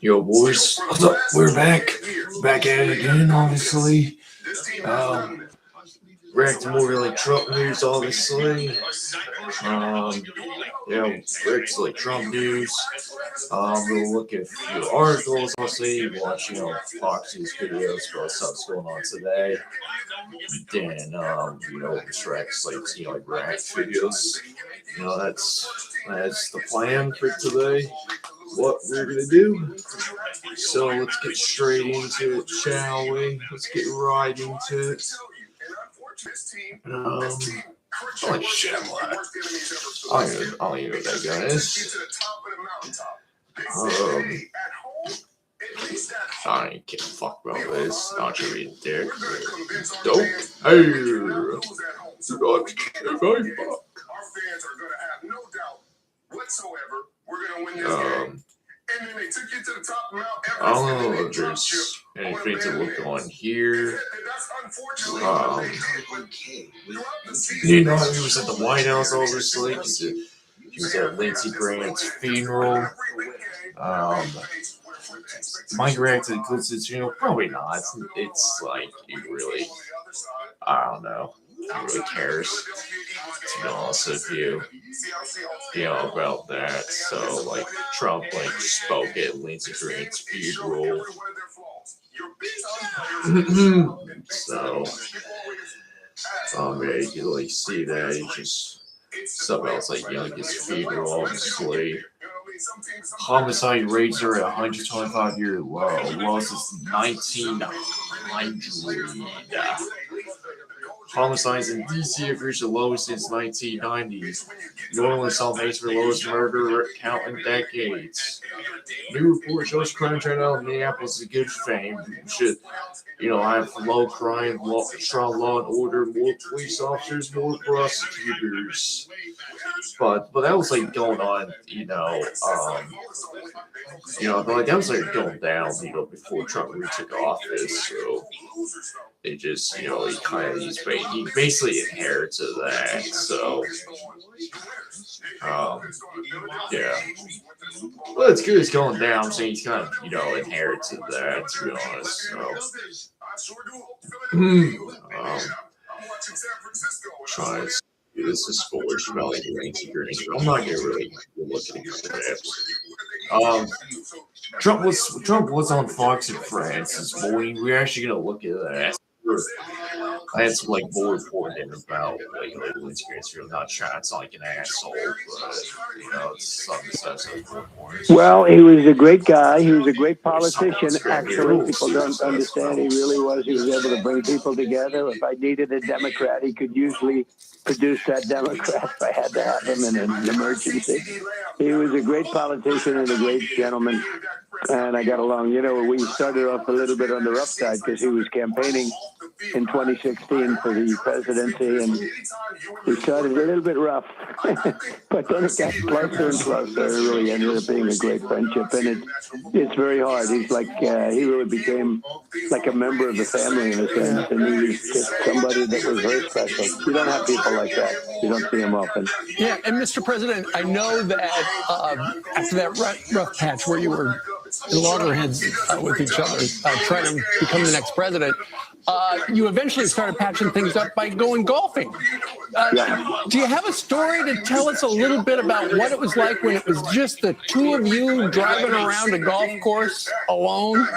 Yo, boys, what's up? We're back at it again. Obviously, um, reacting more to like Trump news. Obviously, um, react to like Trump news. We'll look at a few articles. Obviously, watch Fox's videos about stuff's going on today. Then just react to like react videos. That's the plan for today. What we're gonna do. So let's get straight into it, shall we? Let's get right into it. Holy shit, what? I don't even know what that guy is. I ain't give a fuck about this. I'll just read it there. Dope. Hey, you got fuck. I don't know if there's anything to look on here. He was at the White House, obviously. He was at Lindsey Graham's funeral. Might react to the clips of his funeral? Probably not. It's like, you really, I don't know. Who really cares? To be honest with you, about that. So, like, Trump, spoke at Lindsey Graham's funeral. So, you can, see that. He just, stuff else, his funeral, obviously. Homicide rates are at 125-year low. Low since 1900. Homicides in D.C. have reached the lowest since 1990s. New Orleans saw pace for the lowest murder count in decades. New report shows crime trend out in Minneapolis is a good fame. Should, have low crime, strong law and order, more police officers, more prosecutors. But that was going on, that was going down, before Trump really took office. So they just, he basically inherited that. So, yeah. Well, it's good it's going down. I'm saying he's kind of, inherited that, to be honest. So, trying to see this is sports about Lindsey Graham. I'm not gonna really look at it. Trump was on Fox and Friends this morning. We're actually gonna look at that. I had some more reporting about Lindsey Graham. I'm not trying to sound like an asshole, but it's something that's well, he was a great guy. He was a great politician. Actually, people don't understand. He really was. He was able to bring people together. If I needed a Democrat, he could usually produce that Democrat if I had to have him in an emergency. He was a great politician and a great gentleman. And I got along. We started off a little bit on the rough side because he was campaigning in 2016 for the presidency, and we started a little bit rough. But then it got closer and closer. It really ended up being a great friendship, and it's very hard. He's he really became like a member of the family in a sense, and he was just somebody that was very special. You don't have people like that. You don't see them often. Yeah, and Mr. President, I know that after that rough patch where you were loggerheads with each other, trying to become the next president, you eventually started patching things up by going golfing. Do you have a story to tell us a little bit about what it was like when it was just the two of you driving around a golf course alone?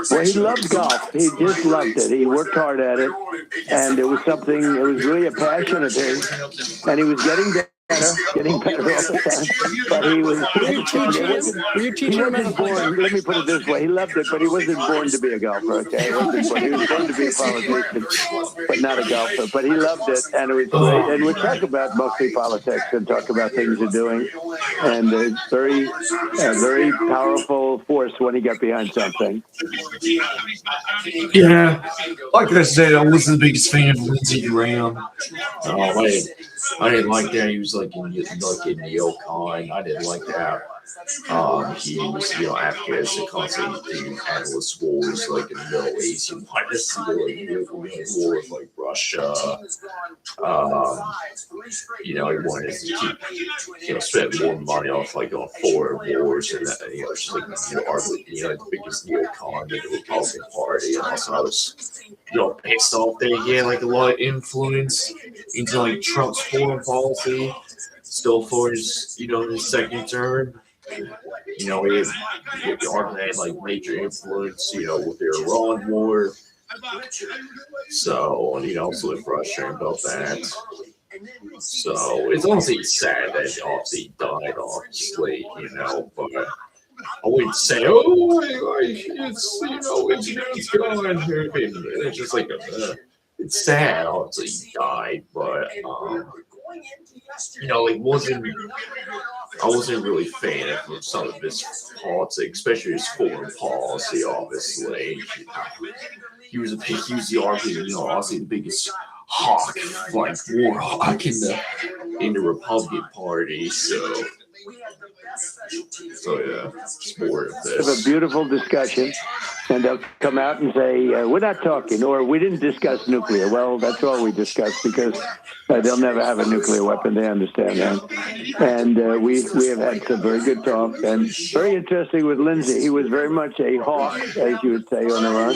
Well, he loved golf. He just loved it. He worked hard at it, and it was really a passion of his, and he was getting better all the time. But he was. Were you teaching him? Born, let me put it this way: he loved it, but he wasn't born to be a golfer. Okay, he was born to be a politician, but not a golfer. But he loved it, and it was great. And we talk about mostly politics and talk about things he's doing, and it's very powerful force when he got behind something. Yeah, like I said, I wasn't the biggest fan of Lindsey Graham. I didn't like that he was in neocon. I didn't like that. He was, Afghanistan constantly doing endless wars in the Middle East. You wanted to see war with Russia. Um, he wanted to keep, spend more money off like on foreign wars and that, just like arguably, the biggest neocon in the Republican Party, and also I was, pissed off that he had like a lot of influence into like Trump's foreign policy, still for his second term. He arguably had like major influence, with the Iran war. So, and also frustrated about that. So it's honestly sad that he obviously died, obviously, but I wouldn't say, it's gone. It's just like, it's sad, obviously he died, but, I wasn't really a fan of some of his politics, especially his foreign policy, obviously. He was the argument, obviously the biggest hawk, like war hawk in the Republican Party. So yeah, it's more of this. Have a beautiful discussion, and they'll come out and say, we're not talking, or we didn't discuss nuclear. Well, that's all we discussed, because they'll never have a nuclear weapon. They understand that. And we have had some very good talk, and very interesting with Lindsay. He was very much a hawk, as you would say, on Iran.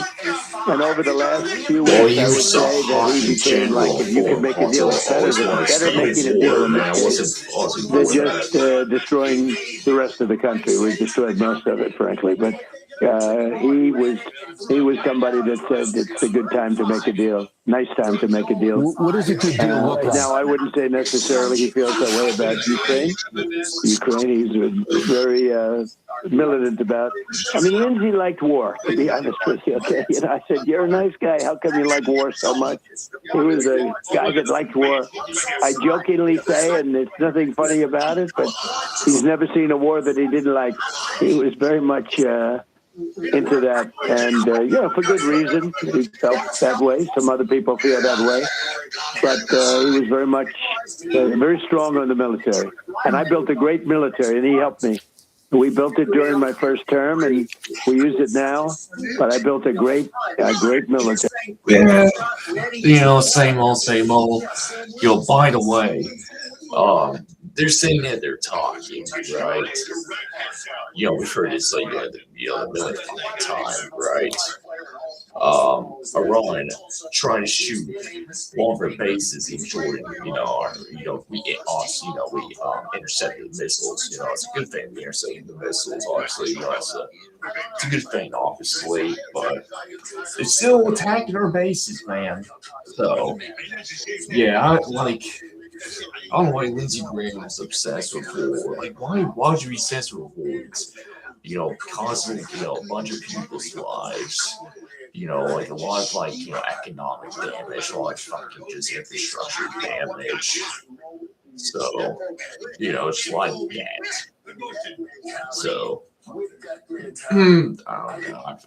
And over the last few weeks, I would say that he became like, if you can make a deal, it's better making a deal in this case. They're just destroying the rest of the country. We destroyed most of it, frankly. But he was somebody that said it's a good time to make a deal. Nice time to make a deal. What does a good deal look like? Now, I wouldn't say necessarily he feels that way about Ukraine. He's very militant about. I mean, Lindsay liked war, to be honest with you. Okay, I said, you're a nice guy. How come you like war so much? He was a guy that liked war. I jokingly say, and there's nothing funny about it, but he's never seen a war that he didn't like. He was very much into that, and for good reason. He felt that way. Some other people feel that way, but he was very much very strong on the military. And I built a great military, and he helped me. We built it during my first term, and we use it now. But I built a great military. Yeah, same old, same old. By the way, they're saying that they're talking, right? We've heard this like the million time, right? Iran trying to shoot one of our bases in Jordan. We intercepted the missiles. It's a good thing we intercepted the missiles. Obviously, it's a good thing, obviously, but they're still attacking our bases, man. So yeah, I don't know why Lindsey Graham is obsessed with war. Like, why would you be obsessed with war? It's, constantly, a bunch of people's lives. Like a lot of economic damage, a lot of fucking just infrastructure damage. So, it's like that. So, I don't know.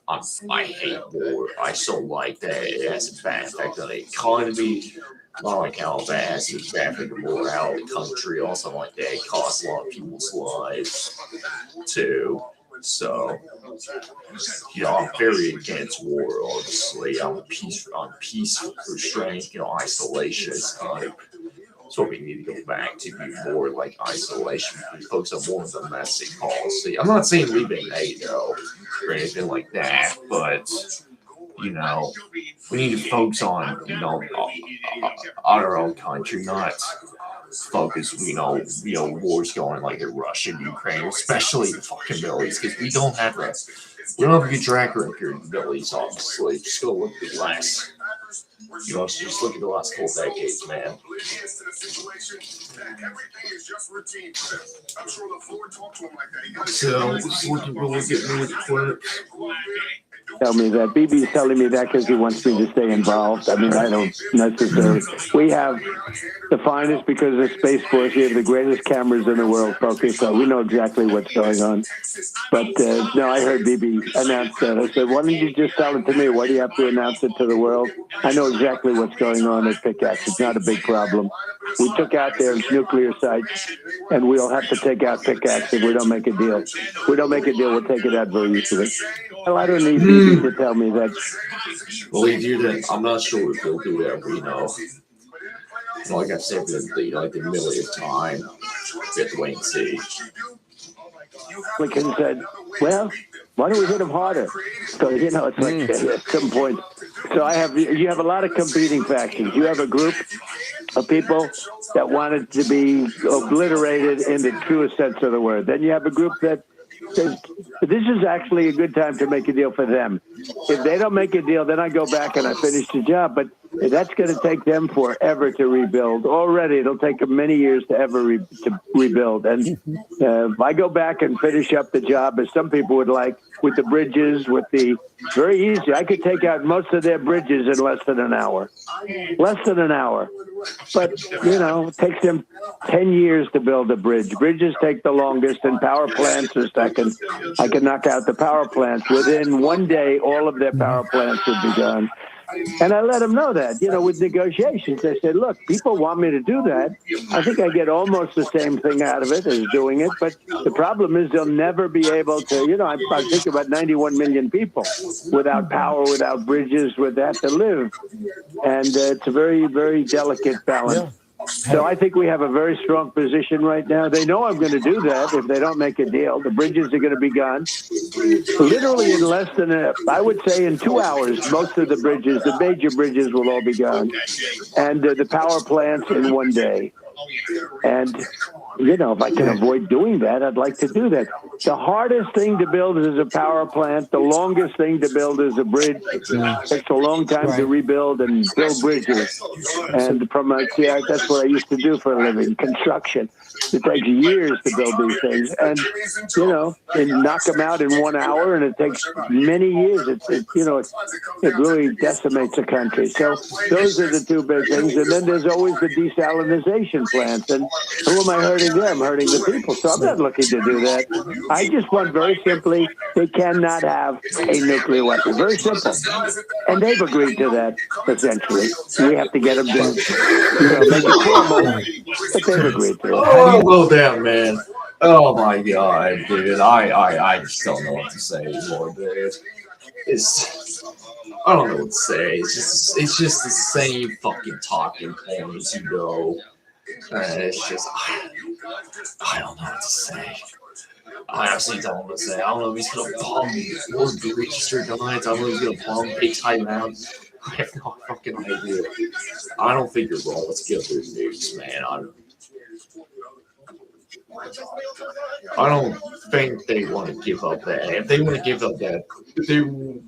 I hate war. I so like that it has a bad effect on the economy. Not like how bad it's bad for the morale of the country. Also, like that it costs a lot of people's lives too. So, I'm very against war. Obviously, I'm peaceful for strength. Isolationist type. So we need to go back to be more like isolation. We focus on more domestic policy. I'm not saying leaving NATO or anything like that, but we need to focus on our own country, not focus, wars going like in Russia and Ukraine, especially the fucking Middle East, because we don't have a good track record in the Middle East, obviously. Just go look at the last, just look at the last couple decades, man. So, just looking really quick. Tell me that. BB's telling me that because he wants me to stay involved. I mean, I don't necessarily. We have the finest, because of Space Force, we have the greatest cameras in the world focused, so we know exactly what's going on. But no, I heard BB announce that. I said, why don't you just tell it to me? Why do you have to announce it to the world? I know exactly what's going on at Pickaxe. It's not a big problem. We took out their nuclear sites, and we'll have to take out Pickaxe if we don't make a deal. If we don't make a deal, we'll take it out very easily. Well, I don't need need to tell me that. Well, he did that. I'm not sure if he'll do that, but like I said, like the millionth time, we have to wait and see. Lincoln said, well, why don't we hit him harder? So, it's like at some point. So you have a lot of competing factions. You have a group of people that wanted to be obliterated in the truest sense of the word. Then you have a group that says, this is actually a good time to make a deal for them. If they don't make a deal, then I go back and I finish the job. But that's going to take them forever to rebuild. Already, it'll take them many years to ever rebuild. And I go back and finish up the job, as some people would like, with the bridges, very easy. I could take out most of their bridges in less than an hour. Less than an hour. But, it takes them 10 years to build a bridge. Bridges take the longest, and power plants are second. I can knock out the power plants. Within one day, all of their power plants would be done. And I let them know that, with negotiations. I said, look, people want me to do that. I think I get almost the same thing out of it as doing it. But the problem is they'll never be able to, I think about 91 million people without power, without bridges, would have to live. And it's a very, very delicate balance. Yeah. So I think we have a very strong position right now. They know I'm going to do that if they don't make a deal. The bridges are going to be gone. Literally in less than, I would say in 2 hours, most of the bridges, the major bridges will all be gone. And the power plants in one day. And, if I can avoid doing that, I'd like to do that. The hardest thing to build is a power plant. The longest thing to build is a bridge. It takes a long time to rebuild and build bridges. And that's what I used to do for a living, construction. It takes years to build these things. And, and knock them out in 1 hour, and it takes many years. It really decimates a country. So those are the two big things. And then there's always the desalinization plants. And who am I hurting them? I'm hurting the people. So I'm not looking to do that. I just want, very simply, they cannot have a nuclear weapon. Very simple. And they've agreed to that, essentially. We have to get them to, make it formal, but they've agreed to it. Oh, well, damn, man. Oh, my God, dude. I just don't know what to say anymore, dude. I don't know what to say. It's just the same fucking talking points, And it's just, I don't know what to say. I honestly don't know what to say. I don't know if he's going to palm those registered donuts. I don't know if he's going to palm big timeout. I have no fucking idea. I don't think you're wrong. Let's get those news, man. I don't think they want to give up that. If they want to give up that, if they're willing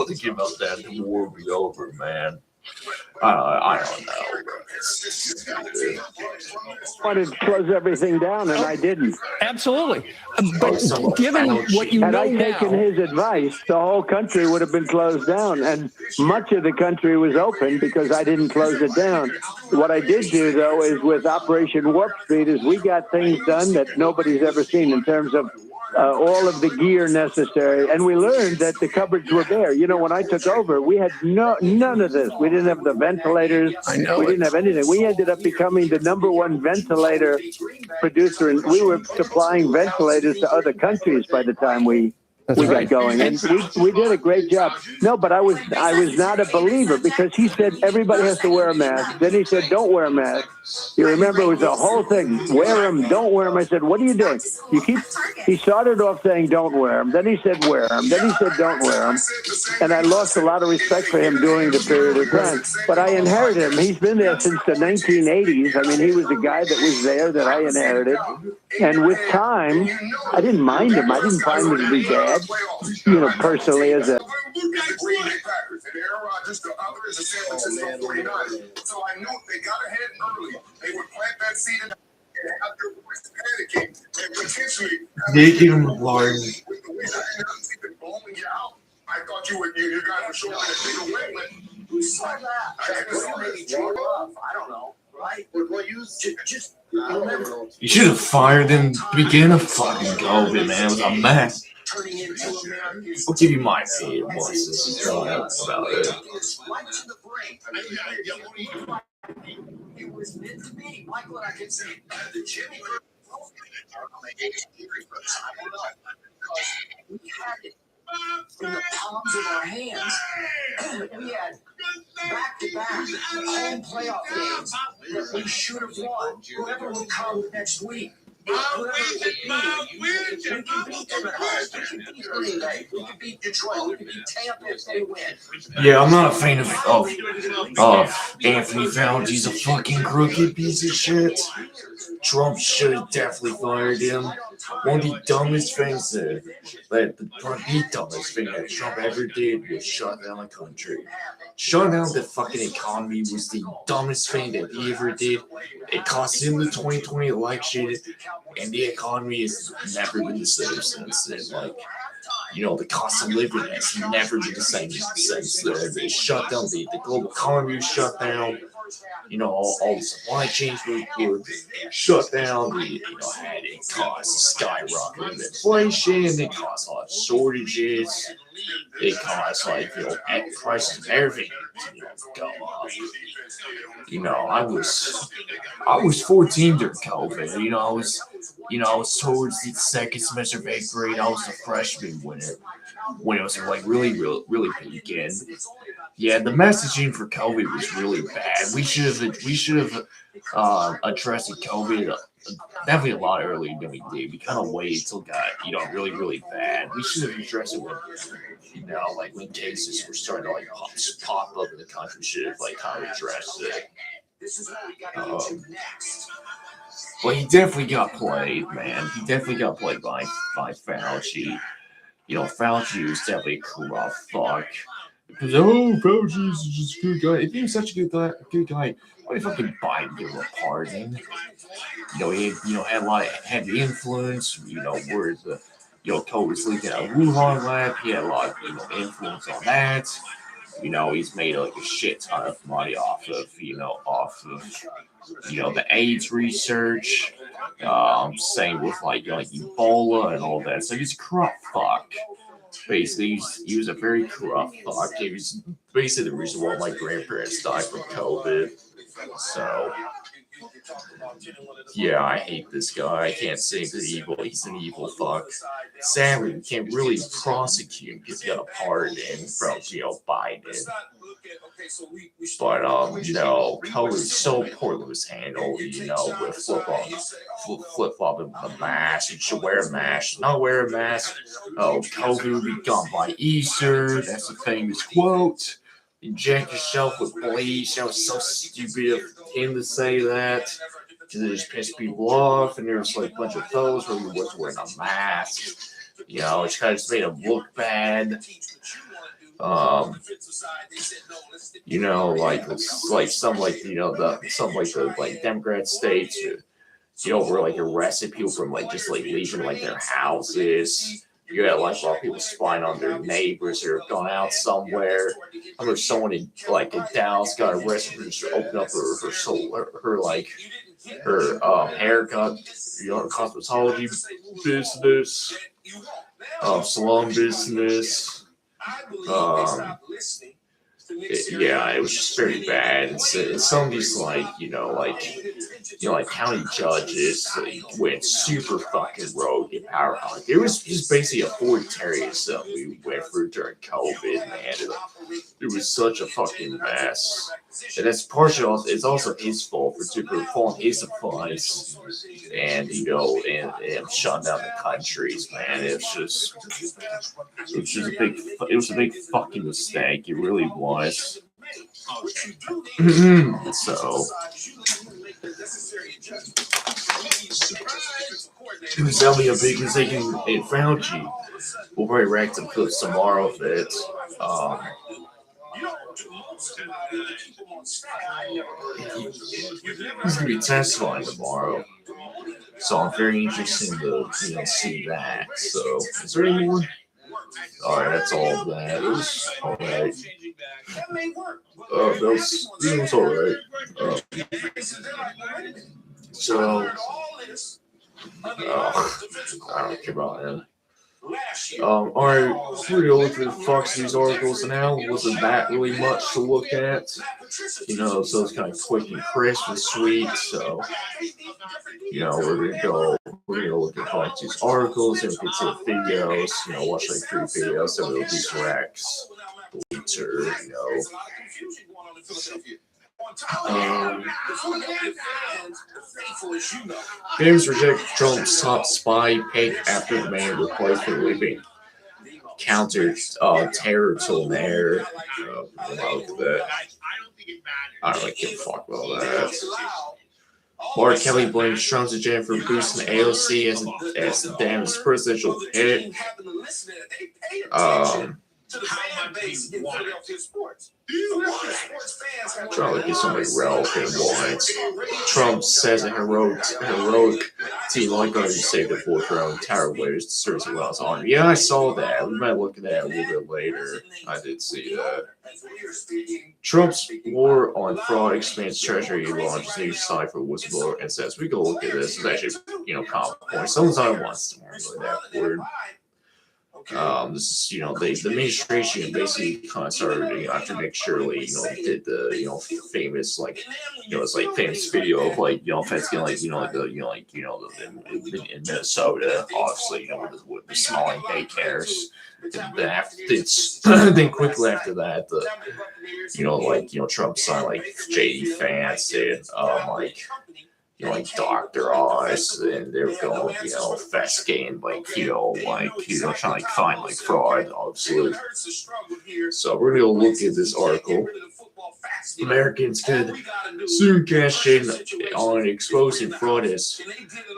to give up that, the war will be over, man. I don't know. I wanted to close everything down, and I didn't. Absolutely. But given what you know now... Had I taken his advice, the whole country would have been closed down, and much of the country was open because I didn't close it down. What I did do, though, is with Operation Warp Speed, is we got things done that nobody's ever seen in terms of all of the gear necessary. And we learned that the cupboards were bare. When I took over, we had none of this. We didn't have the ventilators. We didn't have anything. We ended up becoming the #1 ventilator producer, and we were supplying ventilators to other countries by the time we got going. And we did a great job. No, but I was not a believer, because he said everybody has to wear a mask. Then he said, don't wear a mask. You remember, it was a whole thing. Wear them, don't wear them. I said, what are you doing? He started off saying don't wear them. Then he said wear them. Then he said don't wear them. And I lost a lot of respect for him during the period of time. But I inherited him. He's been there since the 1980s. I mean, he was a guy that was there that I inherited. And with time, I didn't mind him. I didn't find him to be bad, personally as a... So I knew they got ahead early. They would plant that seed and have their voice panicking and potentially. They give him large. I thought you guys were showing a bigger weight. I don't know, right? Well, just. You should have fired him to begin a fucking COVID, man. It was a mess. I'll give you my opinion once this is done about it. It was meant to be. Michael and I can say the Jimmy we had it in the palms of our hands. We had back-to-back home playoff games that we should have won. Whoever would come next week, whoever it would be, we can beat them at home. We can beat Green Bay. We can beat Detroit. We can beat Tampa if they win. Yeah, I'm not a fan of Anthony Fauci. He's a fucking crooked piece of shit. Trump should have definitely fired him. One of the dumbest things the dumbest thing that Trump ever did was shut down the country. Shut down the fucking economy was the dumbest thing that he ever did. It cost him the 2020 election, and the economy has never been the same since then. Like, the cost of living has never been the same since then. They shut down the global economy was shut down. All the supply chains were shut down. It caused skyrocketing inflation. It caused a lot of shortages. It caused prices of everything go up. I was 14 during COVID. I was towards the second semester of 8th grade. I was a freshman when it was really, really, really peak. And yeah, the messaging for COVID was really bad. We should have addressed COVID definitely a lot earlier than we did. We kind of waited till it got really, really bad. We should have addressed it when when cases were starting to pop up in the country. We should have kind of addressed it. But he definitely got played, man. He definitely got played by Fauci. Fauci was definitely a corrupt fuck. Because Fauci's just a good guy. If he was such a good guy, why did fucking Biden give him a pardon? He had a lot of heavy influence. Where the COVID was leaking out of Wuhan lab, he had a lot of influence on that. He's made a shit ton of money off of the AIDS research. Same with Ebola and all that. So he's a corrupt fuck. Basically, he was a very corrupt fuck. He was basically the reason why my grandparents died from COVID. So, yeah, I hate this guy. I can't say he's evil. He's an evil fuck. Sadly, we can't really prosecute him because he got a pardon from Biden. But COVID is so poorly was handled. With flip-flopping the mask. You should wear a mask. Not wear a mask. COVID will be gone by Easter. That's a famous quote. Inject yourself with bleach. That was so stupid of him to say that. Because it just pissed people off. And there's a bunch of those where he wasn't wearing a mask. It kind of just made him look bad. Some Democrat states, were arrested people from just leaving their houses. You had a lot of people spying on their neighbors or gone out somewhere. I remember someone in Dallas got arrested for just opening up her haircut, cosmetology business, salon business. It was just very bad. And some of these county judges went super fucking rogue in power. It was just basically authoritarian stuff we went through during COVID, man. It was such a fucking mess. And that's partially, it's also his fault for following his advice and, and shutting down the countries, man. It was a big fucking mistake. It really was. So, it was definitely a big mistake in Fauci. We'll probably rack some clips tomorrow of it. He's gonna be testifying tomorrow, so I'm very interested to see that. So, is there any more? All right, that's all of that. It was all right. That was all right. I don't care about him. All right, we're gonna look at Fox News articles now. Wasn't that really much to look at? So it's kind of quick and crisp and sweet. So, we're gonna look at Fox News articles and get to the videos. Watch like 3 videos. So it'll be Rex, Bleacher, Games reject Trump's top spy pick after the man reportedly being countered terror tool in the air. I don't really give a fuck about that. Mark Kelly blames Trump's agenda for boosting the AOC as the damaged presidential pick. Trying to get somebody relevant ones. Trump says a heroic team like going to save the fourth round entire waiters to serve as well as honor. Yeah, I saw that. We might look at that a little bit later. I did see that. Trump's war on fraud expands Treasury launches new site for whistleblower and says we go look at this. It's actually common point. Someone's on once to really that word. This is, the administration basically kind of started after Nick Shirley, did the, famous, it's like famous video of Feds getting in Minnesota, obviously, with the smalling daycares. Then quickly after that, Trump signed J.D. Vance and Dr. Oz, and they're going, investigating, trying to find fraud, obviously. So we're gonna look at this article. Americans could soon cash in on exposing fraud as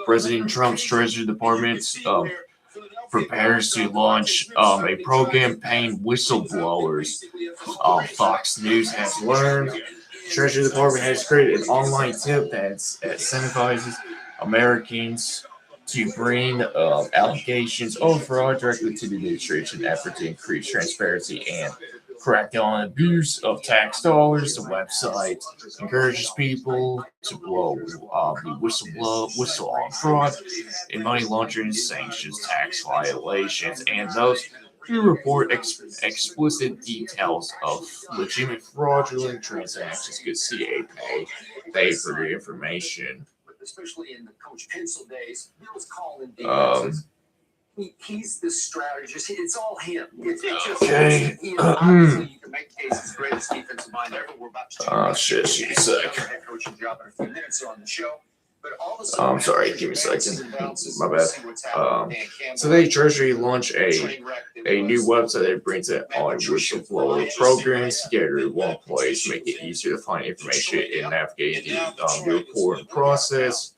President Trump's Treasury Department prepares to launch a program paying whistleblowers. Fox News has learned Treasury Department has created an online tip that incentivizes Americans to bring allegations of fraud directly to the administration, effort to increase transparency and crack down on abuse of tax dollars. The website encourages people to blow whistle on fraud and money laundering, sanctions, tax violations, and those who report explicit details of legitimate fraudulent transactions could see a pay for the information. Especially in the Coach Pencil days, there was calling defenses. He's the strategist. It's all him. It's just okay. Obviously, you can make cases greatest defensive mind ever. We're about to shit, she's sick. Head coaching job in a few minutes on the show. I'm sorry, give me a second. My bad. Today, Treasury launched a new website that brings it on whistleblower programs together in one place, make it easier to find information and navigate the reporting process.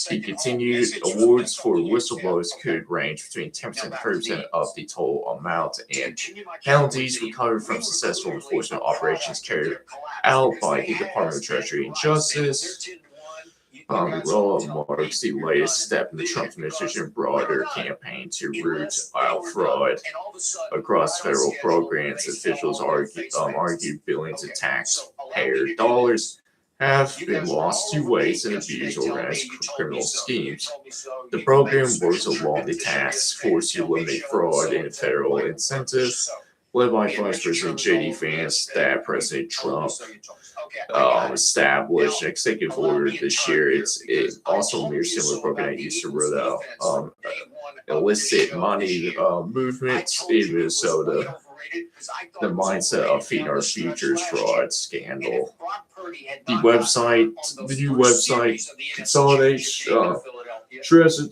The continued awards for whistleblowers could range between 10% and 30% of the total amount, and penalties recovered from successful enforcement operations carried out by the Department of Treasury and Justice. The roll-up marks the latest step in the Trump administration's broader campaign to root out fraud across federal programs. Officials argued billions of taxpayer dollars have been lost to waste and abuse organized criminal schemes. The program works along the task force to eliminate fraud and federal incentives, led by Vice President J.D. Vance, that President Trump established an executive order this year. It also mirrors similar program that used to root out illicit money movements in Minnesota. The mindset of feeding our futures fraud scandal. The new website consolidates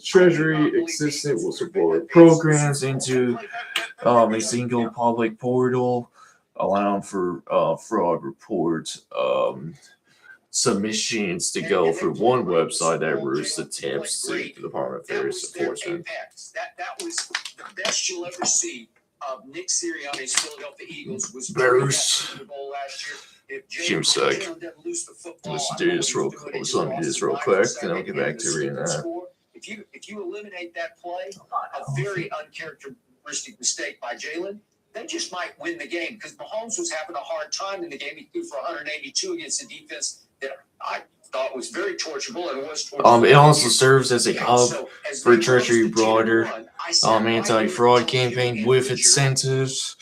Treasury existing whistleblower programs into a single public portal, allowing for fraud report submissions to go for one website that routes the tips to the Department of Affairs Enforcement. That was the best you'll ever see of Nick Sirianni's Philadelphia Eagles. Was Bruce. last year. Seems like let's do this real quick, and then we'll get back to reading that. If you eliminate that play, a very uncharacteristic mistake by Jalen, they just might win the game because Mahomes was having a hard time in the game. He threw for 182 against a defense that thought was very torturable and was It also serves as a hub for Treasury broader anti-fraud campaign with incentives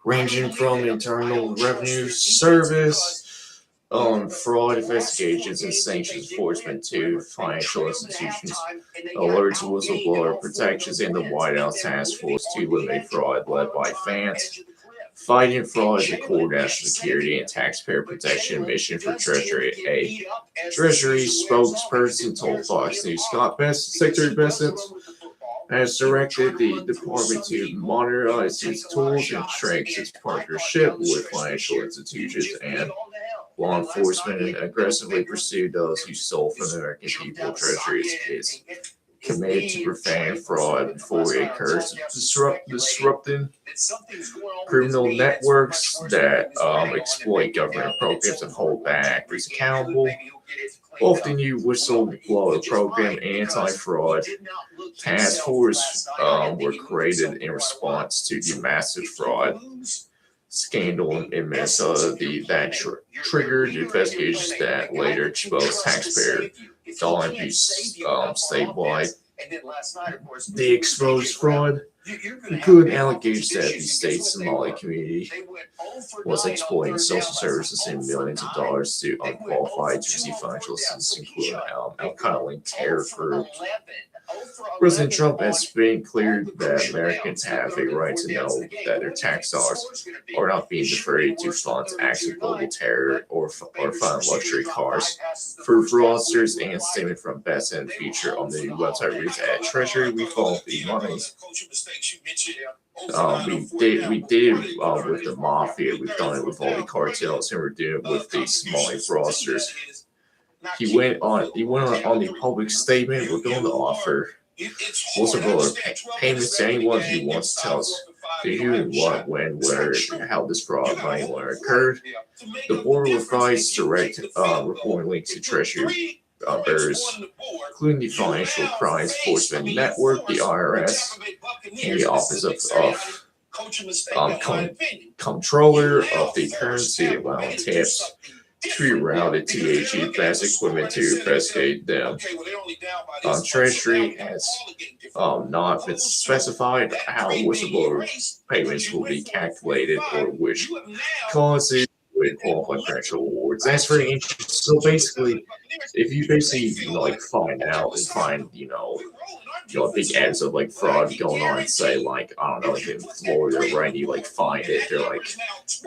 ranging from Internal Revenue Service, fraud investigations and sanctions enforcement to financial institutions, alerts, whistleblower protections, and the White House Task Force to eliminate fraud led by Vance. Fighting fraud is a core national security and taxpayer protection mission for Treasury. A Treasury spokesperson told Fox News Secretary Bessent has directed the department to modernize its tools and strengthen its partnership with financial institutions and law enforcement and aggressively pursue those who stole from the American people. Treasury is committed to prevent fraud before it occurs, disrupting criminal networks that exploit government programs and hold bad actors accountable. Both the new whistleblower program and anti-fraud task force were created in response to the massive fraud scandal in Minnesota that triggered investigations that later exposed taxpayer dollar abuse statewide. The exposed fraud including allegations that the state's Somali community was exploiting social services in millions of dollars to unqualified to receive financial assistance, including Al-Qaeda-linked terror groups. President Trump has been clear that Americans have a right to know that their tax dollars are not being diverted to fund acts of global terror or fund luxury cars. For fraudsters and statement from Bessent feature on the website reads at Treasury, we follow the money. We did it with the mafia. We've done it with all the cartels, and we're doing it with the Somali fraudsters. He went on the public statement. We're going to offer whistleblower payments to anyone who wants to tell us who, what, when, where, how this fraud money occurred. The board will provide direct reporting links to Treasury bearers, including the Financial Crimes Enforcement Network, the IRS, and the Office of Comptroller of the Currency, allowing tips to be routed to AG Fast Equipment to investigate them. Treasury has not been specified how whistleblower payments will be calculated or which causes would qualify for actual awards. That's very interesting. So basically, if you find out and find big ads of fraud going on, say I don't know, in Florida, right? You find it. They're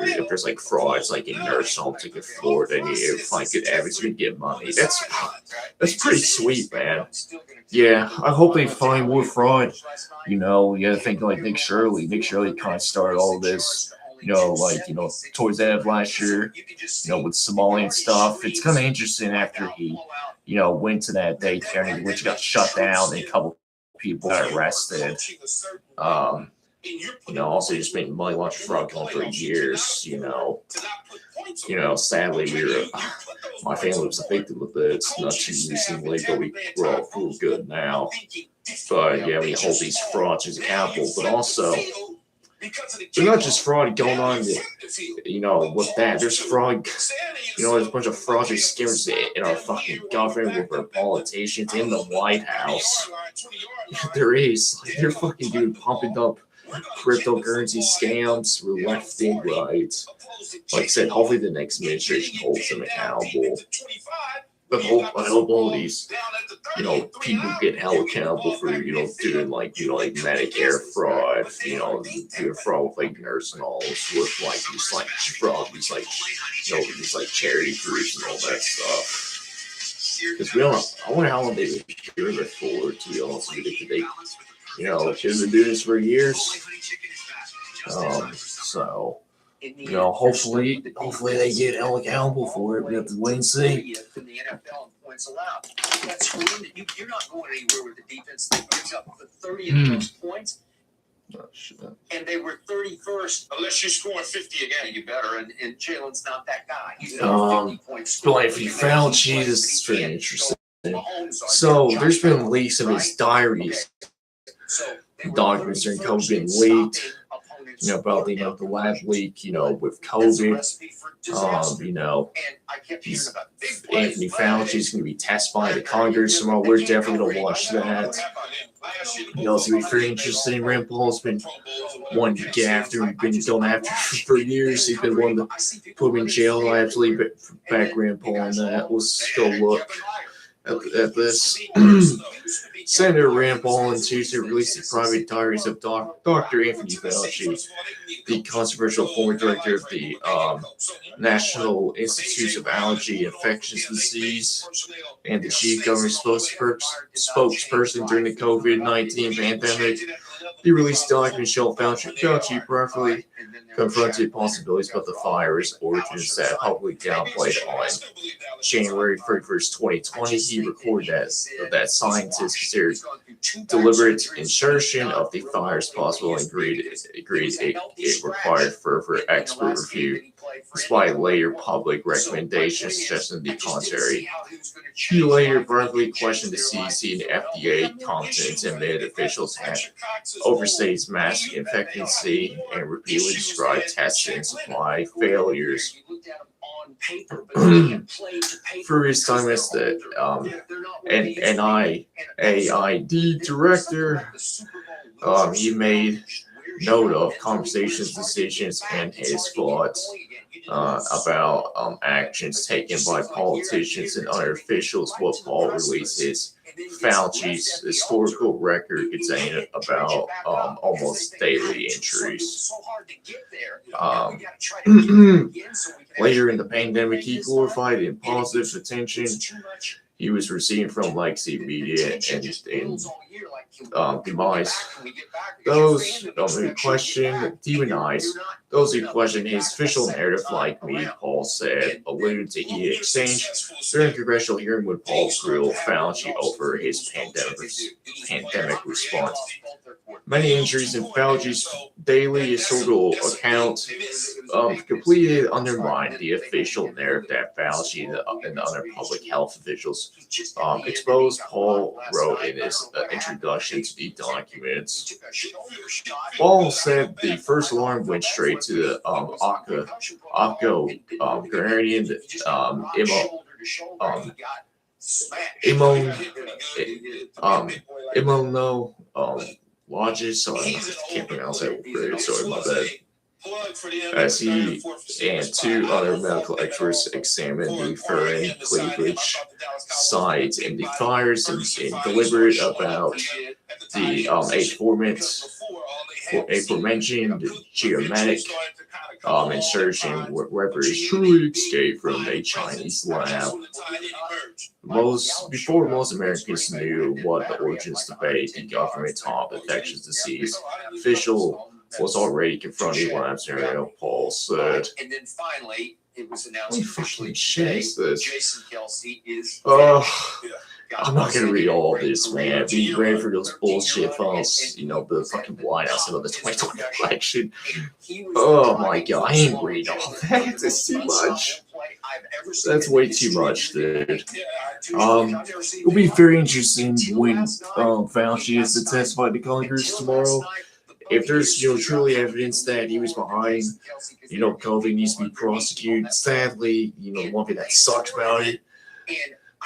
if there's frauds in nursing homes in Florida, and you find good evidence, you get money. That's pretty sweet, man. Yeah, I hope they find more fraud. You gotta think Nick Shirley. Nick Shirley kind of started all this. Towards the end of last year, with Somalian stuff. It's kind of interesting after he, went to that daycare, which got shut down, and a couple people got arrested. Also just making money laundering fraud going for years. Sadly, my family was a victim of this not too recently, but we're all full good now. But yeah, we hold these fraudsters accountable, but also. There's not just fraud going on, with that. There's fraud, there's a bunch of fraudulent scammers in our fucking government with our politicians in the White House. There is. They're fucking pumping up cryptocurrency scams, left and right. Like I said, hopefully the next administration holds them accountable. But I hope all these, people get held accountable for, doing Medicare fraud, doing fraud with nursing homes, with these fraud, these charity groups and all that stuff. Because I wonder how long they've been doing it for, to be honest with you. They, they've been doing this for years. So. Hopefully they get held accountable for it. We have to wait and see. In the NFL in points allowed. That screen, you're not going anywhere with the defense that gives up the 30th most points. Oh, shit. And they were 31st. Unless you're scoring 50 again, you better. And Jalen's not that guy. He's 50 points. But if you found Jesus, it's very interesting. So there's been leaks of his diaries. Documents during COVID being leaked. about the lab leak, with COVID. He's, Anthony Fauci is going to be testifying to Congress tomorrow. We're definitely going to watch that. It's going to be very interesting. Rand Paul's been one to get after. We've been going after for years. He's been one to put him in jail. I have to leave it back Rand Paul on that. Let's go look at this. Senator Rand Paul on Tuesday released the private diaries of Dr. Anthony Fauci, the controversial former director of the National Institutes of Allergy and Infectious Disease and the chief government spokesperson during the COVID-19 pandemic. The released documents show Fauci briefly confronted possibilities about the virus origins that publicly downplayed on January 31st, 2020. He recorded that scientists considered deliberate insertion of the virus possible and agreed it required further expert review, despite later public recommendations suggesting the contrary. He later briefly questioned the CDC and FDA competence and admitted officials had overstated mass infectancy and repeatedly described testing and supply failures. For his time as the NIAID director, he made note of conversations, decisions, and his thoughts about actions taken by politicians and other officials. What Paul released his Fauci's historical record containing about almost daily injuries. Later in the pandemic, he glorified the positive attention he was receiving from legacy media and demonize those who question his official narrative, like me, Paul said, alluded to heated exchange during a congressional hearing when Paul grilled Fauci over his pandemic response. Many injuries in Fauci's daily historical account completely undermined the official narrative that Fauci and other public health officials exposed, Paul wrote in his introduction to the documents. Paul said the first alarm went straight to the octogenarian immunologist, so I can't pronounce that word, sorry, my bad. As he and two other medical experts examined the foreign cleavage sites in the virus and deliberate about the aforementioned geometric insertion wherever is truly escaped from a Chinese lab. Before most Americans knew what the origins debate, the government top infectious disease official was already confronting what I'm scenario, Paul said. And then finally, it was announced officially Jason Kelsey is. I'm not gonna read all of this, man. Be ready for those bullshit files, the fucking White House and the 2020 election. Oh my god, I ain't reading all that. That's too much. That's way too much, dude. It'll be very interesting when Fauci is to testify to Congress tomorrow. If there's truly evidence that he was behind, COVID needs to be prosecuted. Sadly, one thing that sucks about it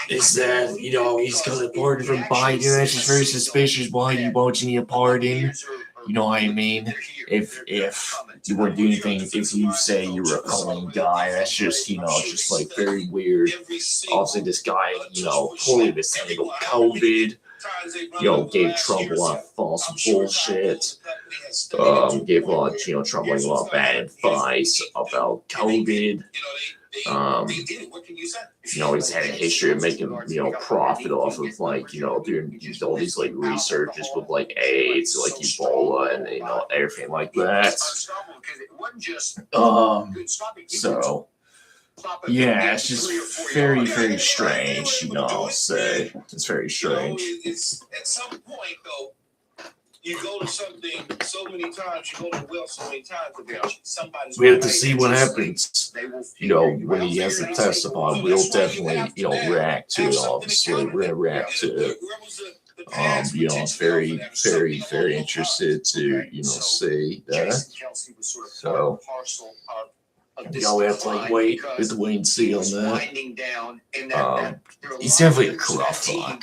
is that he's got a pardon from Biden. That's just very suspicious. Why you won't need a pardon? You know what I mean? If you weren't doing anything, if you say you were a clean guy, that's just just like very weird. Obviously, this guy totally mishandled COVID. Gave Trump a lot of false bullshit. Gave Trump a lot of bad advice about COVID. He's had a history of making profit off of doing all these researches with AIDS, Ebola, and everything like that. So. Yeah, it's just very, very strange, I'll say. It's very strange. At some point, though, you go to something so many times, you go to well so many times, we have to see what happens. When he has to testify, we'll definitely, react to it, obviously. We're going to react to it. I'm very, very, very interested to, see that. So, we have to wait and see on that. He's definitely a corrupt fuck.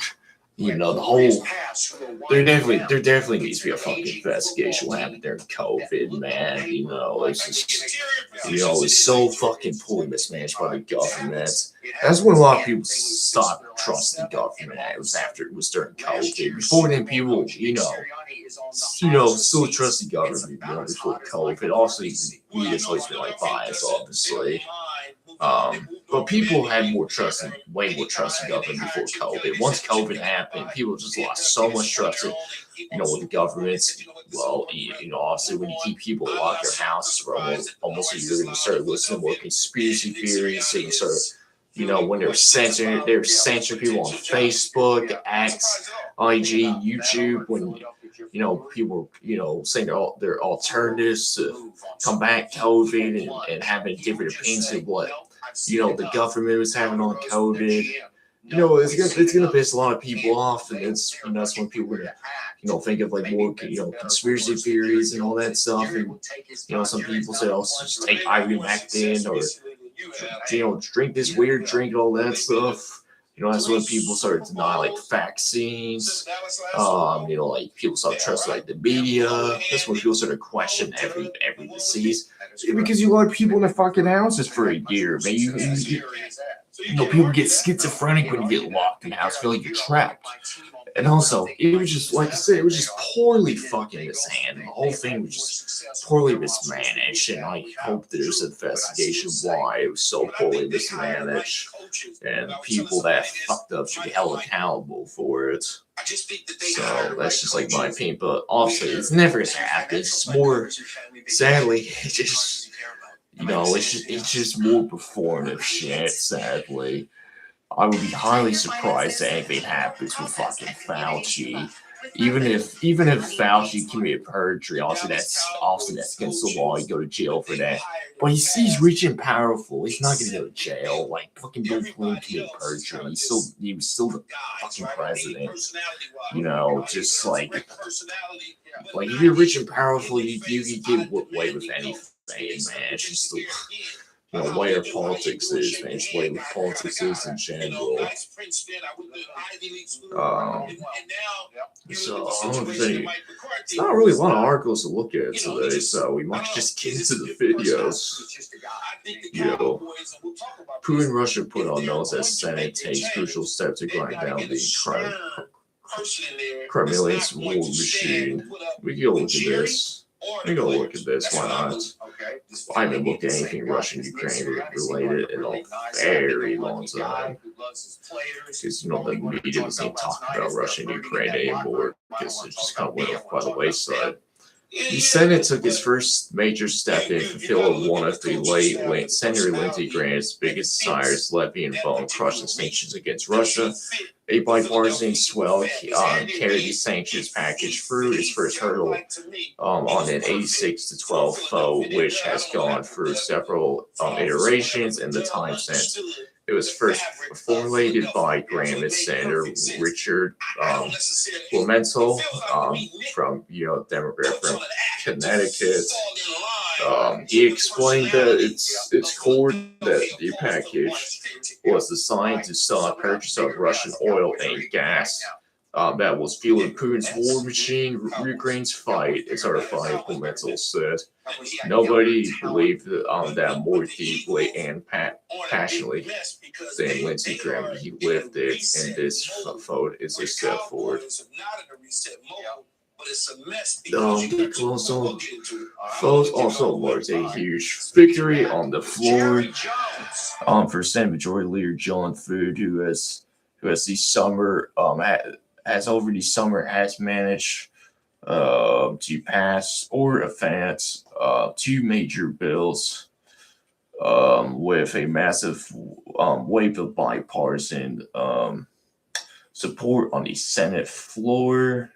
The whole there definitely needs to be a fucking investigation what happened during COVID, man. It's just it's so fucking poorly mismanaged by the government. That's when a lot of people stopped trusting the government. It was during COVID. Before then, people still trust the government. Before COVID, also media's always been biased, obviously. But people had way more trust in government before COVID. Once COVID happened, people just lost so much trust in, with the governments. Well, obviously when you keep people locked in their houses for almost a year, you're going to start listening to more conspiracy theories. So you start, when they're censoring people on Facebook, X, IG, YouTube, when people saying they're alternatives to combat COVID and having different opinions of what the government was having on COVID. It's gonna piss a lot of people off, and that's when people are gonna think of more conspiracy theories and all that stuff. And some people say, "Oh, just take ivermectin or drink this weird drink," and all that stuff. That's when people started to deny vaccines. People started trusting the media. That's when people started questioning every disease. Because you let people in their fucking houses for a year, man. People get schizophrenic when you get locked in the house, feel like you're trapped. And also, it was just, like I said, it was just poorly fucking mishandled. The whole thing was just poorly mismanaged, and I hope there's an investigation why it was so poorly mismanaged, and people that fucked up should be held accountable for it. So that's just my opinion, but obviously it's never gonna happen. It's more, sadly, it's just more performative shit, sadly. I would be highly surprised if anything happens with fucking Fauci. Even if Fauci committed perjury, obviously that's against the law. You go to jail for that. But he's rich and powerful. He's not gonna go to jail. Fucking Bill Clinton committed perjury. He was still the fucking president. Just if you're rich and powerful, you can get away with anything, man. It's just the way our politics is, man. It's the way politics is in general. So it's not really a lot of articles to look at today, so we might just get into the videos. Putin and Russia put on notice as Senate takes crucial steps to grind down the Kremlin's war machine. We can go look at this. Why not? I haven't looked at anything Russian-Ukraine related in a very long time. Because, the media doesn't talk about Russia and Ukraine anymore, because it just kind of went off by the wayside. The Senate took its first major step in fulfilling one of the late Senator Lindsey Graham's biggest desires, levying bone-crushing sanctions against Russia. A bipartisan swell carried the sanctions package through its first hurdle on an 86-12 vote, which has gone through several iterations in the time since. It was first formulated by Graham and Senator Richard Blumenthal from Democrat from Connecticut. He explained that its core that the package was designed to stop purchase of Russian oil and gas that was fueling Putin's war machine. Ukraine's fight is our fight, Blumenthal said. Nobody believed that more deeply and passionately than Lindsey Graham. He lived it, and this vote is a step forward. The vote also marks a huge victory on the floor for Senate Majority Leader John Food, who has this summer has managed to pass or advance two major bills with a massive wave of bipartisan support on the Senate floor.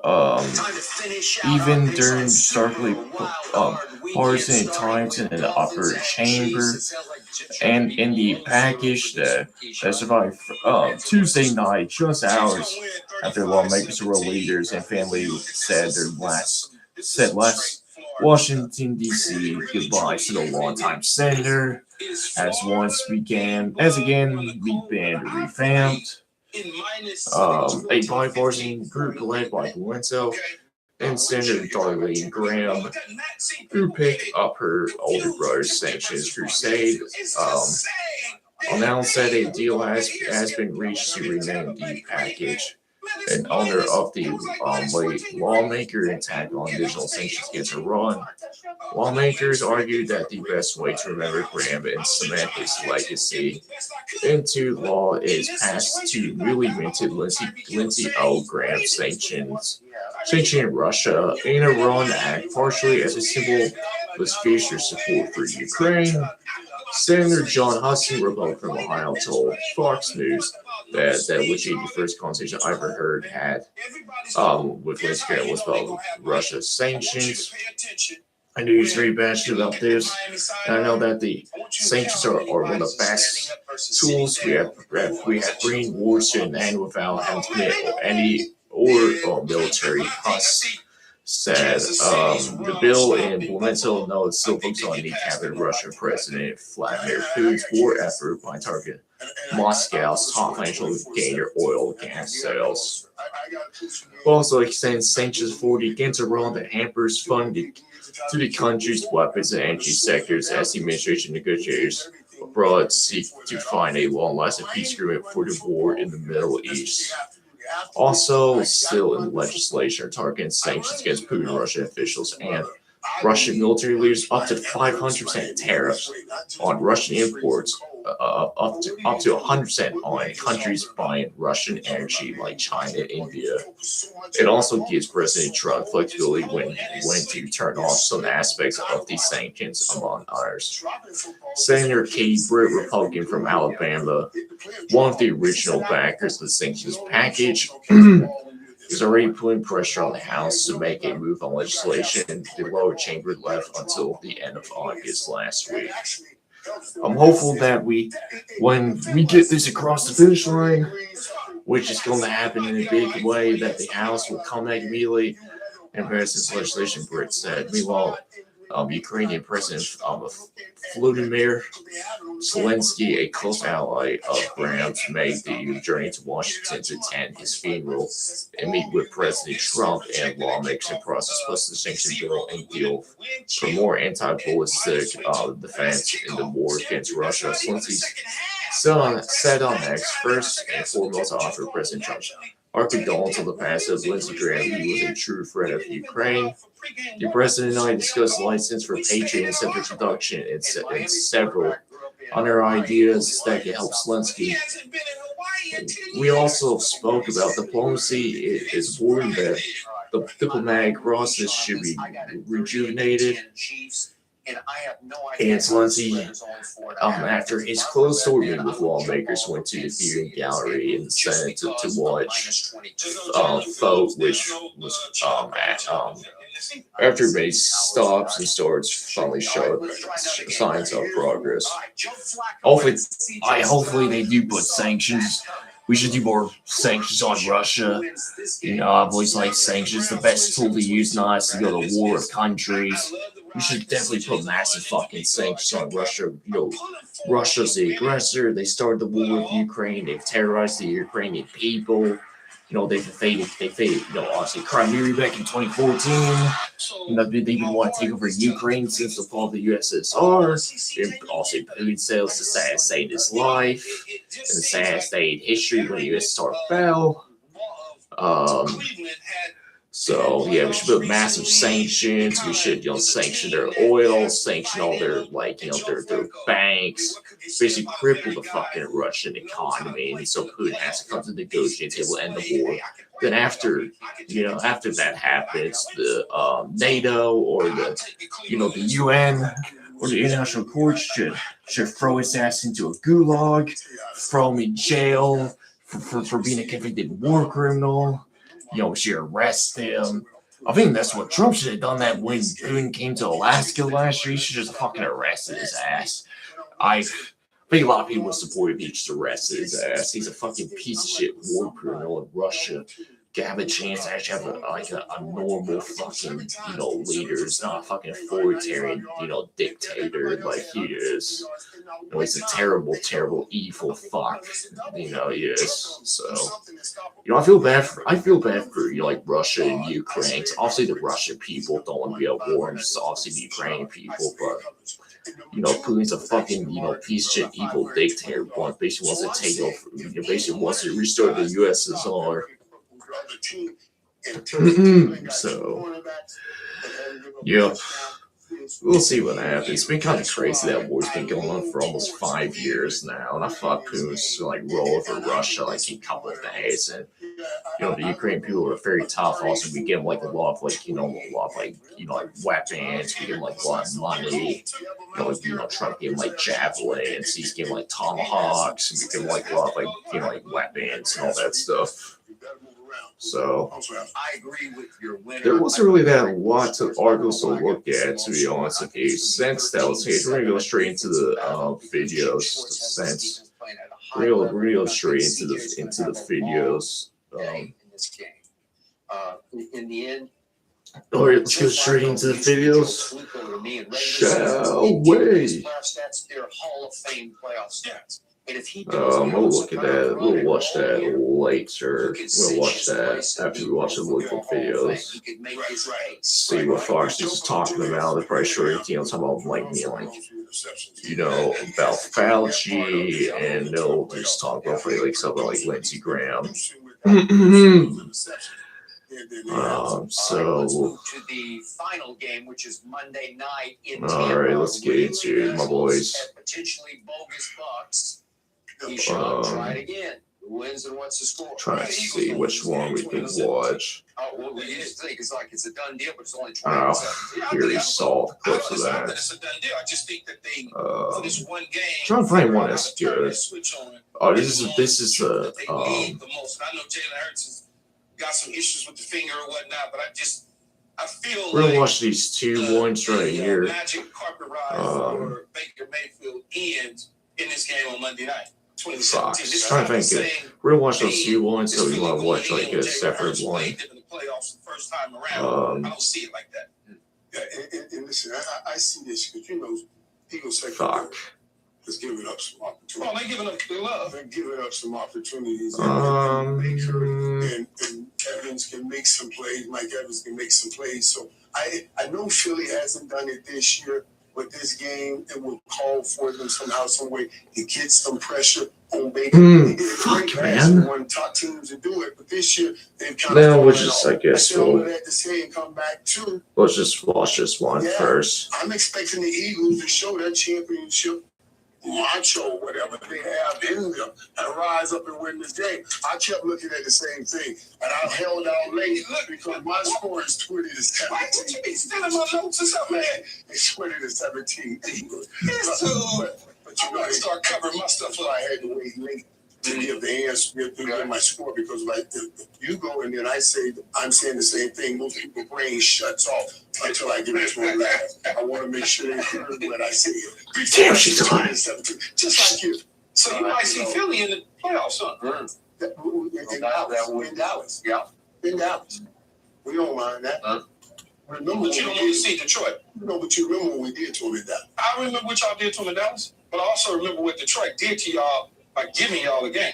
even during starkly partisan times in the upper chamber, and in the package that survived Tuesday night, just hours after lawmakers, world leaders, and family said last Washington D.C. goodbye to the longtime senator, as again began revamped. A bipartisan group led by Guento and Senator Darlene Graham, who picked up her older brother's sanctions crusade, announced that a deal has been reached to rename the package. In honor of the late lawmaker attack on additional sanctions against Iran, lawmakers argued that the best way to remember Graham and cement his legacy into law is passed to newly minted Lindsey O. Graham sanctioning Russia and Iran Act, partially as a symbol of his future support for Ukraine. Senator John Huston, Republican from Ohio, told Fox News that which the first conversation I ever heard had with Lindsey Graham was about Russia's sanctions. I knew he was very passionate about this, and I know that the sanctions are one of the best tools we have bringing wars to an end without having to commit any military costs. Said the bill implements notes still focus on the cabinet Russian President Vladimir Putin's war effort by targeting Moscow's top financial gainer oil and gas sales. Also extends sanctions for the against Iran that hampers funding to the country's weapons and energy sectors as the administration negotiators abroad seek to find a long-lasting peace agreement for the war in the Middle East. Also, still in legislation, targeting sanctions against Putin Russian officials and Russian military leaders up to 500% tariffs on Russian imports, up to 100% on countries buying Russian energy like China and India. It also gives President Trump flexibility when to turn off some aspects of these sanctions, among others. Senator Katie Britt, Republican from Alabama, one of the original backers of the sanctions package, is already putting pressure on the House to make a move on legislation the lower chamber left until the end of August last week. I'm hopeful that when we get this across the finish line, which is going to happen in a big way, that the House will come back immediately and pass this legislation, Britt said. Meanwhile, Ukrainian President Volodymyr Zelensky, a close ally of Graham's, made the journey to Washington to attend his funeral and meet with President Trump and lawmakers in process plus the sanction bill and deal for more anti-ballistic defense in the war against Russia. Zelensky said on X, first and foremost, to offer President Trump our condolences on the passing of Lindsey Graham. He was a true friend of Ukraine. The president and I discussed license for Patriot and sensor production and several other ideas that could help Zelensky. We also spoke about diplomacy. It is important that the diplomatic process should be rejuvenated. And Zelensky, after his closed-door meeting with lawmakers, went to the viewing gallery in the Senate to watch vote, which was after many stops and starts finally showed signs of progress. Hopefully they do put sanctions. We should do more sanctions on Russia. You know, I've always liked sanctions. The best tool to use now is to go to war with countries. We should definitely put massive fucking sanctions on Russia. You know, Russia's the aggressor. They started the war with Ukraine. They've terrorized the Ukrainian people. You know, they've invaded, you know, obviously Crimea back in 2014. You know, they've been wanting to take over Ukraine since the fall of the USSR. And also, Putin says the saddest day in his life and the saddest day in history when the USSR fell. So yeah, we should put massive sanctions. We should, you know, sanction their oil, sanction all their, like, you know, their banks, basically cripple the fucking Russian economy. And so Putin has to come to the negotiating table and end the war. Then after that happens, the NATO or the, you know, the UN or the international courts should throw his ass into a gulag, throw him in jail for being a convicted war criminal. should arrest him. I think that's what Trump should have done. That when Putin came to Alaska last year, he should just fucking arrested his ass. I think a lot of people would support if he just arrested his ass. He's a fucking piece of shit war criminal in Russia. Have a chance to actually have a normal fucking leader. It's not a fucking authoritarian dictator like he is. He's a terrible, terrible, evil fuck. He is. So I feel bad for like Russia and Ukraine. Obviously the Russian people don't want to be at war, and just obviously the Ukrainian people, but Putin's a fucking, piece of shit, evil dictator. Basically wants to take over, basically wants to restore the USSR. So, yep. We'll see what happens. It's been kind of crazy that war's been going on for almost 5 years now, and I thought Putin was roll over Russia in a couple of days. And the Ukrainian people are very tough. Also, we give them a lot of weapons. We give them a lot of money. Trump gave them javelins. He's giving tomahawks. And we give them a lot of weapons and all that stuff. So there wasn't really that lot of articles to look at, to be honest with you. Since that was here, we're gonna go straight into the videos. Since we're gonna go straight into the videos. In the end. All right, let's go straight into the videos. Shall we? Their Hall of Fame playoff stats. We'll look at that. We'll watch that later. We'll watch that after we watch the local videos. See what Fox is talking about. They're probably sure talking about about Fauci, and they'll just talk about something like Lindsey Graham. So to the final game, which is Monday night in all right, let's get into it, my boys. Potentially bogus Bucks. He should try it again. Who wins and what's the score? Trying to see which one we can watch. Well, we just think it's it's a done deal, but it's only 20. Here he saw the clips of that. It's a done deal. I just think that they for this one game. Trying to find one that's good. Oh, this is the the most. I know Jalen Hurts has got some issues with the finger or whatnot, but I feel we're gonna watch these two ones right here. Magic carpet ride for Baker Mayfield ends in this game on Monday night. 2017. Trying to think. We're gonna watch those two ones, so we want to watch a separate one. In the playoffs the first time around. I don't see it like that. Yeah, and listen, I see this because Eagles Fuck. is giving up some opportunities. Oh, they're giving up their love. They're giving up some opportunities. Baker and Evans can make some plays. Mike Evans can make some plays. So I know Philly hasn't done it this year. But this game, it will call for them somehow, some way to get some pressure on Baker. Fuck, man. One of the top teams to do it, but this year they've kind of. We'll just, I guess, that to say and come back too. Let's just watch this one first. I'm expecting the Eagles to show that championship macho, whatever they have in them, and rise up and win this game. I kept looking at the same thing, and I held out late because my score is 20-17. Why would you be stealing my notes or something, man? It's 20-17 Eagles. But I'm going to start covering my stuff. So I had to wait late to give the answer, to give my score, because if you go in there and I'm saying the same thing, most people's brain shuts off until I give it to them last. I want to make sure they heard what I say. Damn, she's on. Just like you. So you might see Philly in the playoffs, huh? In Dallas. Yeah. In Dallas. We don't mind that. Remember But you don't want to see Detroit. No, but you remember what we did to them in Dallas. I remember what y'all did to them in Dallas, but I also remember what Detroit did to y'all by giving y'all a game.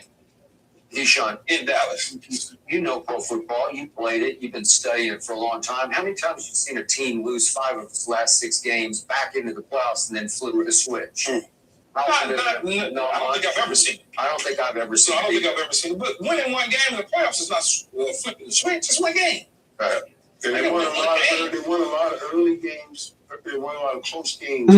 Deshaun, in Dallas. You know pro football. You played it. You've been studying it for a long time. How many times have you seen a team lose 5 of its last 6 games, back into the playoffs, and then flip the switch? I don't think I've ever seen it. I don't think I've ever seen it. I don't think I've ever seen it. But winning one game in the playoffs is not flipping the switch. It's one game. Right. And they won a lot of early games. They won a lot of close games.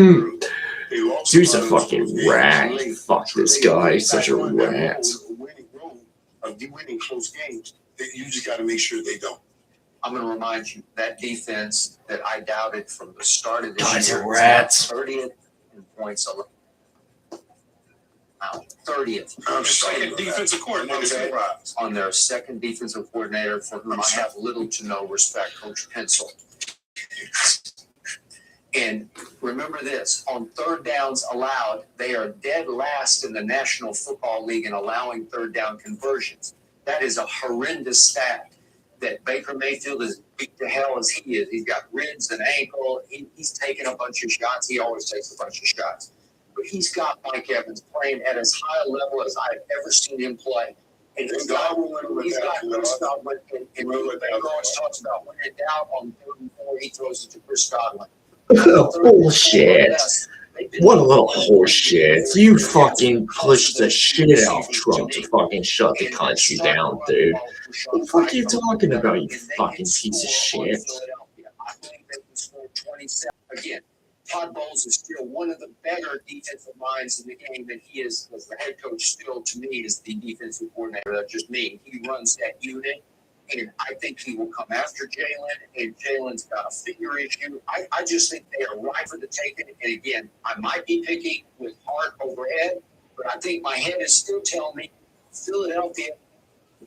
They lost. Dude's a fucking rat. Fuck this guy. He's such a rat. Winning road of winning close games. You just got to make sure they don't. I'm going to remind you that defense that I doubted from the start of this Guys year. are rats. 30th in points. out. 30th. Second defensive coordinator. On their second defensive coordinator, for whom I have little to no respect, Coach Pencil. And remember this, on third downs allowed, they are dead last in the National Football League in allowing third down conversions. That is a horrendous stat that Baker Mayfield is beat to hell as he is. He's got ribs and ankle. He's taken a bunch of shots. He always takes a bunch of shots. But he's got Mike Evans playing at as high a level as I've ever seen him play. And he's got Chris Godwin. And Baker always talks about when in doubt on 3rd and 4, he throws it to Chris Godwin. Bullshit. What a little horseshit. You fucking pushed the shit out of Trump to fucking shut the country down, dude. What the fuck are you talking about, you fucking piece of shit? Again, Todd Bowles is still one of the better defensive minds in the game than he is as the head coach. Still, to me, is the defensive coordinator. That's just me. He runs that unit. And I think he will come after Jalen, and Jalen's got a figure issue. I just think they are ripe for the taking. And again, I might be picking with heart over head, but I think my head is still telling me Philadelphia,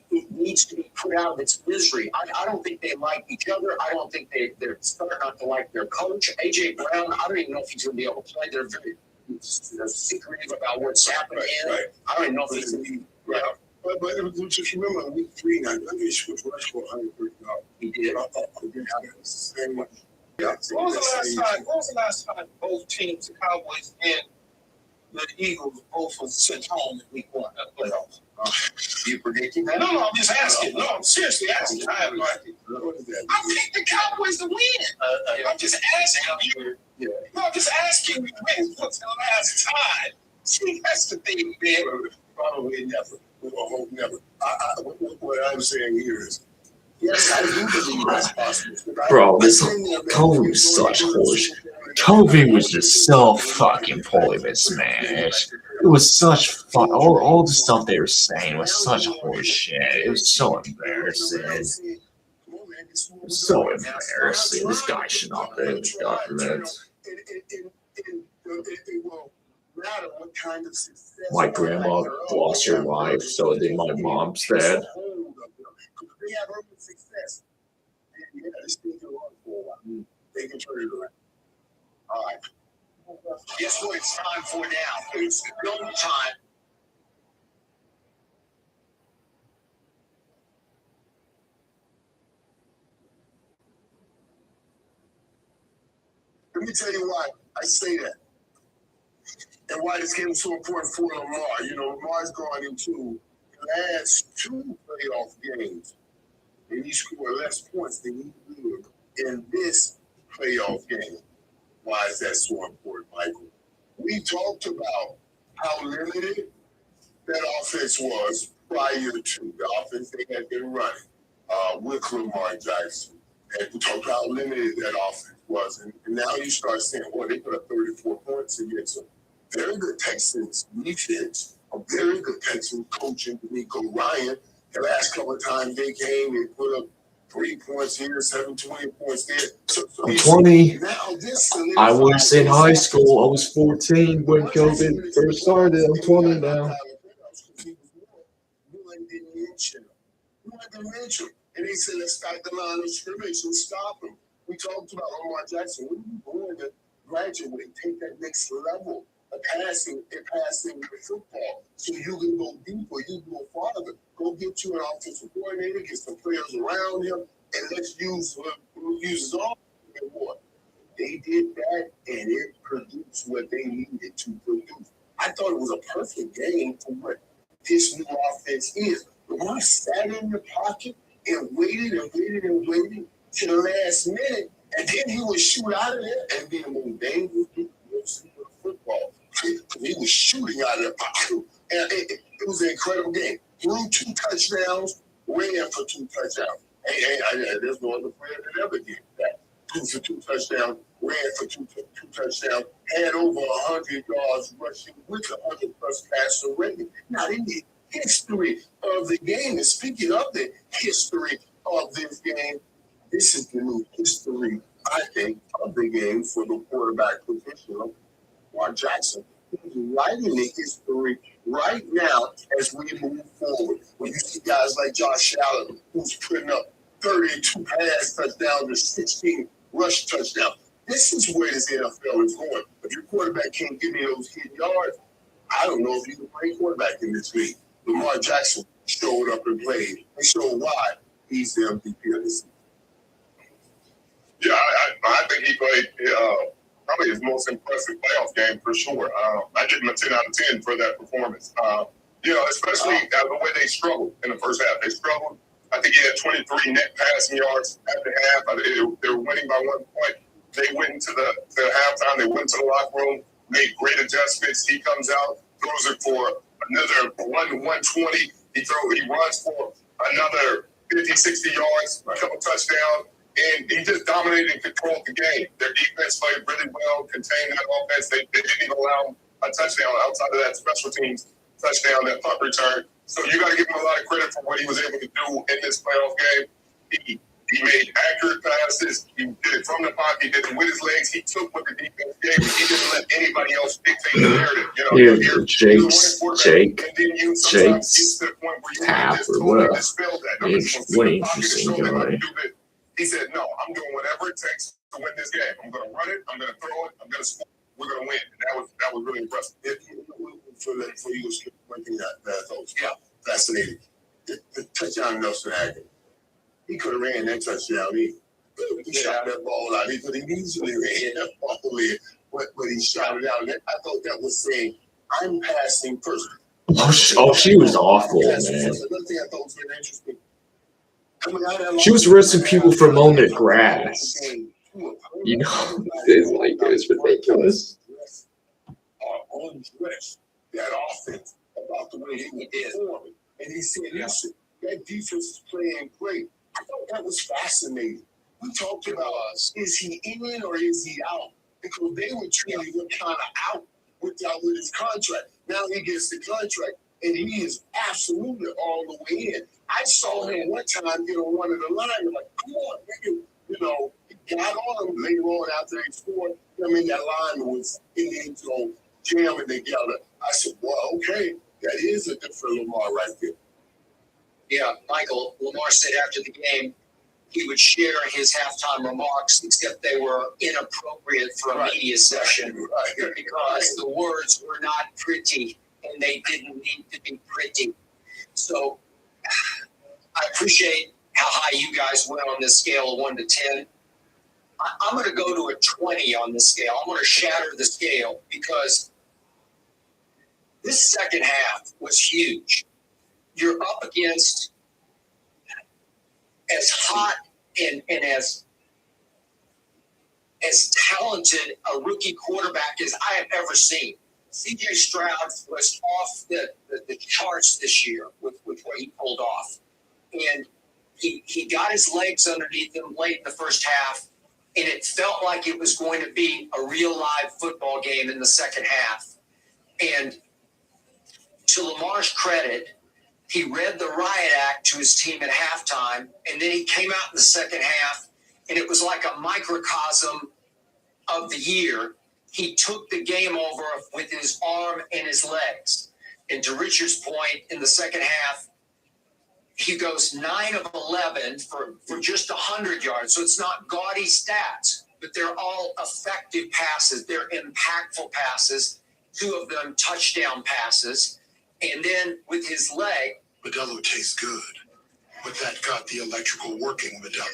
it needs to be put out of its misery. I don't think they like each other. I don't think they're starting not to like their coach. A.J. Brown, I don't even know if he's going to be able to play. They're very secretive about what's happening. Right. I don't even know if he's going to be right. But just remember, in week 3, now, let me switch rush for $130. He did. Yeah. When was the last time both teams, the Cowboys and the Eagles, both were sent home in week 1 of the playoffs? You predicting that? No, I'm just asking. No, I'm seriously asking. I have no idea. I picked the Cowboys to win. I'm just asking you. No, I'm just asking you when was the last time? See, that's the thing, man. Probably never. We will hope never. What I'm saying here is, Yes, I do believe that's possible. Bro, this COVID was such horse. COVID was just so fucking pointless, man. It was such fun. All the stuff they were saying was such horse shit. It was so embarrassing. It was so embarrassing. This guy should not be in the government. My grandma lost her life, so did my mom's dad. They have urban success. And yeah, this thing can run for a while. They can turn it around. All right. Guess what it's time for now? It's go time. Let me tell you why I say that. And why this game is so important for Lamar. You know, Lamar's gone into the last 2 playoff games, and he scored less points than he did in this playoff game. Why is that so important, Michael? We talked about how limited that offense was prior to the offense they had been running with Lamar Jackson. And we talked about how limited that offense was. And now you start saying, well, they put up 34 points against a very good Texans defense, a very good Texans coach in D'Amico Ryan. The last couple of times they came, they put up 3 points here, 20 points there. So I'm 20. Now I was in high school. I was 14 when COVID first started. I'm 20 now. And they said, let's start the line of scrimmage and stop him. We talked about Lamar Jackson. When you going to graduate, take that next level of passing the football so you can go deeper, you can go farther. Go get you an offensive coordinator, get some players around him, and let's use his arm more. They did that, and it produced what they needed to produce. I thought it was a perfect game for what this new offense is. Lamar sat in the pocket and waited to the last minute, and then he would shoot out of there and be the most dangerous football. He was shooting out of the pocket, and it was an incredible game. Threw 2 touchdowns, ran for 2 touchdowns. Hey, there's no other player that ever did that. 2 for 2 touchdowns, ran for 2 touchdowns, had over 100 yards rushing with 100+ passer rating. Now, in the history of the game, and speaking of the history of this game, this is the new history, I think, of the game for the quarterback position of Lamar Jackson. He's writing the history right now as we move forward. When you see guys like Josh Allen, who's putting up 32 pass touchdowns and 16 rush touchdowns. This is where this NFL is going. If your quarterback can't give me those hidden yards, I don't know if you can play quarterback in this league. Lamar Jackson showed up and played. They showed why he's the MVP of this season. Yeah, I think he played probably his most impressive playoff game for sure. I give him a 10 out of 10 for that performance. Especially the way they struggled in the first half. They struggled. I think he had 23 net passing yards at the half. They were winning by 1 point. They went into the halftime. They went to the locker room, made great adjustments. He comes out, throws it for another 120. He runs for another 50, 60 yards, a couple touchdowns. And he just dominated and controlled the game. Their defense played really well, contained that offense. They didn't even allow a touchdown outside of that special teams touchdown, that punt return. So you got to give him a lot of credit for what he was able to do in this playoff game. He made accurate passes. He did it from the pocket. He did it with his legs. He took what the defense gave him. He didn't let anybody else dictate the narrative. Jake's half or what? What interesting guy. He said, no, I'm doing whatever it takes to win this game. I'm going to run it. I'm going to throw it. I'm going to score. We're going to win. And that was really impressive. For you, one thing that I thought was fascinating. The touchdown Nelson Aguilar. He could have ran that touchdown in. He shot that ball out. He could have easily ran that ball in, but he shot it out. And I thought that was saying, I'm passing first. Oh, she was awful, man. Another thing I thought was very interesting. She was arresting people for mowing their grass. You know, it was ridiculous. Undressed that offense about the way he was performing. And he said, listen, that defense is playing great. I thought that was fascinating. We talked about, is he in or is he out? Because they were treating him kind of out with his contract. Now he gets the contract, and he is absolutely all the way in. I saw him one time get on one of the lines. I'm like, come on, nigga. He got on him later on after he scored. I mean, that line was in the end zone, jamming together. I said, well, okay, that is a different Lamar right there. Yeah, Michael, Lamar said after the game he would share his halftime remarks, except they were inappropriate for a media session because the words were not pretty and they didn't need to be pretty. So I appreciate how high you guys went on this scale of 1 to 10. I'm going to go to a 20 on the scale. I'm going to shatter the scale because this second half was huge. You're up against as hot and as talented a rookie quarterback as I have ever seen. C.J. Stroud was off the charts this year with what he pulled off. And he got his legs underneath him late in the first half, and it felt like it was going to be a real live football game in the second half. And to Lamar's credit, he read the riot act to his team at halftime, and then he came out in the second half, and it was like a microcosm of the year. He took the game over with his arm and his legs. And to Richard's point, in the second half, he goes 9 of 11 for just 100 yards. So it's not gaudy stats, but they're all effective passes. They're impactful passes, 2 of them touchdown passes. And then with his leg. Modelo tastes good, but that got the electrical working, Modelo.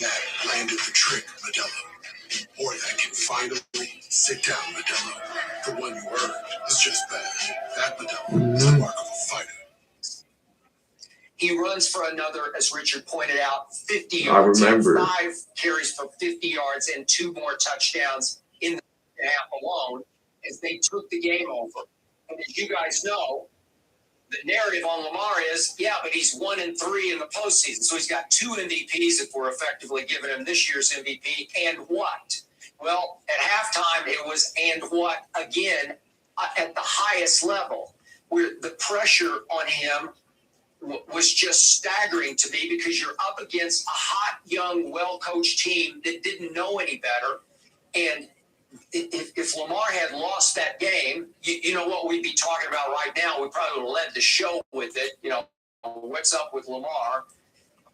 That landed the trick, Modelo. Or that can finally sit down, Modelo. The one you earned is just bad. That Modelo is the mark of a fighter. He runs for another, as Richard pointed out, 50 yards. I remember. 5 carries for 50 yards and 2 more touchdowns in the half alone as they took the game over. And as you guys know, the narrative on Lamar is, but he's 1-3 in the postseason. So he's got 2 MVPs if we're effectively giving him this year's MVP. And what? Well, at halftime, it was and what again at the highest level, where the pressure on him was just staggering to me because you're up against a hot, young, well-coached team that didn't know any better. And if Lamar had lost that game, you know what we'd be talking about right now? We probably would have led the show with it. You know, what's up with Lamar?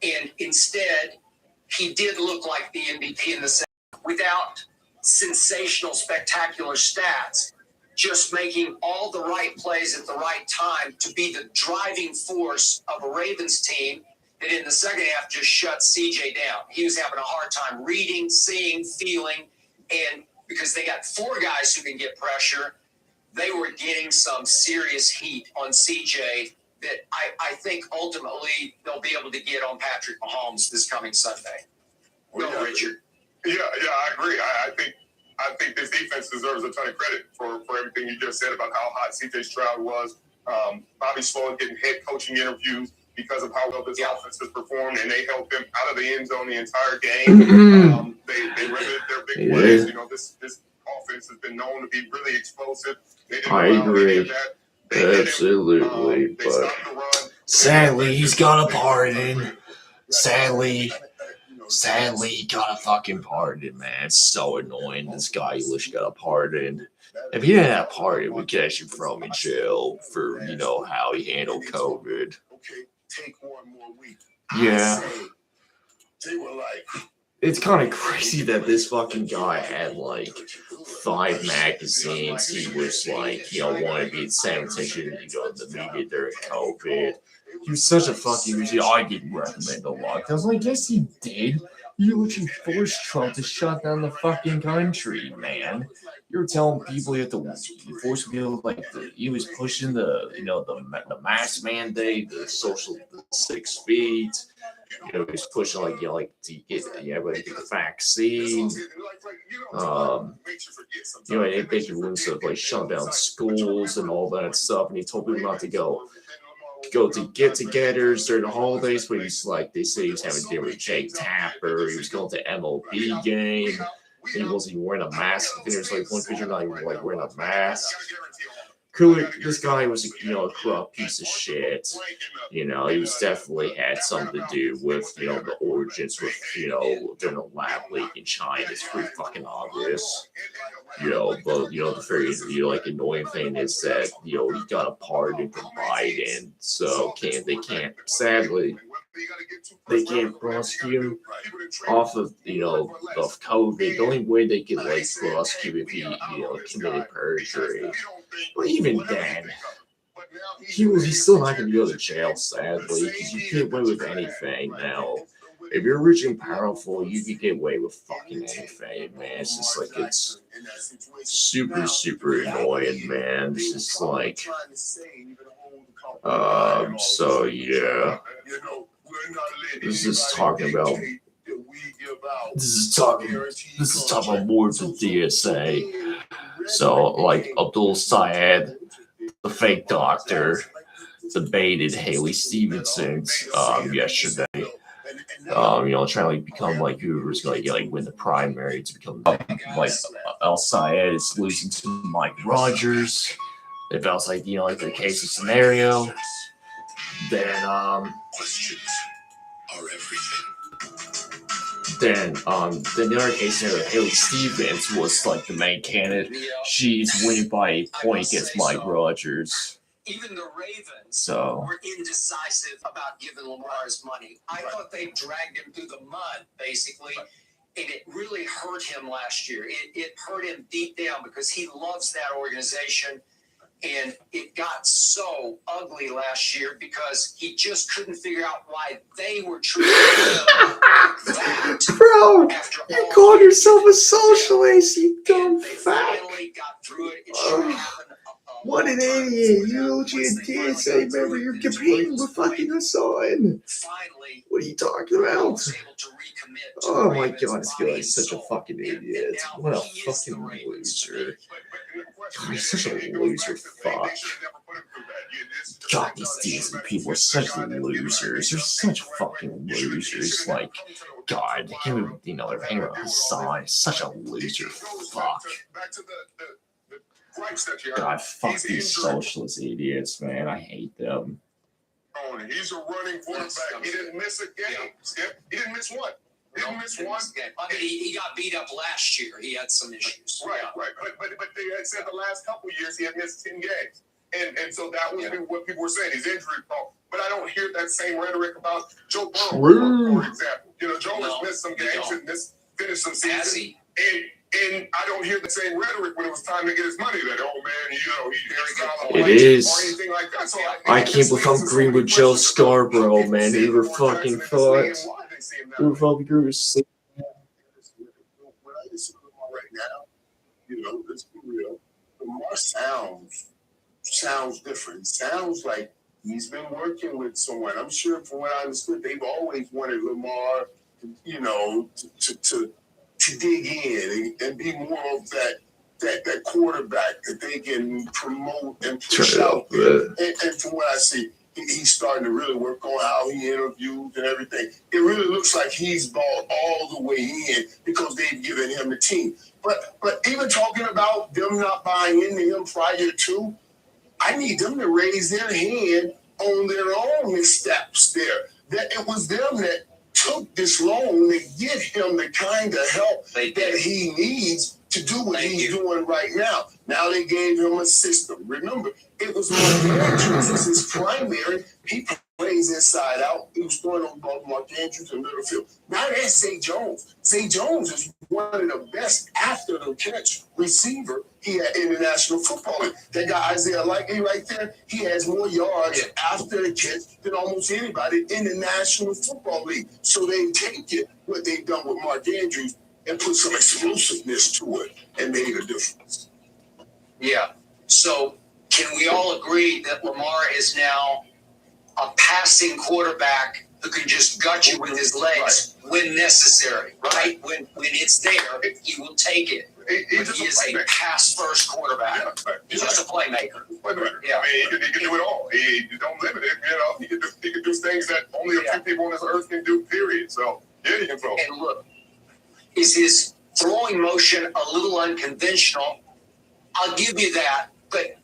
And instead, he did look like the MVP in the second, without sensational, spectacular stats, just making all the right plays at the right time to be the driving force of a Ravens team that in the second half just shut CJ down. He was having a hard time reading, seeing, feeling, and because they got four guys who can get pressure, they were getting some serious heat on CJ that I think ultimately they'll be able to get on Patrick Mahomes this coming Sunday. Go, Richard. Yeah, I agree. I think this defense deserves a ton of credit for everything you just said about how hot C.J. Stroud was. Bobby Sloan getting head coaching interviews because of how well this offense has performed, and they helped them out of the end zone the entire game. They limited their big plays. You know, this offense has been known to be really explosive. They didn't I agree. Absolutely, but sadly, he's got a pardon. Sadly, he got a fucking pardon, man. It's so annoying. This guy English got a pardon. If he didn't have a pardon, we could actually throw him in jail for, you know, how he handled COVID. Yeah. It's kind of crazy that this fucking guy had like 5 magazines. He was like, you know, wanted to be sanitation, you know, the media during COVID. He was such a fucking music. I didn't recommend a lot. I was like, yes, he did. You literally forced Trump to shut down the fucking country, man. You were telling people you have to force people like he was pushing the, you know, the mask mandate, the 6 feet. You know, he was pushing like, you know, like to get everybody to get the vaccine. You know, and making rules of like shutting down schools and all that stuff. And he told people not to go to get-togethers during the holidays, but he's like, they say he was having dinner with Jake Tapper. He was going to MLB game. He wasn't even wearing a mask. There's like one picture not even like wearing a mask. Clearly, this guy was, you know, a corrupt piece of shit. You know, he was definitely had something to do with, you know, the origins with, you know, during the lab leak in China. It's pretty fucking obvious. You know, but, you know, the very, you know, like, annoying thing is that, you know, he got a pardon from Biden, so sadly, they can't prosecute him off of, you know, of COVID. The only way they can, like, prosecute if he, you know, committed perjury. But even then, he's still not going to go to jail, sadly, because you get away with anything now. If you're rich and powerful, you can get away with fucking anything, man. It's just like, it's super, super annoying, man. It's just like, so yeah. This is talking about more of the DSA. So, like, Abdul Syed, the fake doctor, debated Haley Stevenson yesterday. You know, trying to like become like who was going to like win the primary to become like Al Syed is losing to Mike Rogers. If that was like, you know, like the case of scenario, then Questions are everything. Then the other case scenario, Haley Stevens was like the main candidate. She's winning by a point against Mike Rogers. Even the Ravens were indecisive about giving Lamar his money. I thought they dragged him through the mud, basically, and it really hurt him last year. It hurt him deep down because he loves that organization, and it got so ugly last year because he just couldn't figure out why they were treating him like that. Bro, you called yourself a socialist, you dumb fuck. Got through it. It should have happened. What an idiot! You're legit DSA member. You're competing with fucking Hassan. What are you talking about? Oh my god, this guy is such a fucking idiot. What a fucking loser. God, he's such a loser. Fuck. God, these DSA people are such losers. They're such fucking losers. Like, God, they can't even, you know, they're hanging around Hassan. Such a loser. Fuck. God, fuck these socialist idiots, man. I hate them. He's a running quarterback. He didn't miss a game, Skip. He didn't miss one. Didn't miss one. I mean, he got beat up last year. He had some issues. Right. But they had said the last couple of years he had missed 10 games. And so that was what people were saying. He's injury prone. But I don't hear that same rhetoric about Joe Burrow, for example. You know, Joe has missed some games and finished some season. And I don't hear the same rhetoric when it was time to get his money that, oh man, you know, it is. or anything like that. So I can't believe I'm agreeing with Joe Scarborough, man. Who were fucking thought? Who were fucking groups? What I listen to Lamar right now, you know, let's be real. Lamar sounds different. Sounds like he's been working with someone. I'm sure from what I understood, they've always wanted Lamar, you know, to dig in and be more of that quarterback that they can promote and push out. And from what I see, he's starting to really work on how he interviews and everything. It really looks like he's bought all the way in because they've given him the team. But even talking about them not buying into him prior to, I need them to raise their hand on their own missteps there. That it was them that took this loan to get him the kind of help that he needs to do what he's doing right now. Now they gave him a system. Remember, it was Mark Andrews as his primary. He plays inside out. He was throwing on both Mark Andrews and Littlefield. Now that's Zay Jones. Zay Jones is one of the best after the catch receiver he had in the National Football League. That guy Isaiah Likely right there, he has more yards after the catch than almost anybody in the National Football League. So they take it, what they've done with Mark Andrews, and put some explosiveness to it and made a difference. Yeah. So can we all agree that Lamar is now a passing quarterback who can just gut you with his legs when necessary, right? When it's there, he will take it. He is a pass-first quarterback. He's just a playmaker. Yeah, I mean, he can do it all. He don't limit it. You know, he can do things that only a few people on this earth can do. Period. So yeah, he can throw. And look, is his throwing motion a little unconventional? I'll give you that, but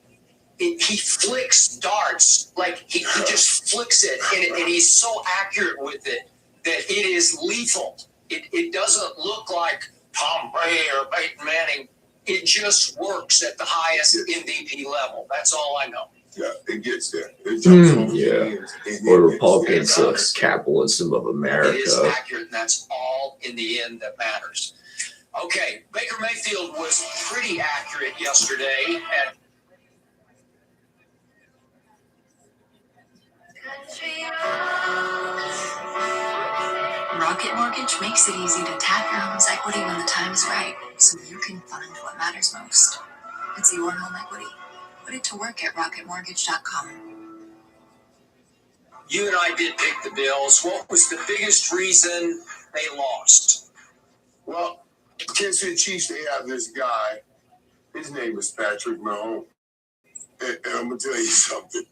he flicks darts, like he just flicks it, and he's so accurate with it that it is lethal. It doesn't look like Tom Brady or Peyton Manning. It just works at the highest MVP level. That's all I know. Yeah, it gets there. It jumps on yeah. Or Republicans, capitalism of America. It is accurate, and that's all in the end that matters. Okay, Baker Mayfield was pretty accurate yesterday at Rocket Mortgage makes it easy to tap your home's equity when the time is right, so you can fund what matters most. It's your home equity. Put it to work at rocketmortgage.com. You and I did pick the Bills. What was the biggest reason they lost? Well, Kansas City Chiefs, they have this guy. His name is Patrick Mahomes. And I'm going to tell you something.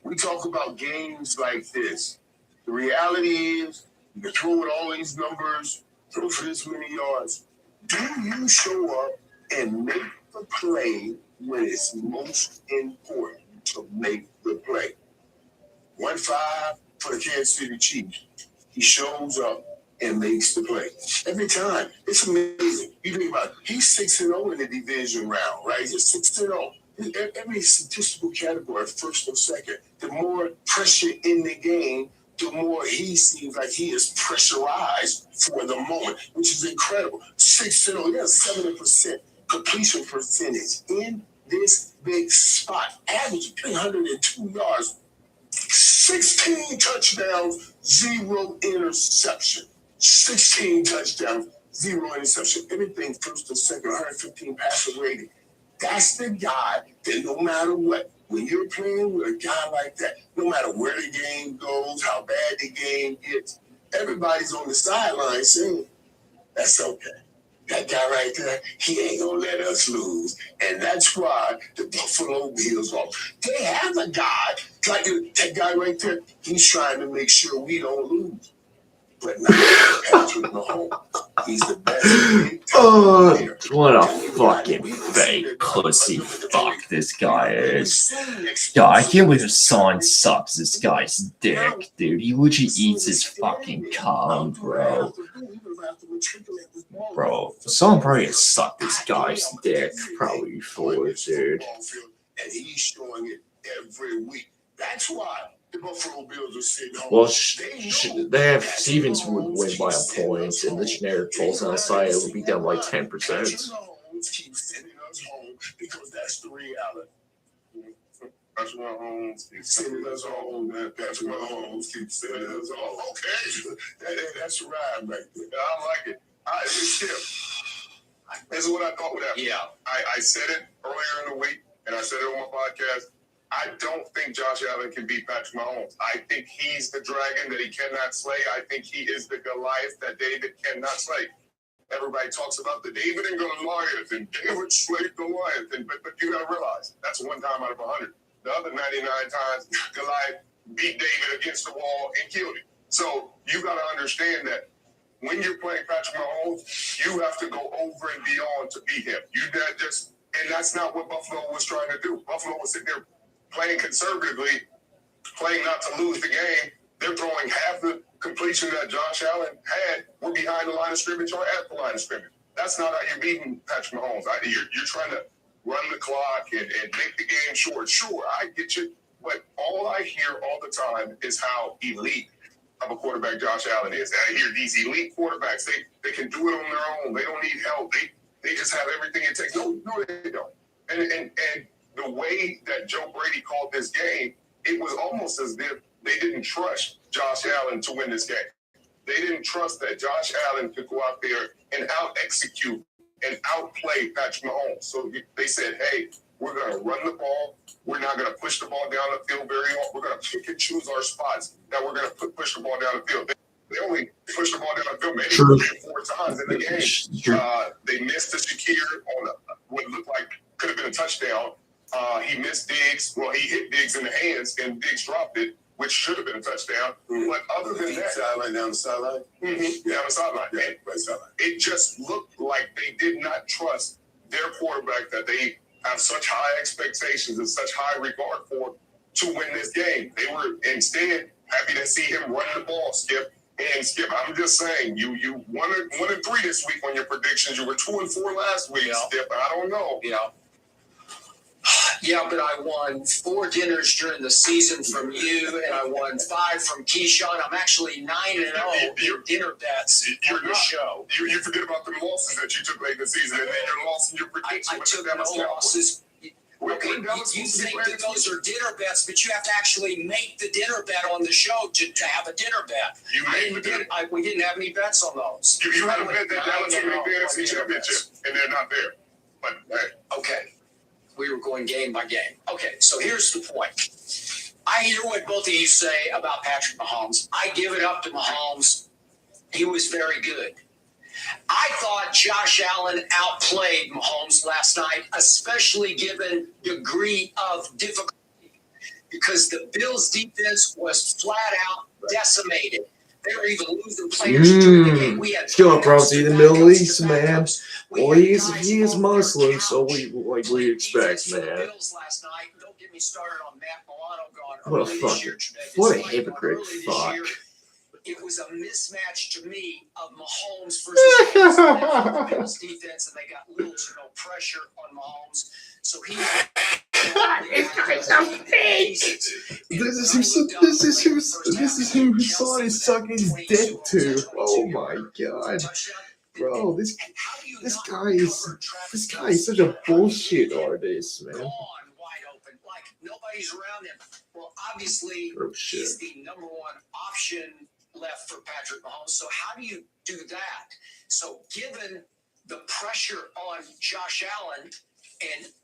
We talk about games like this. The reality is, you can throw with all these numbers, throw for this many yards. Do you show up and make the play when it's most important to make the play? 1-5 for the Kansas City Chiefs. He shows up and makes the play. Every time. It's amazing. You think about it. He's 6-0 in the division round, right? He's 6-0. Every statistical category, first or second, the more pressure in the game, the more he seems like he is pressurized for the moment, which is incredible. 6-0, he has 70% completion percentage in this big spot. Average 302 yards, 16 touchdowns, 0 interception. 16 touchdowns, 0 interception. Everything first or second, 115 passer rating. That's the guy that no matter what, when you're playing with a guy like that, no matter where the game goes, how bad the game gets, everybody's on the sideline saying, that's okay. That guy right there, he ain't going to let us lose. And that's why the Buffalo Bills are. They have a guy, like that guy right there, he's trying to make sure we don't lose. But not Patrick Mahomes. He's the best. What a fucking fake pussy fuck this guy is. Yeah, I can't believe his son sucks this guy's dick, dude. He literally eats his fucking cum, bro. Bro, someone probably sucked this guy's dick probably before, dude. And he's showing it every week. That's why the Buffalo Bills are sitting home. Well, they have Stevens would win by a point, and the generic polls outside it would be down like 10%. Keep sending us home because that's the reality. Patrick Mahomes keeps sending us home, man. Patrick Mahomes keeps sending us home. Okay, that's a rhyme right there. I like it. This is what I thought would happen. Yeah, I said it earlier in the week, and I said it on my podcast. I don't think Josh Allen can beat Patrick Mahomes. I think he's the dragon that he cannot slay. I think he is the Goliath that David cannot slay. Everybody talks about the David and Goliath, and David slayed Goliath. But you got to realize, that's one time out of 100. The other 99 times, Goliath beat David against the wall and killed him. So you got to understand that when you're playing Patrick Mahomes, you have to go over and beyond to beat him. And that's not what Buffalo was trying to do. Buffalo was sitting there playing conservatively, playing not to lose the game. They're throwing half the completion that Josh Allen had. We're behind the line of scrimmage or at the line of scrimmage. That's not how you're beating Patrick Mahomes. You're trying to run the clock and make the game short. Sure, I get you. But all I hear all the time is how elite of a quarterback Josh Allen is. I hear these elite quarterbacks, they can do it on their own. They don't need help. They just have everything it takes. No, they don't. And the way that Joe Brady called this game, it was almost as if they didn't trust Josh Allen to win this game. They didn't trust that Josh Allen could go out there and out-execute and outplay Patrick Mahomes. So they said, hey, we're going to run the ball. We're not going to push the ball down the field very often. We're going to pick and choose our spots that we're going to push the ball down the field. They only pushed the ball down the field maybe 3 or 4 times in the game. They missed the Shakir on what looked like could have been a touchdown. He missed Diggs. Well, he hit Diggs in the hands, and Diggs dropped it, which should have been a touchdown. But other than that, down the sideline. Mm-hmm. Down the sideline. Yeah, right sideline. It just looked like they did not trust their quarterback that they have such high expectations and such high regard for to win this game. They were instead happy to see him run the ball, Skip. And Skip, I'm just saying, you 1-3 this week on your predictions. You were 2-4 last week, Skip. I don't know. Yeah, but I won 4 dinners during the season from you, and I won 5 from Keyshawn. I'm actually 9-0 in dinner bets on the show. You forget about the losses that you took late in the season, and then your loss in your predictions. I took no losses. Okay, you think that those are dinner bets, but you have to actually make the dinner bet on the show to have a dinner bet. We didn't have any bets on those. You had a bet that Dallas would make the NFC Championship, and they're not there. But hey. Okay. We were going game by game. Okay, so here's the point. I hear what both of you say about Patrick Mahomes. I give it up to Mahomes. He was very good. I thought Josh Allen outplayed Mahomes last night, especially given degree of difficulty, because the Bills' defense was flat out decimated. They were even losing players during the game. We had still probably the Middle East, man. Well, he is Muslim, so we expect, man. Last night. Don't get me started on Matt Milano gone what a fucking, what a hypocrite fuck. It was a mismatch to me of Mahomes versus the Bills defense, and they got little to no pressure on Mahomes. So he. This guy's so fake. This is who Hassan is sucking his dick to. Oh my god, bro, this guy is such a bullshit artist, man. Wide open, like nobody's around him. Well, obviously, he's the number 1 option left for Patrick Mahomes. So how do you do that? So given the pressure on Josh Allen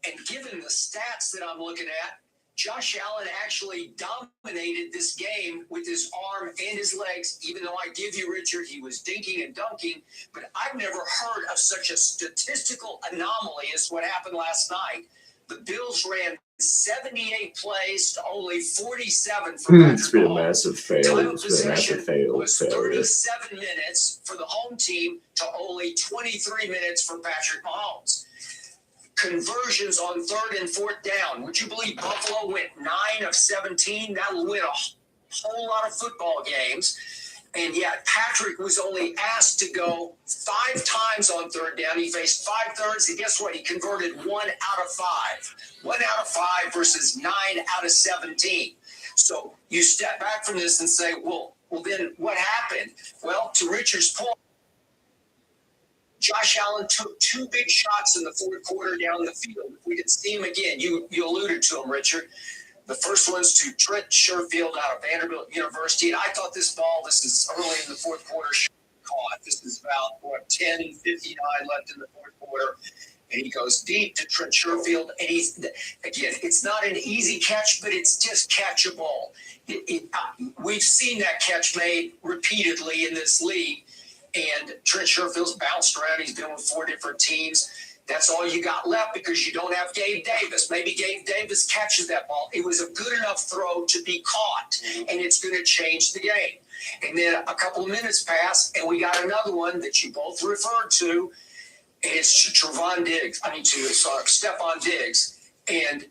and given the stats that I'm looking at, Josh Allen actually dominated this game with his arm and his legs, even though I give you, Richard, he was dinking and dunking. But I've never heard of such a statistical anomaly as what happened last night. The Bills ran 78 plays to only 47 for Patrick It's been a Mahomes. massive fail. It's been a massive fail. Was 37 minutes for the home team to only 23 minutes for Patrick Mahomes. Conversions on 3rd and 4th down. Would you believe Buffalo went 9 of 17? That'll win a whole lot of football games. And yet Patrick was only asked to go 5 times on third down. He faced 5 thirds, and guess what? He converted 1 out of 5. 1 out of 5 versus 9 out of 17. So you step back from this and say, well, then what happened? Well, to Richard's point, Josh Allen took 2 big shots in the fourth quarter down the field. If we didn't see him again, you alluded to him, Richard. The first one's to Trent Sherfield out of Vanderbilt University. And I thought this is early in the fourth quarter, caught. This is about, 10:59 left in the fourth quarter. And he goes deep to Trent Sherfield. And it's not an easy catch, but it's just catchable. We've seen that catch made repeatedly in this league. And Trent Sherfield's bounced around. He's been with 4 different teams. That's all you got left because you don't have Gabe Davis. Maybe Gabe Davis catches that ball. It was a good enough throw to be caught, and it's going to change the game. And then a couple of minutes pass, and we got another one that you both referred to, and it's Stephon Diggs. And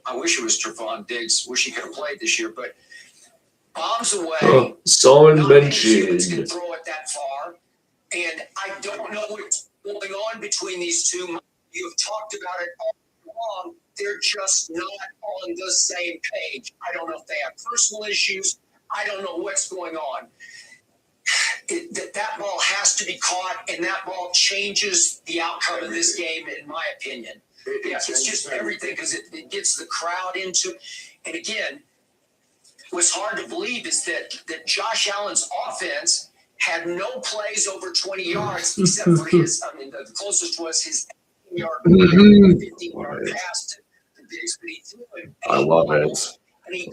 I wish it was Trevon Diggs. Wish he could have played this year, but bombs away. Someone Not many mentioned. humans can throw it that far, and I don't know what's going on between these two. You've talked about it all along. They're just not on the same page. I don't know if they have personal issues. I don't know what's going on. That ball has to be caught, and that ball changes the outcome of this game, in my opinion. It's just everything because it gets the crowd into. And again, what's hard to believe is that Josh Allen's offense had no plays over 20 yards except for his. I mean, the closest was his 15-yard pass to Diggs, but he threw him. I love it.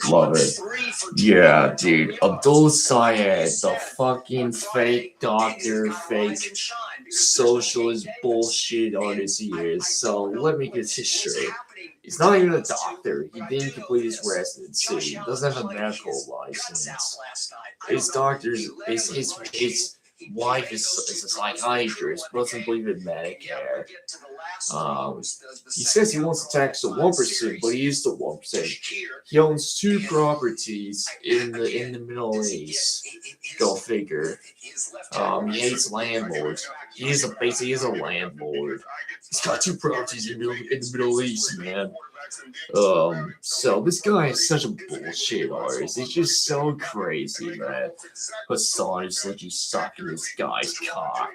Love it. Yeah, dude. Abdul Syed, the fucking fake doctor, fake socialist bullshit artist he is. So let me get this straight. He's not even a doctor. He didn't complete his residency. He doesn't have a medical license. His doctor's his wife is a psychiatrist, doesn't believe in Medicare. He says he wants to tax the 1%, but he is the 1%. He owns 2 properties in the Middle East. Go figure. He hates landlords. He is a landlord. He's got 2 properties in the Middle East, man. So this guy is such a bullshit artist. He's just so crazy, man. Hassan is like you sucking this guy's cock.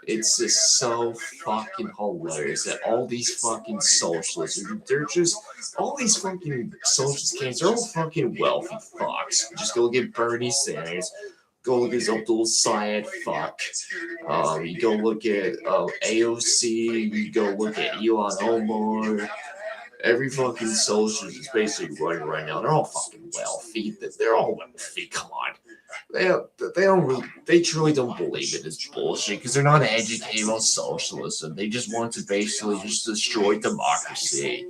It's just so fucking hilarious that all these fucking socialists, they're just, all these fucking socialist camps, they're all fucking wealthy fucks. Just go look at Bernie Sanders. Go look at Abdul Syed, fuck. You go look at AOC. You go look at Elon Omar. Every fucking socialist is basically running right now. They're all fucking wealthy. They're all wealthy. Come on. They truly don't believe in this bullshit because they're not educated on socialism. They just want to basically just destroy democracy.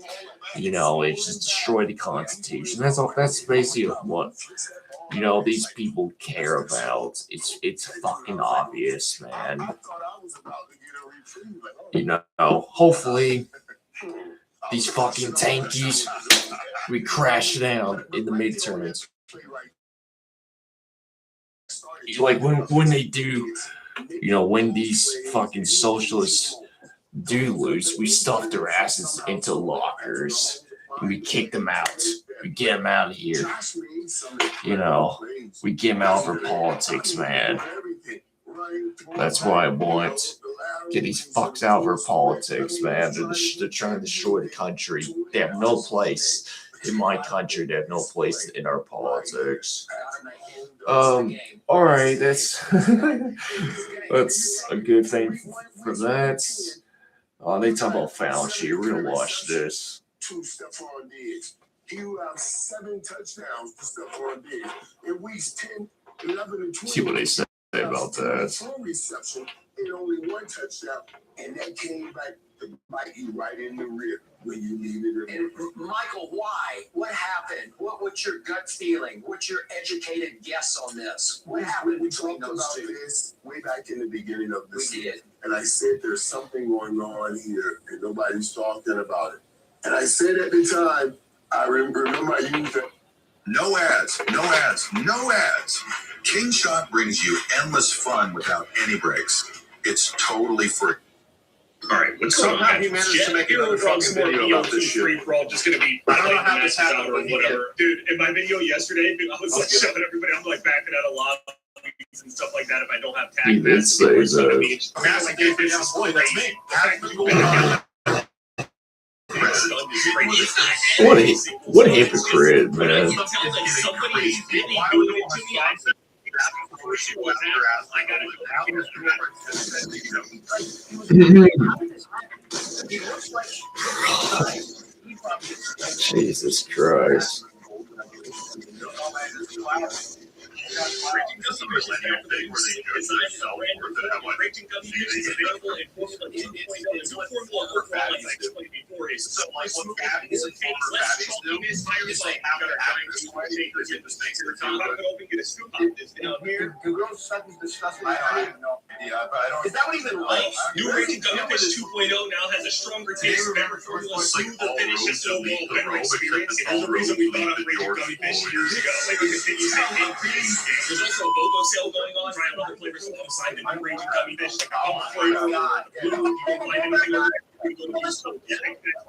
You know, it's just destroy the Constitution. That's all. That's basically what these people care about. It's fucking obvious, man. Hopefully these fucking tankies we crash down in the midterms. Like when they do, when these fucking socialists do lose, we stuff their asses into lockers and we kick them out. We get them out of here. We get them out of our politics, man. That's what I want. Get these fucks out of our politics, man. They're trying to destroy the country. They have no place in my country. They have no place in our politics. All right, that's a good thing for that. They talk about Fauci. We're gonna watch this. Stephon Diggs. He will have 7 touchdowns for Stephon Diggs in weeks 10, 11, and 20. See what they say about that. One reception and only 1 touchdown, and that came back to bite you right in the rear when you needed it. And Michael, why? What happened? What's your gut feeling? What's your educated guess on this? What happened We between talked those about two? this way back in the beginning of this We did. and I said there's something going on here, and nobody's talking about it. And I said at the time, I remember I used that No ads, no ads, no ads. King Shot brings you endless fun without any breaks. It's totally free. All right, what's going on? He managed to make another fucking video about this shit. We're all just gonna be I don't know how this happened or whatever. Dude, in my video yesterday, I was like showing everybody, I'm like backing out a lot and stuff like that if I don't have tag. He did say that. Massive dude, that's me. What a hypocrite, man. Jesus Christ. Is that what even like? New Raging Gummy Fish 2.0 now has a stronger taste, better formula, smoother finish, and so more better experience. It is the reason we thought of Raging Gummy Fish years ago. Like we continue to increase. There's also a BOGO sale going on. Try out other flavors alongside the New Raging Gummy Fish, like a pink flavor, blue. You can find anything over there. You go to your store. Yeah,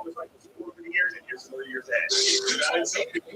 over the years and here's some more years ahead.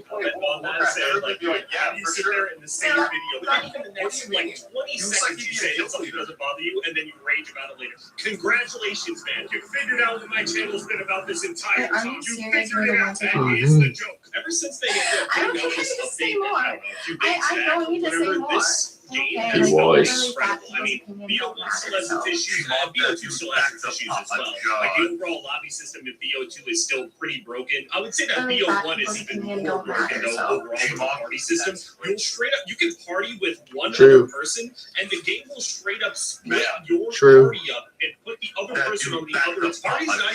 On that said, like, how do you sit there in the same video? Not even the next, like, 20 seconds you say something doesn't bother you, and then you rage about it later. Congratulations, man. You figured out what my channel's been about this entire time. You figured it out. That is the joke. Ever since they ended up putting out this update, I don't need to say more. This game has been incredible. I mean, BO1 still has its issues. BO2 still has its issues as well. Like, the overall lobby system in BO2 is still pretty broken. I would say that BO1 is even more broken though overall than the party system. You'll straight up, you can party with one other person, and the game will straight up split your party up and put the other person on the other. The party's not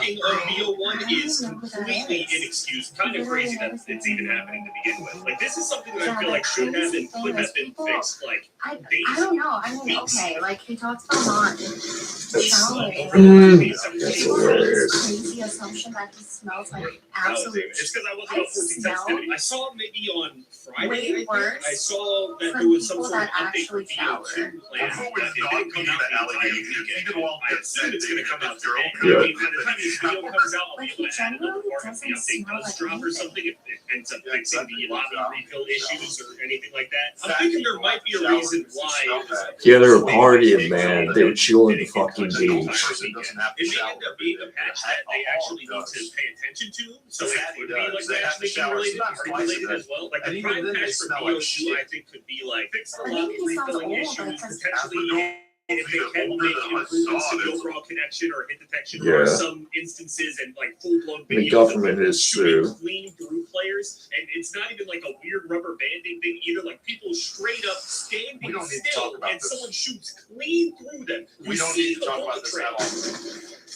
even working on BO1 is completely inexcused. Kind of crazy that it's even happening to begin with. Like, this is something that I feel like should have and could have been fixed. Like, I don't know. I mean, okay, like he talks about not showering. That's hilarious. Crazy assumption that he smells like absolute. It's because I wasn't on 14 sensitivity. I saw maybe on Friday. Way worse. I saw that there was some sort of update actually for shower. BO2 plans that it didn't come out the entire weekend. I assume it's going to come out today. Yeah. I mean, by the time this video comes out, I'll be able to add another part if the update does drop or something. If it ends up fixing the lobby refill issues or anything like that. I'm thinking there might be a reason why. Yeah, they were partying, man. They were chilling the fucking beach. It may end up being a patch that they actually need to pay attention to, so it could be like matchmaking related, party related as well. Like the prime patch for BO2, I think could be like fix the lobby refilling issues, potentially. If they can make improvements to the overall connection or hit detection or some instances and like full-blown The video government is true. clean through players, and it's not even like a weird rubber banding thing either. Like people straight up standing still and someone shoots clean through them. We don't need to talk about this at all.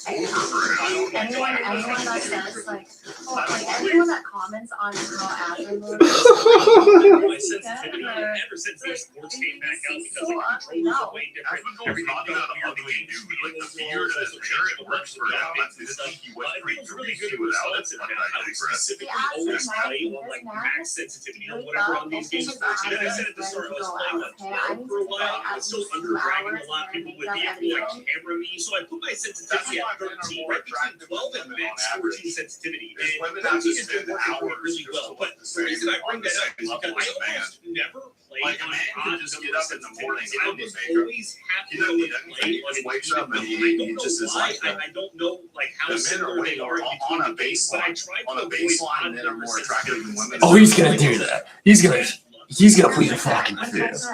Anyone that says like, anyone that comments on how admirable My sensitivity ever since these sports came back out because the controls are way different. Everything felt weird. The game works for it feels really good and responsive. I would specifically always play on like max sensitivity or whatever on these games first. And then I said at the start, I was playing on 12 for a while. I was still under-dragging a lot. People would be able to like camera me. So I put my sensitivity at 13, right between 12 and max 14 sensitivity. And 13 has been working really well. But the reason I bring that up is because I almost never play on odd just get up in the morning. I was always happy to play on an wakes up and he just is like I don't know like how similar they are on a baseline. On a baseline, men are more attractive than women. Oh, he's gonna do that. He's gonna plead the fucking fifth. I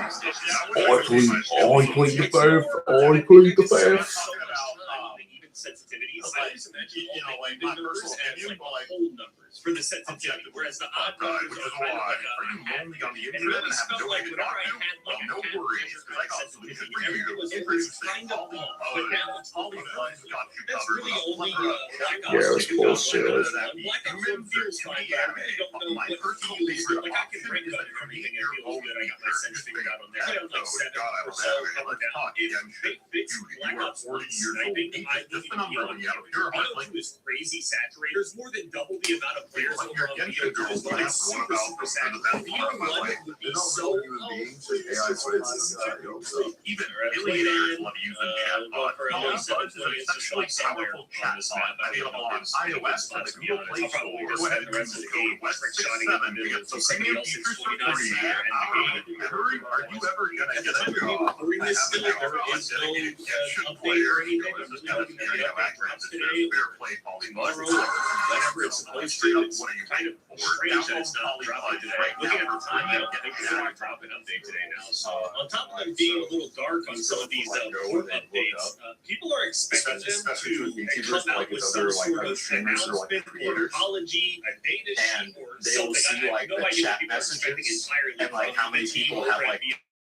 plead the fifth. I plead the fifth. Sensitivities. I always imagine all the numbers as like whole numbers for the sensitivity, whereas the odd numbers are kind of like a and it always felt like whenever I had like a sensitivity, everything was kind of off, but now it's all that's really only Black Ops. Yeah, it was bullshit. Black Ops 1 feels fine, but I really don't know what feels good. Like I can break up everything and feels good. I got my sense figured out on there. I have like 7 or so coming down. If they fix Black Ops 1 sniping, I would be on VO2 is crazy saturated. There's more than double the amount of players on VO2 is like super saturated. VO1 would be so even billionaires love using chatbots. It's actually powerful chatbot available on iOS and the Google Play Store. Go ahead and use the code Westbrook7 to get some premium features for free and hurry, are you ever gonna get a job? There is no dedicated player. This is kind of background today. Fair play tomorrow, whenever it's supposed to. It's kind of strange that it's not dropping today. Looking at the time, I don't think it's going to drop an update today now. So on top of them being a little dark on some of these port updates, people are expecting them to come out with some sort of announcement or apology, a data sheet or something. I have no idea what people are expecting entirely. And like how many people have like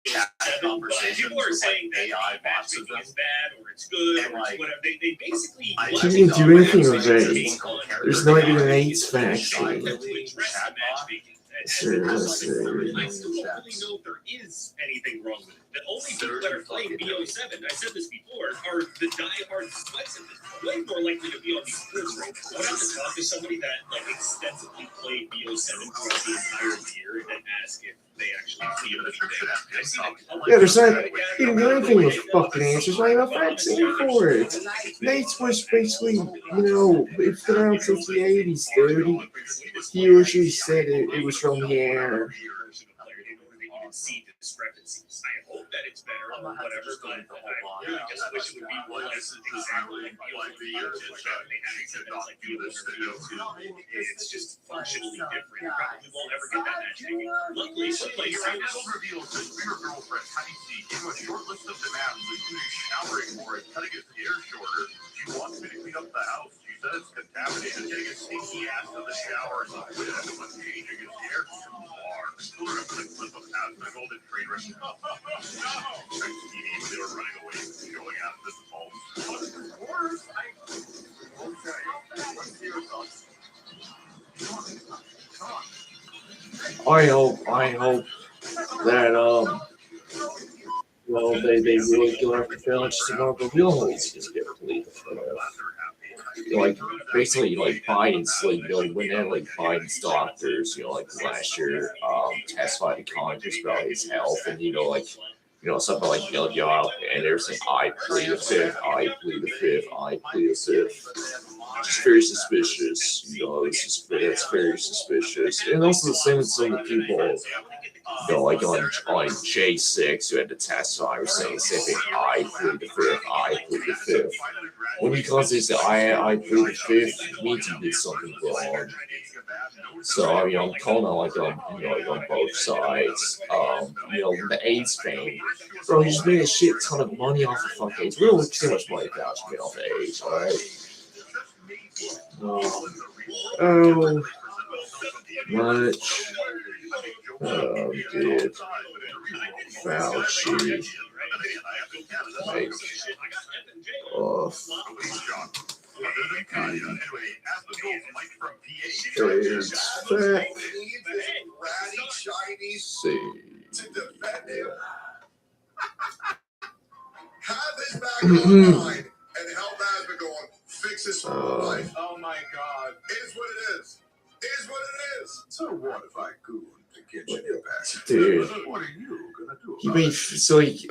chat conversations people are with saying like that AI bots of them. is bad or it's good And, or it's like, whatever. They basically I You can't do anything with AIDS. There's not even an AIDS vaccine. to address the matchmaking. Seriously. I still don't really know if there is anything wrong with it. The only people that are playing BO7, I said this before, are the diehard sweats at this point. Way more likely to be on these boards right now. I would have to talk to somebody that like extensively played BO7 throughout the entire year and then ask if they actually feel it. Yeah, there's not even anything with fucking answers. Not enough vaccine for it. Nate's was basically, it's been around since the 80s, dude. He usually said it was from the air. See discrepancies. I hope that it's better or whatever, but I really just wish it would be more like exactly like the year they haven't said that's like VO1 or VO2. It's just functionally different. You probably won't ever get that matchmaking. Luckily, some places right now reveals that your girlfriend Heidi gave a short list of demands, including showering more and cutting his hair shorter. She wants me to clean up the house. She says it's contaminated, getting his stinky ass in the shower is a win, but changing his hair too far. Children have put clip of as the golden train wreck. No! They were running away, showing out this home. What's worse? Okay, let's hear your thoughts. I hope that they really go after Felix tomorrow, but we don't always just get believed. Like basically like Biden's like when they had like Biden's doctors, like last year testified to Congress about his health and something like and they're saying I plead the fifth, I plead the fifth, I plead the fifth. It's very suspicious, it's very suspicious. And also the same with some of the people like on J6 who had to testify were saying the same thing, I plead the fifth, I plead the fifth. When you constantly say I plead the fifth, it means you did something wrong. So I'm calling out on both sides. The AIDS thing, bro, you just made a shit ton of money off of fucking AIDS. We don't make too much money about you made off of AIDS, alright? Much. Dude. Fauci. Like, Have his back on the line and help has been going. Fix his life. Oh my God. It is what it is. It is what it is. So what if I go to get you back? Dude. What are you gonna do?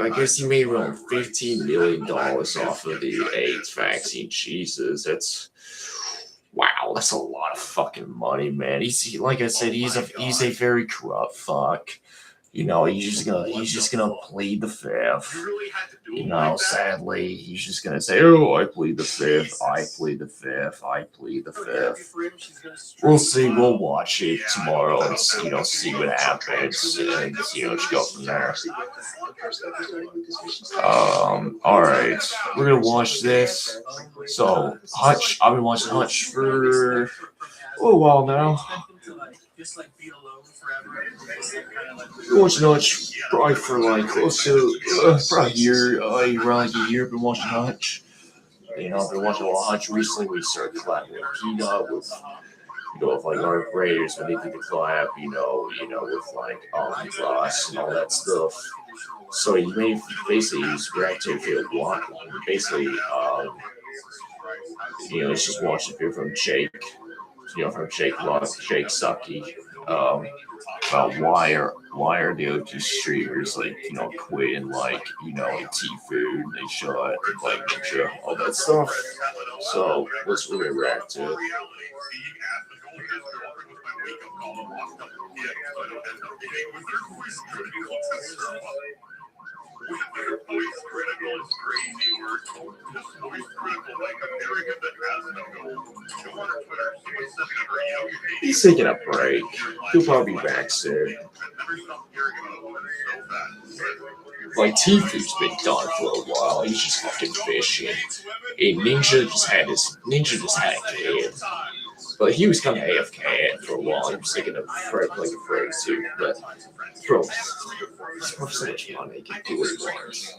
I guess he made around $15 million off of the AIDS vaccine. Jesus, wow, that's a lot of fucking money, man. Like I said, he's a very corrupt fuck. He's just gonna plead the fifth. Sadly, he's just gonna say, "Oh, I plead the fifth. I plead the fifth. I plead the fifth." We'll see. We'll watch it tomorrow and see what happens, and just go from there. All right, we're gonna watch this. So Hutch, I've been watching Hutch for a little while now. Just like be alone forever. Been watching Hutch probably for like close to probably a year. Around like a year. Been watching Hutch. I've been watching a lot of Hutch recently. We started collabing with Peanut with like our Raiders when they did the collab. With like Plus and all that stuff. So he made basically he's reacting to basically Let's just watch the video from Jake. From Jake Luck, Jake Sucky. About why are the OG streamers quitting T-Food, they shot like Ninja, all that stuff. So let's really react to it. He's taking a break. He'll probably be back soon. Like T-Food's been done for a while. He's just fucking fishing. And Ninja just had a kid. But he was kind of AFK for a while. He was taking a break too. But bro, he's worth so much money. He can do what he wants.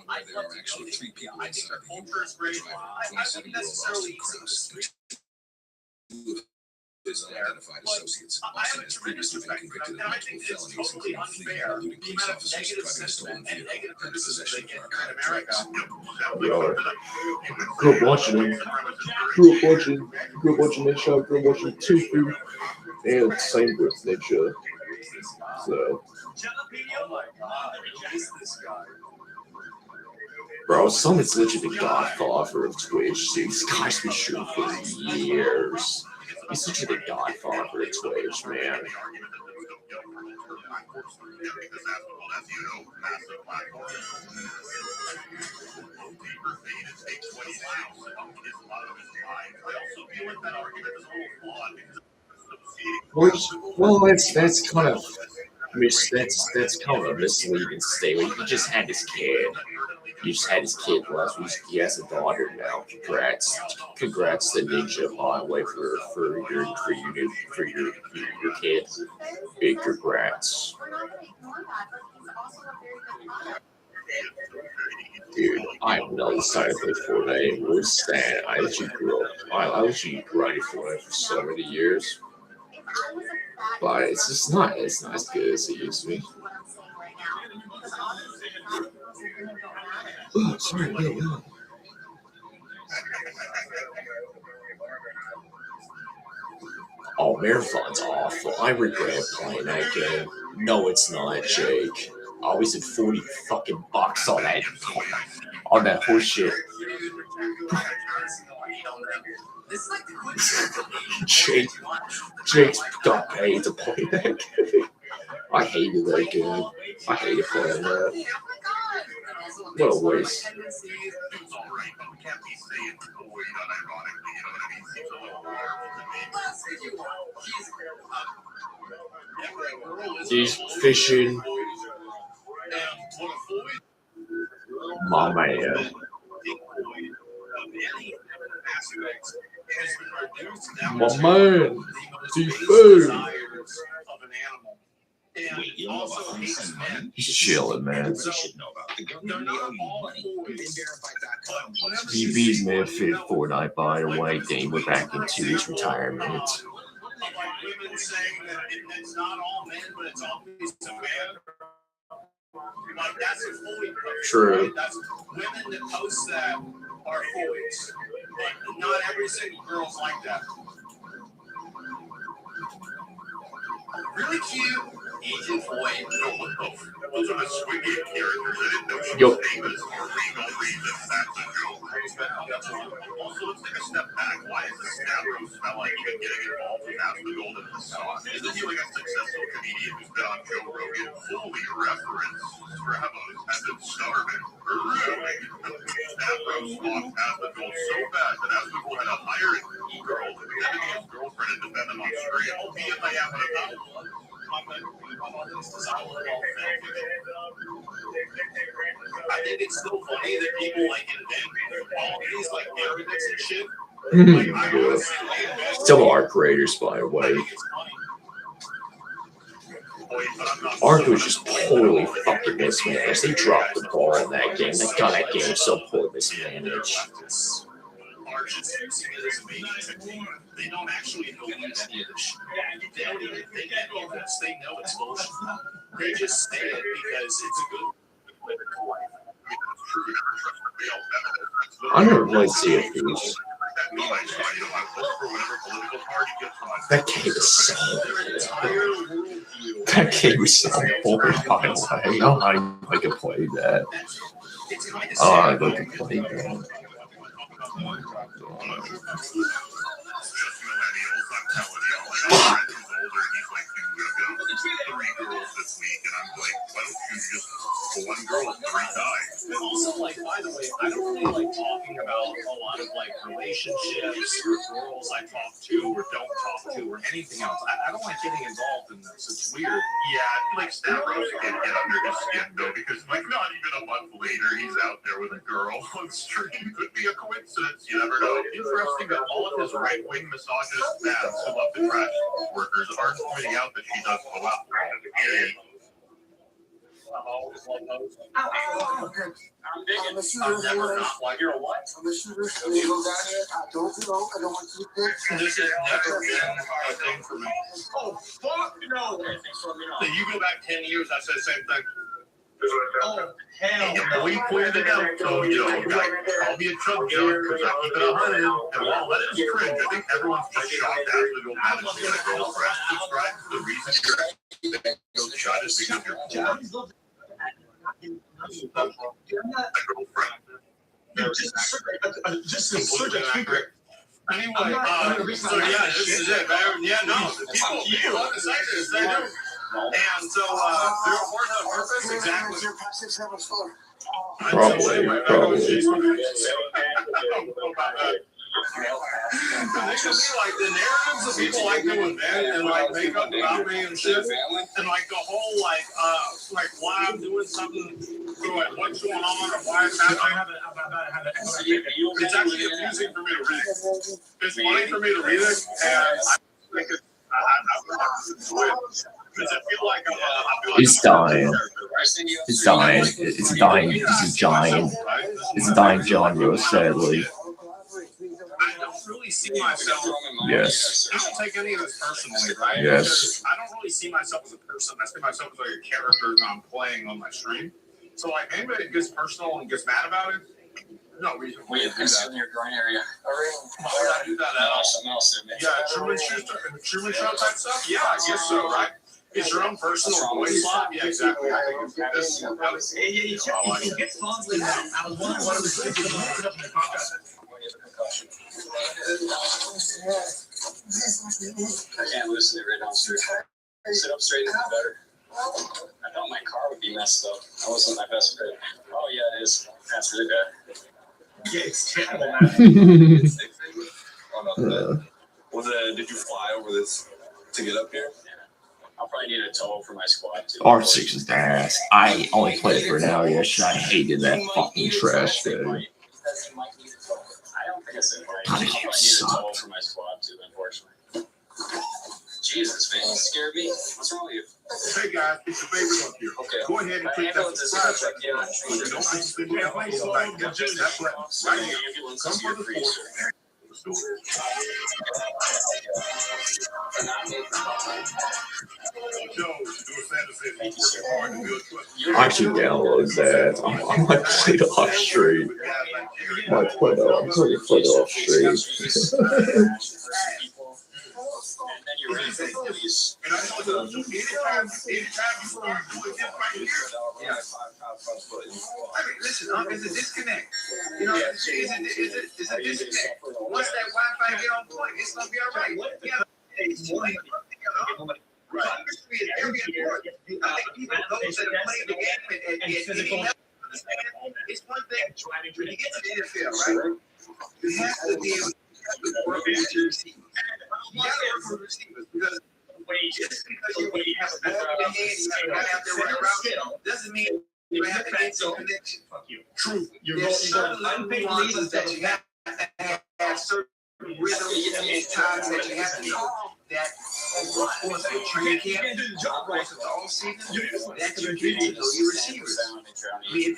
Identified associates. Austin has previously been convicted of multiple felonies, including fleeing and eluding police officers, driving a stolen vehicle, and possession of narcotic drugs. Grew up watching Ninja, grew up watching T-Food, and same with Ninja. So, bro, someone's legit the godfather of Twitch, dude. This guy's been shooting for years. He's such a big godfather of Twitch, man. Well, that's kind of that's kind of a misleading statement. He just had his kid. He just had his kid last week. He has a daughter now. Congrats to Ninja, by the way, for your kid. Big congrats. Dude, I have no desire to play Fortnite anymore. I actually grew grinding Fortnite for so many years. But it's just not as good as it used to be. Oh, sorry, yeah. Oh, Marathon's awful. I regret playing that game. No, it's not, Jake. I wasted $40 fucking bucks on that horse shit. Jake got paid to play that game. I hated that game. I hated playing that. What a waste. He's fishing. My man. My man. Seafood. He's chilling, man. BB's man fit Fortnite by the way. Then we're back into his retirement. True. That's women that post that are boys. But not every single girl's like that. Really cute Asian boy. Those are the swinging characters. I didn't know she was famous for legal reasons. That's a joke. Also, let's take a step back. Why does the Stavros smell like even getting involved with Master Golden Sauce? Isn't he like a successful comedian who's been on Joe Rogan? Holy reference. Bravos has been starving. Stavros walked past the goal so fast that as we had to hire an e-girl to pretend to be his girlfriend and defend him on screen, albeit by half an hour. I think it's still funny that people like invent all these like arrogance and shit. Still art creators, by the way. Arc was just poorly fucking mismanaged. They dropped the ball in that game. They got that game so poorly mismanaged. They don't actually know any of this. They don't even think any of this. They know it's bullshit. They just say it because it's a good. I never played Sea of Thieves. That game is so that game is so boring, by the way. Oh, I could play that. Oh, I could play that. One girl 3 times. And also, like, by the way, I don't really like talking about a lot of like relationships or girls I talk to or don't talk to or anything else. I don't like getting involved in this. It's weird. Yeah, like Stavros can't get under his skin though, because like not even a month later he's out there with a girl on stream. Could be a coincidence. You never know. Interesting that all of his right-wing misogynist fans who love the trash workers aren't pointing out that she does go out there. I'm digging. I'm never not like you're a what? This has never been a thing for me. Oh fuck no! So you go back 10 years, I said the same thing. Oh hell no! We cleared it out, so you know, I'll be a chug jug because I keep it 100. And while that is cringe, I think everyone's just shocked after they go manage to get a girlfriend. Subscribe. The reason you're shot is because you're poor. Just such a secret. Anyway, so yeah, this is it. Yeah, no, people love the sectors, they do. And so, they're important on purpose, exactly. Probably. They should be like the narratives that people like to invent and like make up about me and shit, and like the whole like why I'm doing something, or like what's going on, or why it's happening. It's actually confusing for me to read. It's funny for me to read it, and I think it's because I feel like He's dying. It's dying. It's dying. It's dying. It's dying, John Lewis, sadly. I don't really see myself. Yes. I don't take any of this personally, right? Yes. I don't really see myself as a person. I see myself as like a character that I'm playing on my stream. So like anybody that gets personal and gets mad about it, no reason for me to do that. In your groin area. Why would I do that at all? Something else. Yeah, Truman Show type stuff? Yeah, I guess so, right? It's your own personal voice slot? Yeah, exactly. I think it's this. You get fondly now. I was wondering what it was like to put up in the podcast. I can't loosen it right downstairs. Sit up straight and better. I thought my car would be messed up. That wasn't my best fit. Oh yeah, it is. That's really bad. Yeah, it's terrible, man. Did you fly over this to get up here? I'll probably need a tow for my squad too. R6 is ass. I only played it for an hour yesterday. I hated that fucking trash game. I don't think it's in God, I'll it probably need a sucked. tow for my squad too, unfortunately. Jesus, man, you scared me. What's wrong with you? Hey guys, it's your favorite up here. Okay. Go ahead and click that subscribe button. You don't have to spend your money on that button right here. Come for the force. I should download that. I might play it off stream. I might play it off stream. And then you're ready for police. And I told you, anytime you want to do it right here. Yeah. I mean, listen, it's a disconnect. You know, it's a disconnect. Once that Wi-Fi get on point, it's gonna be all right. Yeah. It's industry is very important. I think even those that play the game and physical. It's one thing when you get to the NFL, right? You have to be able to work with your receivers. You gotta work with receivers because just because you have a ball in the hand, you gotta have to run around. Doesn't mean you have to get some connection. Fuck you. True. There's certain nuances that you have to have certain rhythms and times that you have to know. that over the course of a training camp, over the course of the off season, that you get to know your receivers. I mean,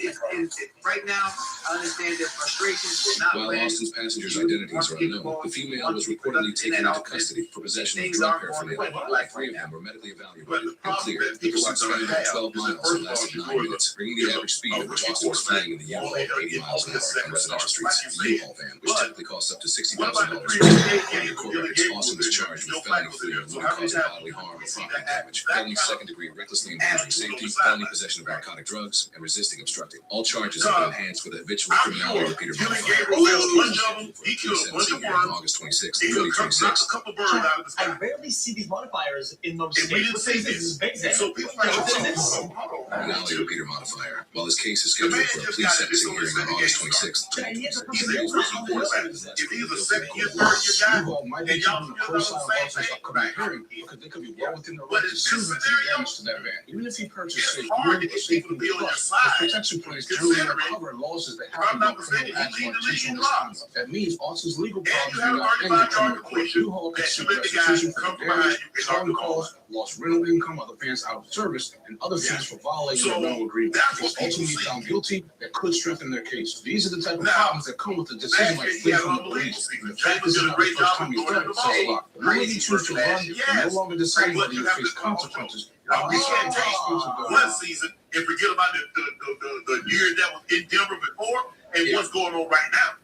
right now, I understand their frustrations. While Austin's passengers' identities are unknown, the female was reportedly taken into custody for possession of drug paraphernalia. All three of them were medically evaluated and cleared. The pursuit spanned about 12 miles and lasted 9 minutes, bringing the average speed at which Austin was flying in the U-Haul 80 miles an hour on residential streets. The U-Haul van, which typically costs up to $60,000, according to court records, Austin was charged with felony fleeing, lewdly causing bodily harm or property damage, felony second-degree recklessly endangering safety, felony possession of narcotic drugs, and resisting obstructing. All charges have been enhanced with habitual criminality repeater modifier. He killed a bunch of worms. August 26, He knocked 2026. a couple birds out of the I sky. rarely see these modifiers in most And we states. didn't What see is this. big thing? So people like, What is this? hold on. Finale repeater modifier. While his case is scheduled for a plea sentencing hearing on August 26th, But I need to He's a rookie quarterback. If he's a second year, third year guy, and y'all still don't say Because they could be well within the But right to it's sue this and scenario, damage to that van. Even if he purchased it, it's hard to get people to be on your side. protection plans generally Considering, cover losses that if I'm happen not from criminal mistaken, acts he or lead the league in intentional blocks. misconduct. That means Austin's legal And you problems have do a not 35 end in yard criminal court. completion U-Haul can that seek you let the guys restitution come for from behind damage, you and charter knock the costs, lost rental income, other fans out of service, and other fees for violating So, their rental agreement. that's If what people ultimately see. found guilty, that could strengthen their case. These are the type of Now, problems that come with a decision last like year he flee had from an the unbelievable police. season. The fact James is did a not the great first job time of he's throwing done the it. ball. Says a lot. The moment Crazy you choose to last run, year. you no Yes. longer decide But whether you you have face to consequences. you can't take one season and forget about the year that was in Denver before and what's going on right now.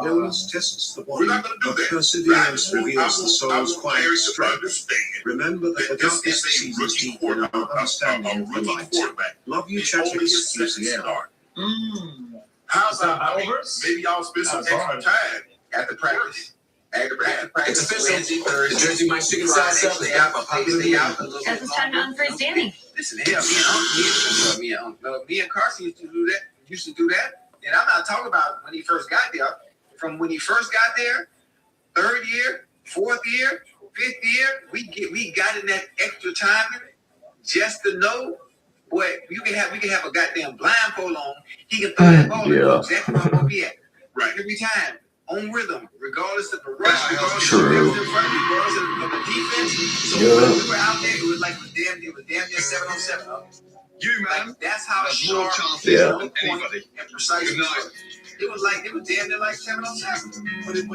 Illness tests the We're body, not going to do but that. perseverance reveals the I soul's want quiet players to strength. understand Remember that the that this darkest is a seasons rookie deep in our quarterback. understanding A of the rookie light. quarterback. Love you, It's only Chadwick, his second UCL. start. How about maybe y'all spend some extra time After practice. After practice. It's official. Wednesday, Thursday, Jersey Mike Chicken Salad Friday, Salad. stay out, stay out a little Guess bit it's time to longer. unfreeze Danny. Listen, hell, me and Carson used to do that. And I'm not talking about when he first got there. From when he first got there, third year, fourth year, fifth year, we got in that extra time just to know. Boy, we can have a goddamn blindfold on. He can throw that ball Yeah. exactly where I'm gonna be at. Right. Every time. On rhythm, regardless of the rush, regardless True. of the front, regardless of the defense. So Yeah. when we were out there, it was damn near 7-on-7. You, Like, that's how sharp Yeah. on point and precise it was. It was damn near like 7-on-7. I was the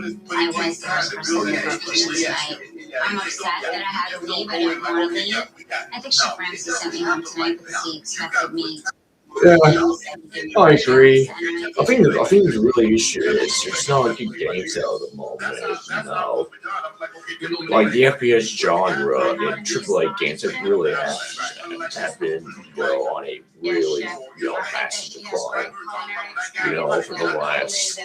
first person to go to church tonight. I'm upset that I had to leave. I didn't want to leave. I think Chef Ramsay sent me home tonight because he expected me. Yeah, I agree. I think the really issue is there's not good games out at the moment. Like the FPS genre and AAA games have really have been on a really massive decline. Over the last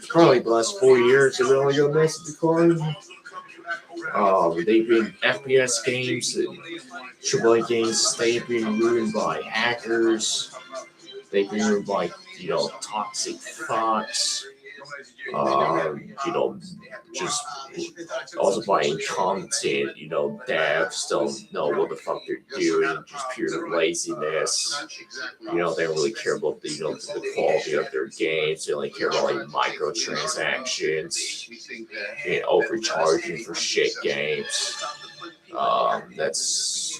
probably the last 4 years, they've really got a massive decline. They've been FPS games and AAA games. They've been ruined by hackers. They've been ruined by toxic thoughts. Just also by incompetent, devs don't know what the fuck they're doing, just pure laziness. They don't really care about the quality of their games. They only care about microtransactions and overcharging for shit games. That's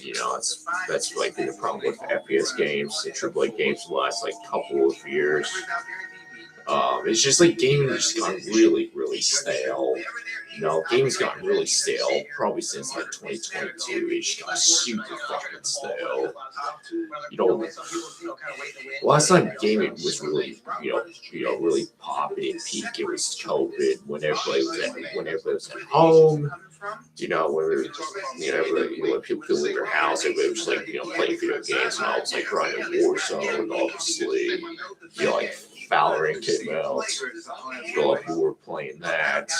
like the problem with FPS games and AAA games for the last couple of years. It's just gaming has gotten really, really stale. Gaming's gotten really stale probably since 2022. It's got super fucking stale. Last time gaming was really, really popping and peak. It was COVID when everybody was at home. When people leave their house, everybody was playing video games, and I was grinding Warzone, obviously. Valorant came out. People were playing that.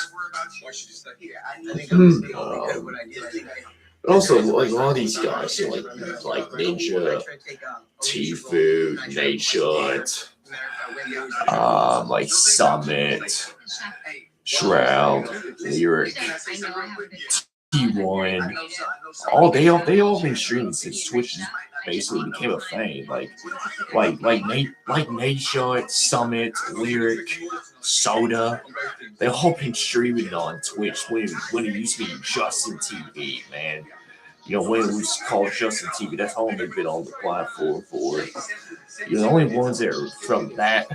But also, a lot of these guys, like Ninja, Tfue, Nation, Summit, Shroud, Lyric, T1, they all been streaming since Twitch basically became a thing. Like Nate Shot, Summit, Lyric, Soda, they all been streaming on Twitch when it used to be Justin TV, man. When it was called Justin TV, that's all they've been on the platform for. The only ones that are from that,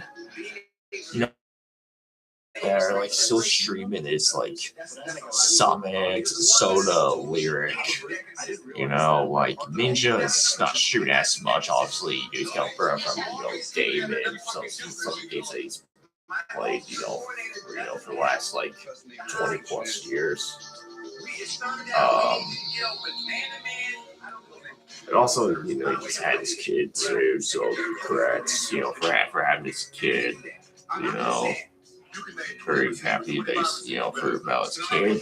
that are like still streaming is like Summit, Soda, Lyric. Like Ninja is not streaming as much. Obviously, he's got a burn from David, some games that he's played, for the last like 20 plus years. And also, he just had his kid too, so congrats, for having his kid, very happy that for about his kid.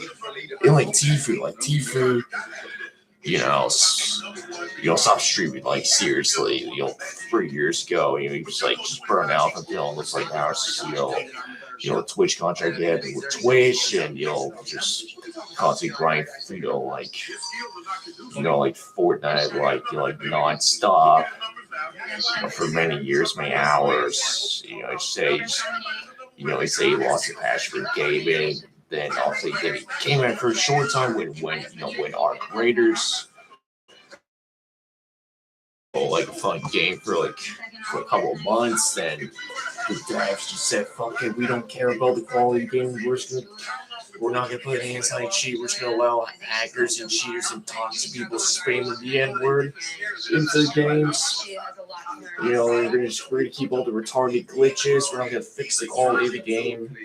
And like Tfue, stop streaming, like seriously, 3 years ago, he was like just burned out from looks like hours, Twitch contract he had with Twitch, and just constantly grind, like Fortnite, like nonstop, for many years, many hours. He say he lost his passion for gaming. Then obviously he came back for a short time when Arc Raiders, like a fun game for a couple of months. Then the devs just said, "Fuck it, we don't care about the quality of the game. We're not gonna put anti-cheat. We're just gonna allow hackers and cheaters and toxic people spamming the N-word into the games. We're gonna keep all the retarded glitches. We're not gonna fix the quality of the game."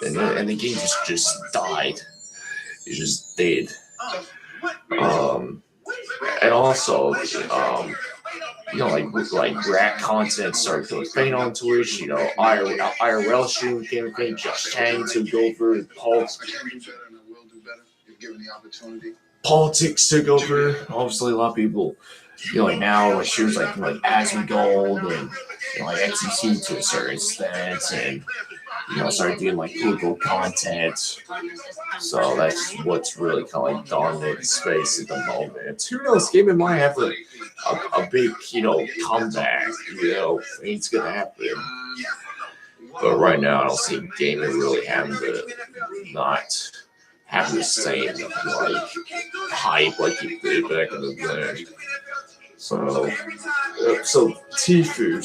And the game just died. It just did. And also, like rap content started to fade on Twitch. IRL stream became a thing. Josh Chang took over. Politics took over. Obviously, a lot of people, now streams like As We Gold and like XCC to a certain extent, and started doing like political content. So that's what's really kind of dominating space at the moment. Who knows? Gaming might have a big, comeback. It's gonna happen. But right now, I don't see gaming really having the same hype like it did back in the day. So Tfue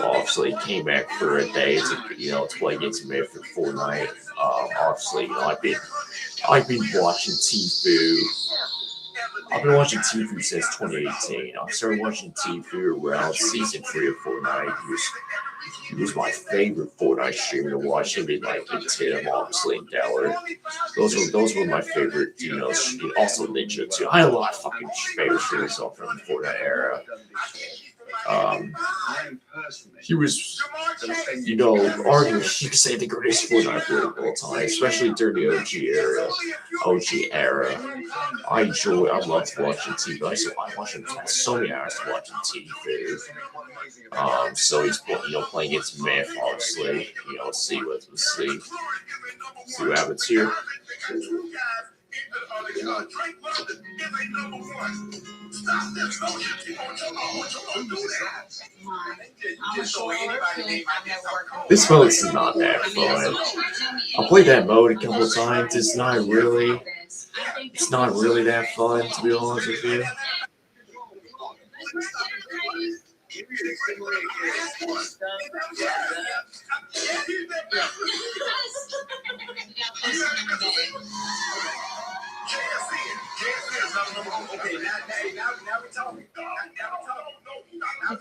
obviously came back for a day to play against me for Fortnite. Obviously, I've been watching Tfue. I've been watching Tfue since 2018. I started watching Tfue around season 3 of Fortnite. He was my favorite Fortnite streamer to watch. Him and Tim, obviously, and Deller. Those were my favorite. Also Ninja too. I had a lot of fucking favorite streamers from the Fortnite era. He was, arguably you could say the greatest Fortnite player of all time, especially during the OG era. I loved watching TV. I watched him so many hours watching TV. So he's playing against Myth, obviously. See what happens here. This mode's not that fun. I played that mode a couple of times. It's not really that fun, to be honest with you. If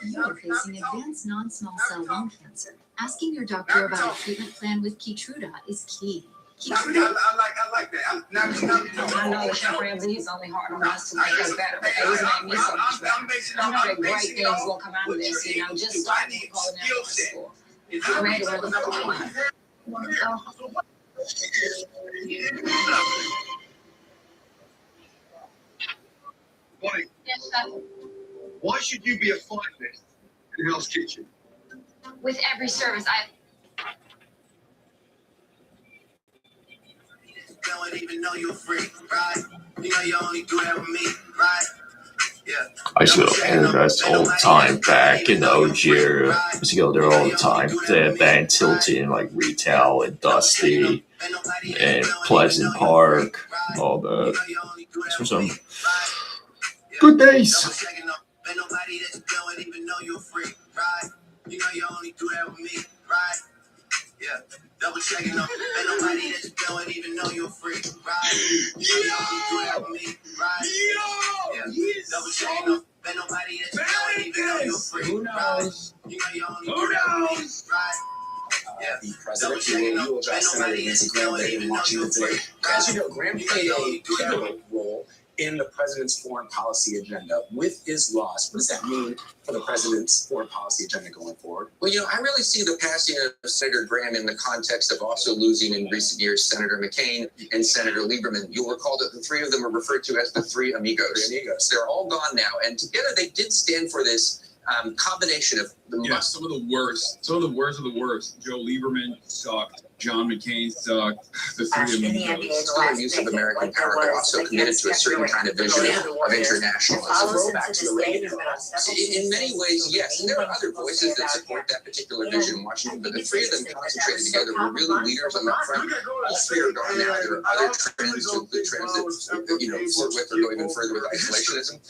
you are facing advanced non-small cell lung cancer, asking your doctor about a treatment plan with Keytruda is key. I like that. I know the chef Ramsay is only hard on us to make us better, but it made me so much better. I know that great things will come out of this, just starting to call it school. I'm ready to really Buddy, why should you be a finalist in Hell's Kitchen? With every service, I used to go to Paradise all the time back in the OG era. I used to go there all the time. They had Van Tilton, like Retail and Dusty and Pleasant Park, all that. These were some good days. Double checking up, ain't nobody that you don't even know you're free, right? You know you only do that with me, right? Yeah. Double checking up, ain't nobody that you don't even know you're free, Who knows? right? You know you only do that with me, right? Yeah. The president will address Senator Nancy Graham in Washington today. As you know, Graham played a pivotal role in the president's foreign policy agenda. With his loss, what does that mean for the president's foreign policy agenda going forward? Well, I really see the passing of Senator Graham in the context of also losing in recent years Senator McCain and Senator Lieberman. You'll recall that the three of them are referred to as the three amigos. They're all gone now, and together they did stand for this combination of some of the worst of the worst. Joe Lieberman sucked. John McCain sucked. The three of them. Their use of American power, they're also committed to a certain kind of vision of internationalism. In many ways, yes. And there are other voices that support that particular vision in Washington, but the three of them concentrated together were really leaders on that front. All three are gone now. There are other trends to the trends that flirt with or go even further with isolationism.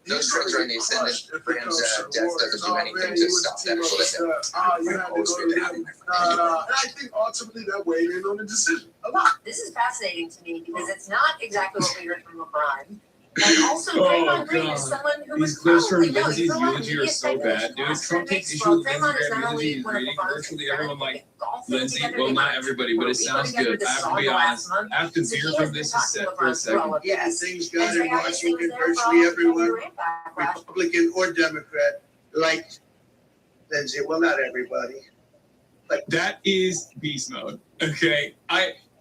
Those trends are in the ascendant. Graham's death doesn't do anything to stop that or slow that down. I think ultimately that weighed in on the decision a lot. This is fascinating to me because it's not exactly what we heard from LeBron. And also, Draymond Green is someone who was probably Lindsay's eulogy are so bad, dude. Trump takes issue with Lindsey Graham's eulogy. He's reading virtually everyone like Lindsay. Well, not everybody, but it sounds good. I have to be honest. I have to veer from this set for a second. Yeah, things got in Washington. Virtually everyone, Republican or Democrat, liked Lindsay. Well, not everybody. But that is beast mode. Okay.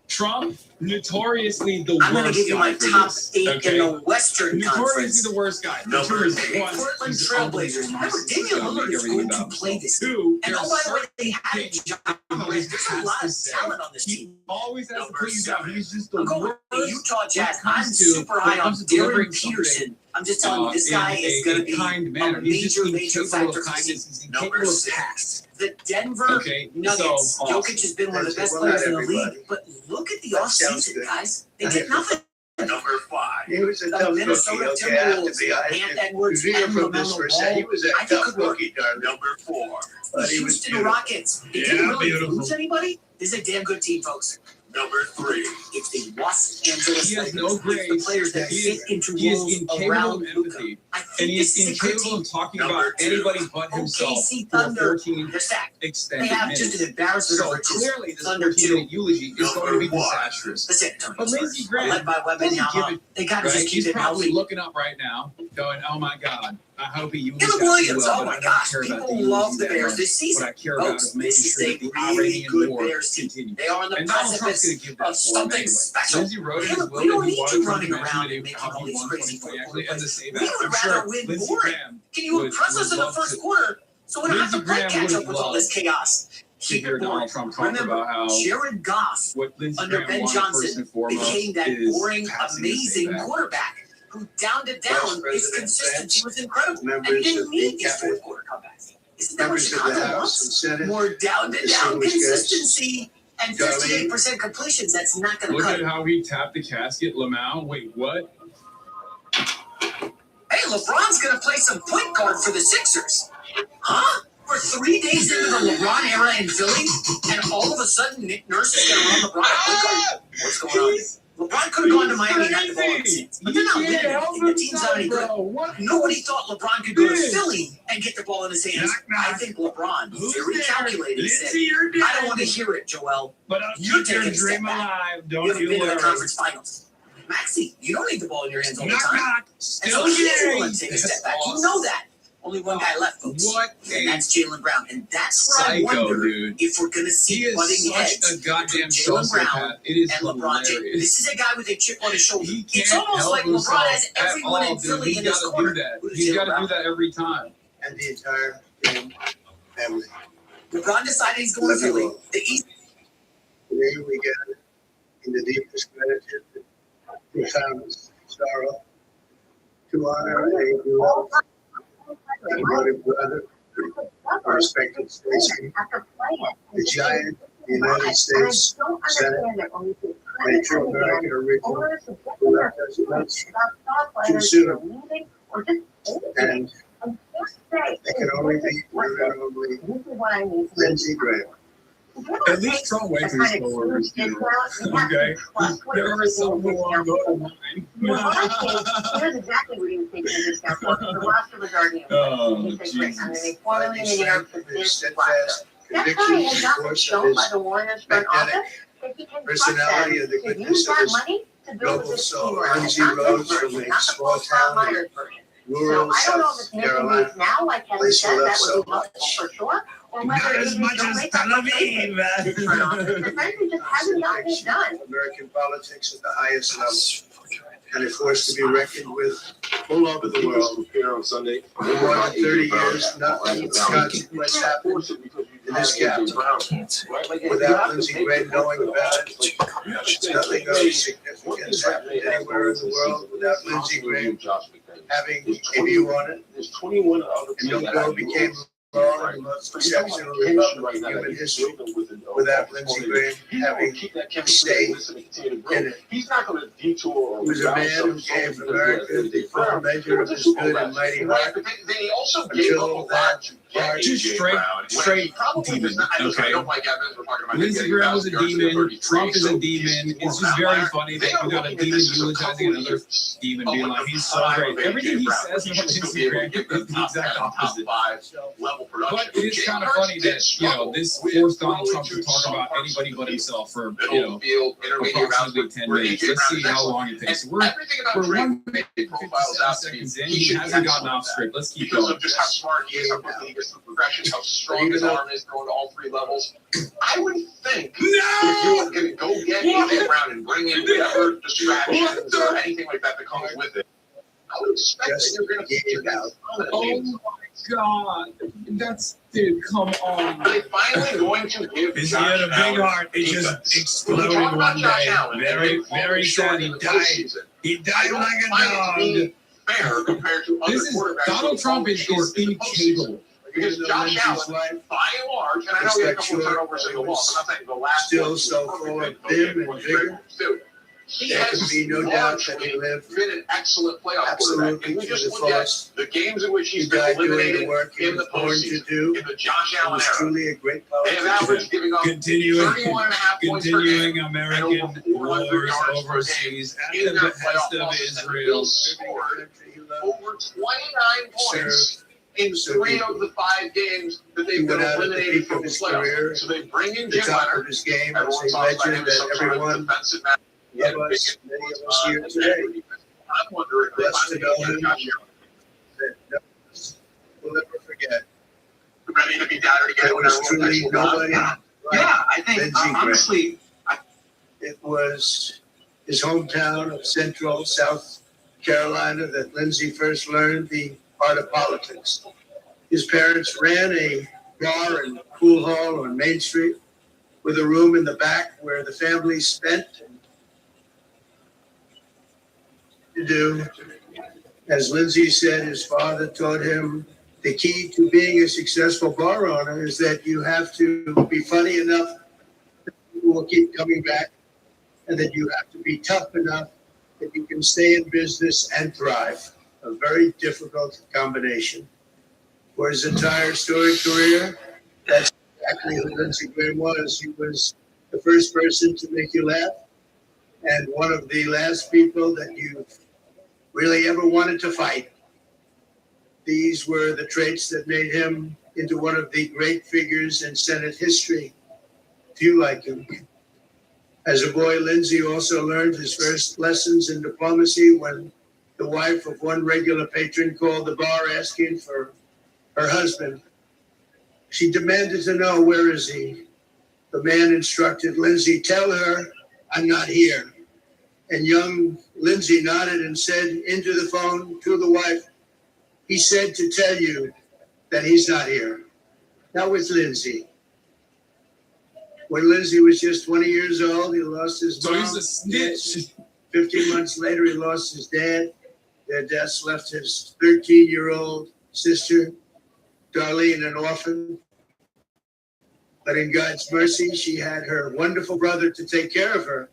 Trump, notoriously the worst. I'm going to give you my top 8 in the Western Conference. Notoriously the worst guy. Number 8, Portland Trailblazers. Remember, Damian Lillard is going to play this team. And oh, by the way, they had a job. There's a lot of talent on this team. Always has to put you down. He's just the worst. Utah Jazz. I'm super high on Darren Peterson. I'm just telling you, this guy is going to be a major factor. Number 6. The Denver Nuggets. Jokic has been one of the best players in the league, but look at the offseason, guys. They did nothing. Number 5. He was a tough Minnesota cookie. Okay, I have to be Timberwolves, honest. Ant Edwards, and This for a second. He was a tough cookie, darling. Number 4. But he was Houston Rockets. They didn't really lose anybody. This is a damn good team, folks. Number 3. It's the Los Angeles He has Lakers. no grades. The players that fit into roles around empathy. And he is incapable of talking about anybody but himself OKC for Thunder, 14 they're stacked. extended They have minutes. just an embarrassment So over clearly this Thunder 14-minute eulogy is going to be disastrous. That's it. But Lindsey Graham led by Webb and doesn't give Yama. it, They got to right? just keep He's it probably healthy. looking up right now going, oh my God, I hope he uses Caleb that Williams, well, oh but I my don't gosh, care about people the love eulogy the that Bears much. this season. What I care about Folks, is making this is sure a that the really Iranian good war Bears team. continues. They are on the And Donald Trump's going precipice to give that of for him something anyway. special. Lindsey wrote in his Caleb, will we don't that he need wanted you to running mention around that and making how all he these won crazy 2020 football actually, and to plays. say We that. would I'm rather sure win Lindsey boring. Graham Can you impress us in the first quarter so we don't have to play catch up with all this chaos? to hear Donald Trump talk about how Jared Goff what Lindsey under Graham Ben wanted first Johnson and foremost became that is boring, passing his amazing payback. quarterback who downed it down. His consistency was incredible. And he didn't need these fourth quarter comebacks. Isn't that what Chicago wants? More down-to-down consistency and 58% completions. That's not going to Look cut at it. how he tapped the casket. Lamau, wait, what? Hey, LeBron's going to play some point guard for the Sixers. Huh? We're 3 days into the LeBron era in Philly, and all of a sudden Nick Nurse is going to run LeBron at point guard? What's going on? LeBron could have gone to Miami and had the ball in his hands, but they're not winning anything. The team's not any good. Nobody thought LeBron could go to Philly and get the ball in his hands. I think LeBron, very calculated, said, I don't want to hear it, Joel. But You're taking a step dream back. alive. You Don't haven't you been to the worry. conference finals. Maxie, you don't need the ball in your hands all the Knock, time. knock. And Still so he's gay. willing to take a step back. You know that. Only one guy left, folks. What And a that's Jaylen Brown. And that's where I psycho, wonder dude. if we're going to He see is butting such heads a goddamn between Jaylen Brown sociopath. It is and LeBron James. hilarious. This is a guy with a chip on his shoulder. He It's can't almost help like himself LeBron has at everyone all, in dude. Philly He's in his got to corner. do that. Who's He's Jaylen got to Brown? do that every time. And the entire family. LeBron decided he's going to Philly. The East. Here we got in the deepest gratitude and profound sorrow to honor a beloved and devoted brother, our respected Stacey, the giant, the United States Senate, and a true American original who left us much too soon. And it can only be irreparably Lindsey Graham. At least Trump went to his co-workers' funeral. Okay? There are some who want to go to mine. Here's exactly what he was taking into account. The roster was already in place. Oh, He said, "Great, I'm going to Jesus. make $4 million a year for this Steadfast That conviction guy and has not been force of shown by his the Warreners for an magnetic office that he can trust personality them and the to goodness use of that his money to build noble this soul. team around. Lindsey Not rose this from version, a not the small Paul town in Myers version. So rural I don't know if South it's making Carolina, moves now, like Kelly place said, he that loved so would be helpful much. for sure. Or Not whether it as is much don't as make Tel up for faith Aviv. for an office. The president just hasn't gotten it done. American politics at the highest level, and a force to be reckoned with all over the world. For more than 30 years, nothing of consequence happened in this capital. Without Lindsey Graham knowing about it, nothing of significance happened anywhere in the world without Lindsey Graham having a view on it. And no bill became law in the most exceptional republic in human history without Lindsey Graham having a stake in it. He was a man who gave America the full measure of his good and mighty heart until that Just straight demon. Okay. Lindsey Graham was a demon. Trump is a demon. It's just very funny that you got a demon eulogizing another demon, being like, he's so great. Everything he says about Lindsey Graham is the exact opposite. But it is kind of funny that, this forced Donald Trump to talk about anybody but himself for, approximately 10 minutes. Let's see how long it takes. We're 1 minute and 57 seconds in. He hasn't gotten off script. Let's keep going. Because of just how smart he is, how quickly he gets through progression, how strong his arm is going to all three levels. I would think if you were going to go get AJ Brown and bring in whatever distractions or anything like that comes with it, I would expect that you're going to figure it out. Oh my God. Dude, come on. Are they finally going to give He had a big heart. It just exploded one day. Very sad. He died. He died like a dog. Fair compared to other quarterbacks. Donald Trump is incapable. Because Josh Allen, by and large, and I know he had a couple of turnovers in the loss, I'm not saying the last still so full of vim and vigor. There can be no doubt that he lived been an excellent playoff quarterback. And we just look at the games in which he's been eliminated in the postseason, in the Josh Allen era. Truly a great They have averaged giving up 31.5 points per game American wars overseas at the behest of Israel. Scored over 29 points in 3 of the 5 games that they've been eliminated from the playoffs. So they bring in Jim Leonard. His game as a legend that everyone of us, many of us here today, I'm wondering if blessed to know him, Josh that we'll never forget. ready to be doubted again. There was truly nobody like I think Lindsey Graham. honestly, It was his hometown of central South Carolina that Lindsey first learned the art of politics. His parents ran a bar and pool hall on Main Street with a room in the back where the family spent to do. As Lindsey said, his father taught him the key to being a successful bar owner is that you have to be funny enough that people will keep coming back, and that you have to be tough enough that you can stay in business and thrive. A very difficult combination. For his entire storied career, that's exactly who Lindsey Graham was. He was the first person to make you laugh, and one of the last people that you really ever wanted to fight. These were the traits that made him into one of the great figures in Senate history. Few like him. As a boy, Lindsey also learned his first lessons in diplomacy when the wife of one regular patron called the bar asking for her husband. She demanded to know, where is he? The man instructed Lindsey, tell her I'm not here. And young Lindsey nodded and said into the phone to the wife, he said to tell you that he's not here. That was Lindsey. When Lindsay was just 20 years old, he lost his So mom. he's a snitch. 15 months later, he lost his dad. Their deaths left his 13-year-old sister, Darlene, an orphan. But in God's mercy, she had her wonderful brother to take care of her.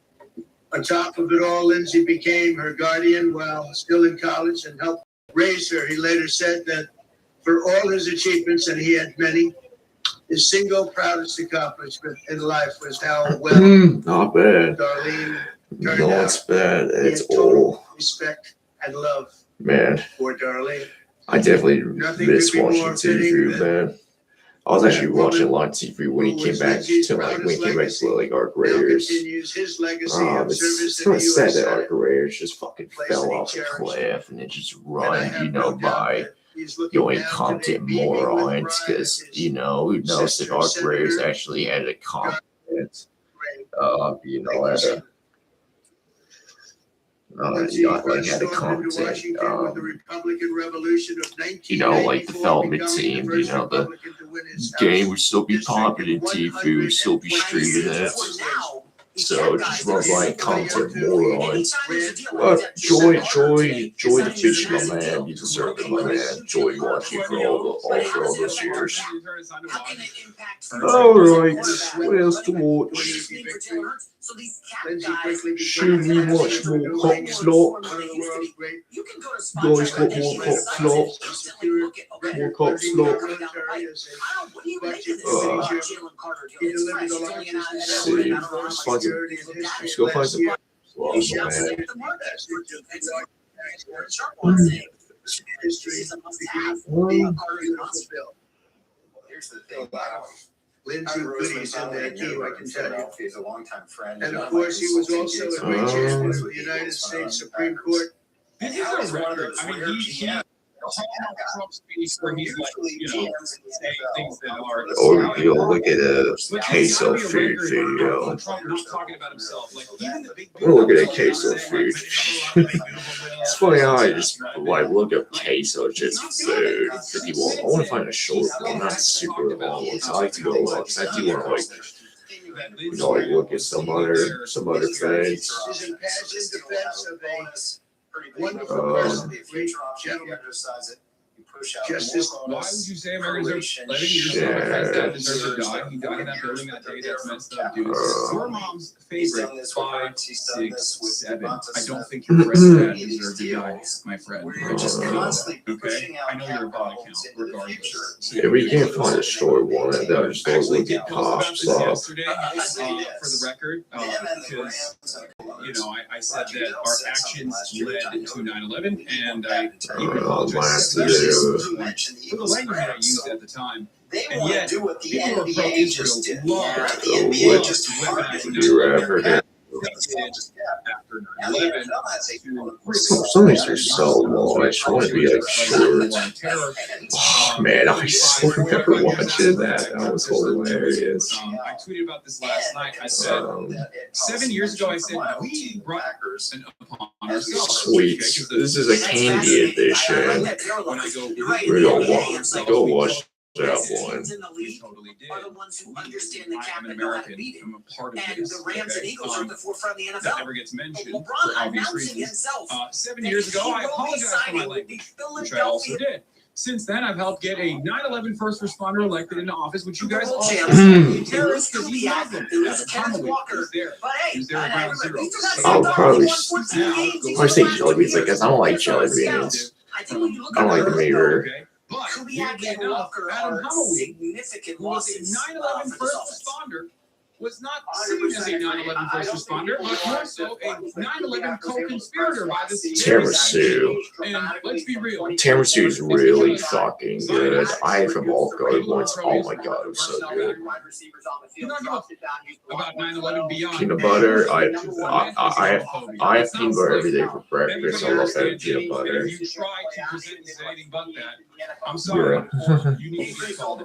On top of it all, Lindsay became her guardian while still in college and helped raise her. He later said that for all his achievements, and he had many, his single proudest accomplishment in life was how well Not bad. Darlene turned No, out. it's bad. He had It's total all. respect and love Man, for Darlene. I definitely Nothing miss could be watching more fitting TV, than man. I was actually woman watching a lot of TV when he who came was back Lindsay's to like when he proudest came back legacy. to like Arc Now Raiders. continues his legacy of It's service in kind the of sad U.S. that Senate. Arc Raiders just fucking Place fell that he off a cherished. cliff and it just And I run, have you no know, doubt by that he's looking going down today, content beaming with morons pride because, as his you know, who knows if sister, Arc Raiders Senator actually had a content, you know, Thank had a, Lindsay you know, like first had a stormed into content, Washington with the Republican Revolution of you know, like 1994, development becoming team, the you first know, the Republican to win his game House would still be district popping in in TV, would still be streaming it. So just run by content morons. But enjoy the bitch, my man. You deserve it, my man. Enjoy watching for all those years. Alright, what else to watch? Should we watch more Cop Slot? Guys got more Cop Slot? More Cop Slot? See, let's find some. Let's go find some. Well, man. Here's the thing. Lindsay Goodie's in there too, I can tell you. He's a longtime friend. And of course, he was also a great chairman of the United States Supreme Court. This is a record. I mean, he Trump speech where he's like, you know, saying things that are. Or you'll look at a queso food video. Trump not talking about himself. Like, even the big. We'll look at a queso food. It's funny how I just like look up queso just food. For people, I want to find a short one, not super long ones. I like to go up. I do want to like look at some other things. His impassioned defense of a wonderful person, great gentleman. Justice. Why would you say Americans are letting your dad deserve to die? He died in that building that day. That's messed up, dude. Your mom's favorite 5, 6, 7. I don't think your dad deserves to die, my friend. Okay? I know you're a body count, regardless. Yeah, we can't find a short one, and then just start looking at cops up. Yesterday, for the record, because you know, I said that our actions led to 9/11, and I even apologize for the language that I used at the time. And yet, people who are pro-Israel love weaponizing after 9/11. Some of these are so long. I just want to be like short. Oh, man, I still remember watching that. That was hilarious. I tweeted about this last night. I said 7 years ago. I said we brought an upon ourselves. Sweet. This is a candy edition. We're gonna go watch that one. We totally did. I'm an American. I'm a part of this. That never gets mentioned for obvious reasons. 7 years ago, I apologized for my language, which I also did. Since then, I've helped get a 9/11 first responder elected into office, which you guys all terrorist because he's Muslim. He's there at ground zero. I'll probably say jelly beans, I guess. I don't like jelly beans. I don't like them either. But weirdly enough, Adam Hamilton, who was a 9/11 first responder, was not seen as a 9/11 first responder, but more so a 9/11 co-conspirator by the Tiramisu. And let's be real. Tiramisu is really fucking good. I had from Off Guard once. Oh my god, it was so good. About 9/11 beyond. Peanut butter. I have peanut butter every day for breakfast. I love having peanut butter. If you try to present as anything but that, I'm sorry. You need to get called.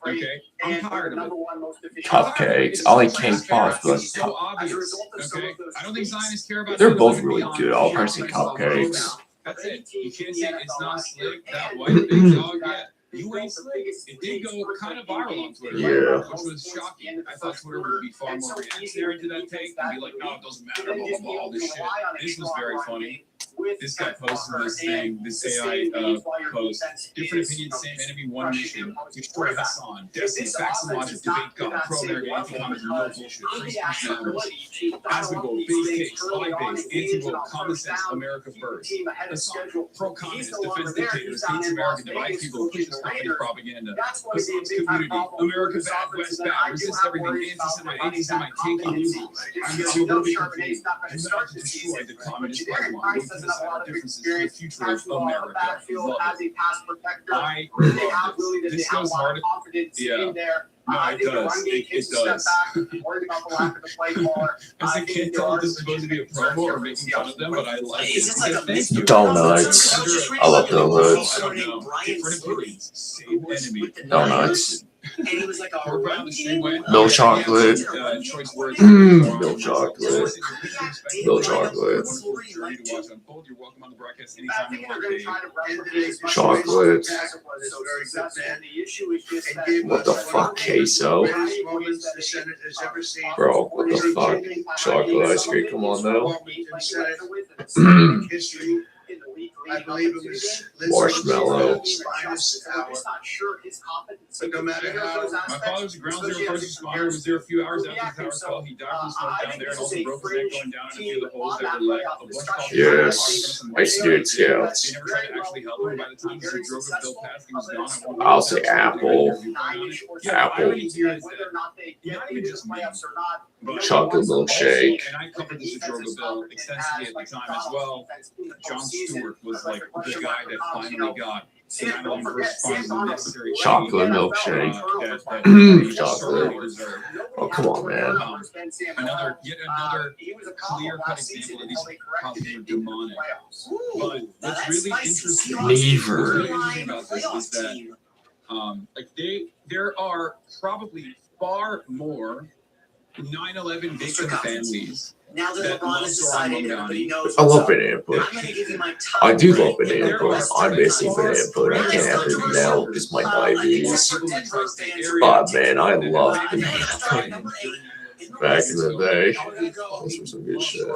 Okay? I'm tired of it. Cupcakes. I like cake pops, but So obvious. Okay? I don't think Zionists care about. they're both really good. I'll probably say cupcakes. That's it. You can't say it's not slick, that white big dog yet. You ain't slick. It did go kind of viral on Twitter, Yeah. which was shocking. I thought Twitter would be far more reactionary to that take and be like, no, it doesn't matter, blah, blah, blah, all this shit. This was very funny. This guy posted this thing, this AI post. Different opinions, same enemy, one mission. Destroy Hassan. Destiny, facts and logic, debate God, pro-American, anti-communist, no bullshit. Free speech matters. As we go, base case, high base, anti-woke, common sense, America first. Hassan, pro-communist, defends dictators, hates America, divides people, pushes company propaganda. Hassan's community, America bad, West bad, resist everything, anti-Semite, tanking losers. I'm so very confused. I'm not to destroy the communist pipeline. A lot of differences in the future of America. Love it. I love this. This goes hard. Yeah. No, it does. It does. As a kid, told this is supposed to be a promo or making fun of them, but I like it. Thank you. Donuts. I love donuts. I don't know. Different opinions. Same enemy. Donuts. Milk Milk chocolate. Choice words. Milk chocolate. Milk chocolate. You're welcome on the broadcast anytime you want. Chocolate. What the fuck, queso? Bro, what the fuck? Chocolate ice cream, come on now. I believe it was Marshmallow. But no matter how, my father was a ground zero first responder. Was there a few hours after the tower fell? He died from the smoke down there, and also broke his neck going down in a few of the holes that were left. A bunch of Yes, I scared scouts. They never tried to actually help him. By the time the Drogo bill passed, he was gone. I'll say apple. Apple. Not even just me. Chocolate milkshake. And I covered the Drogo bill extensively at the time as well. John Stewart was like the guy that finally got chocolate milkshake. Chocolate. Oh, come on, man. Yet another clear-cut example of these problems are demonic. But what's really interesting about this is that there are probably far more 9/11 victim families. Now that LeBron has decided everybody knows. I love banana pudding. I do love banana pudding. I'm missing banana pudding. I can't have it now because my diabetes. Oh man, I love banana pudding. Back in the day, those were some good shit.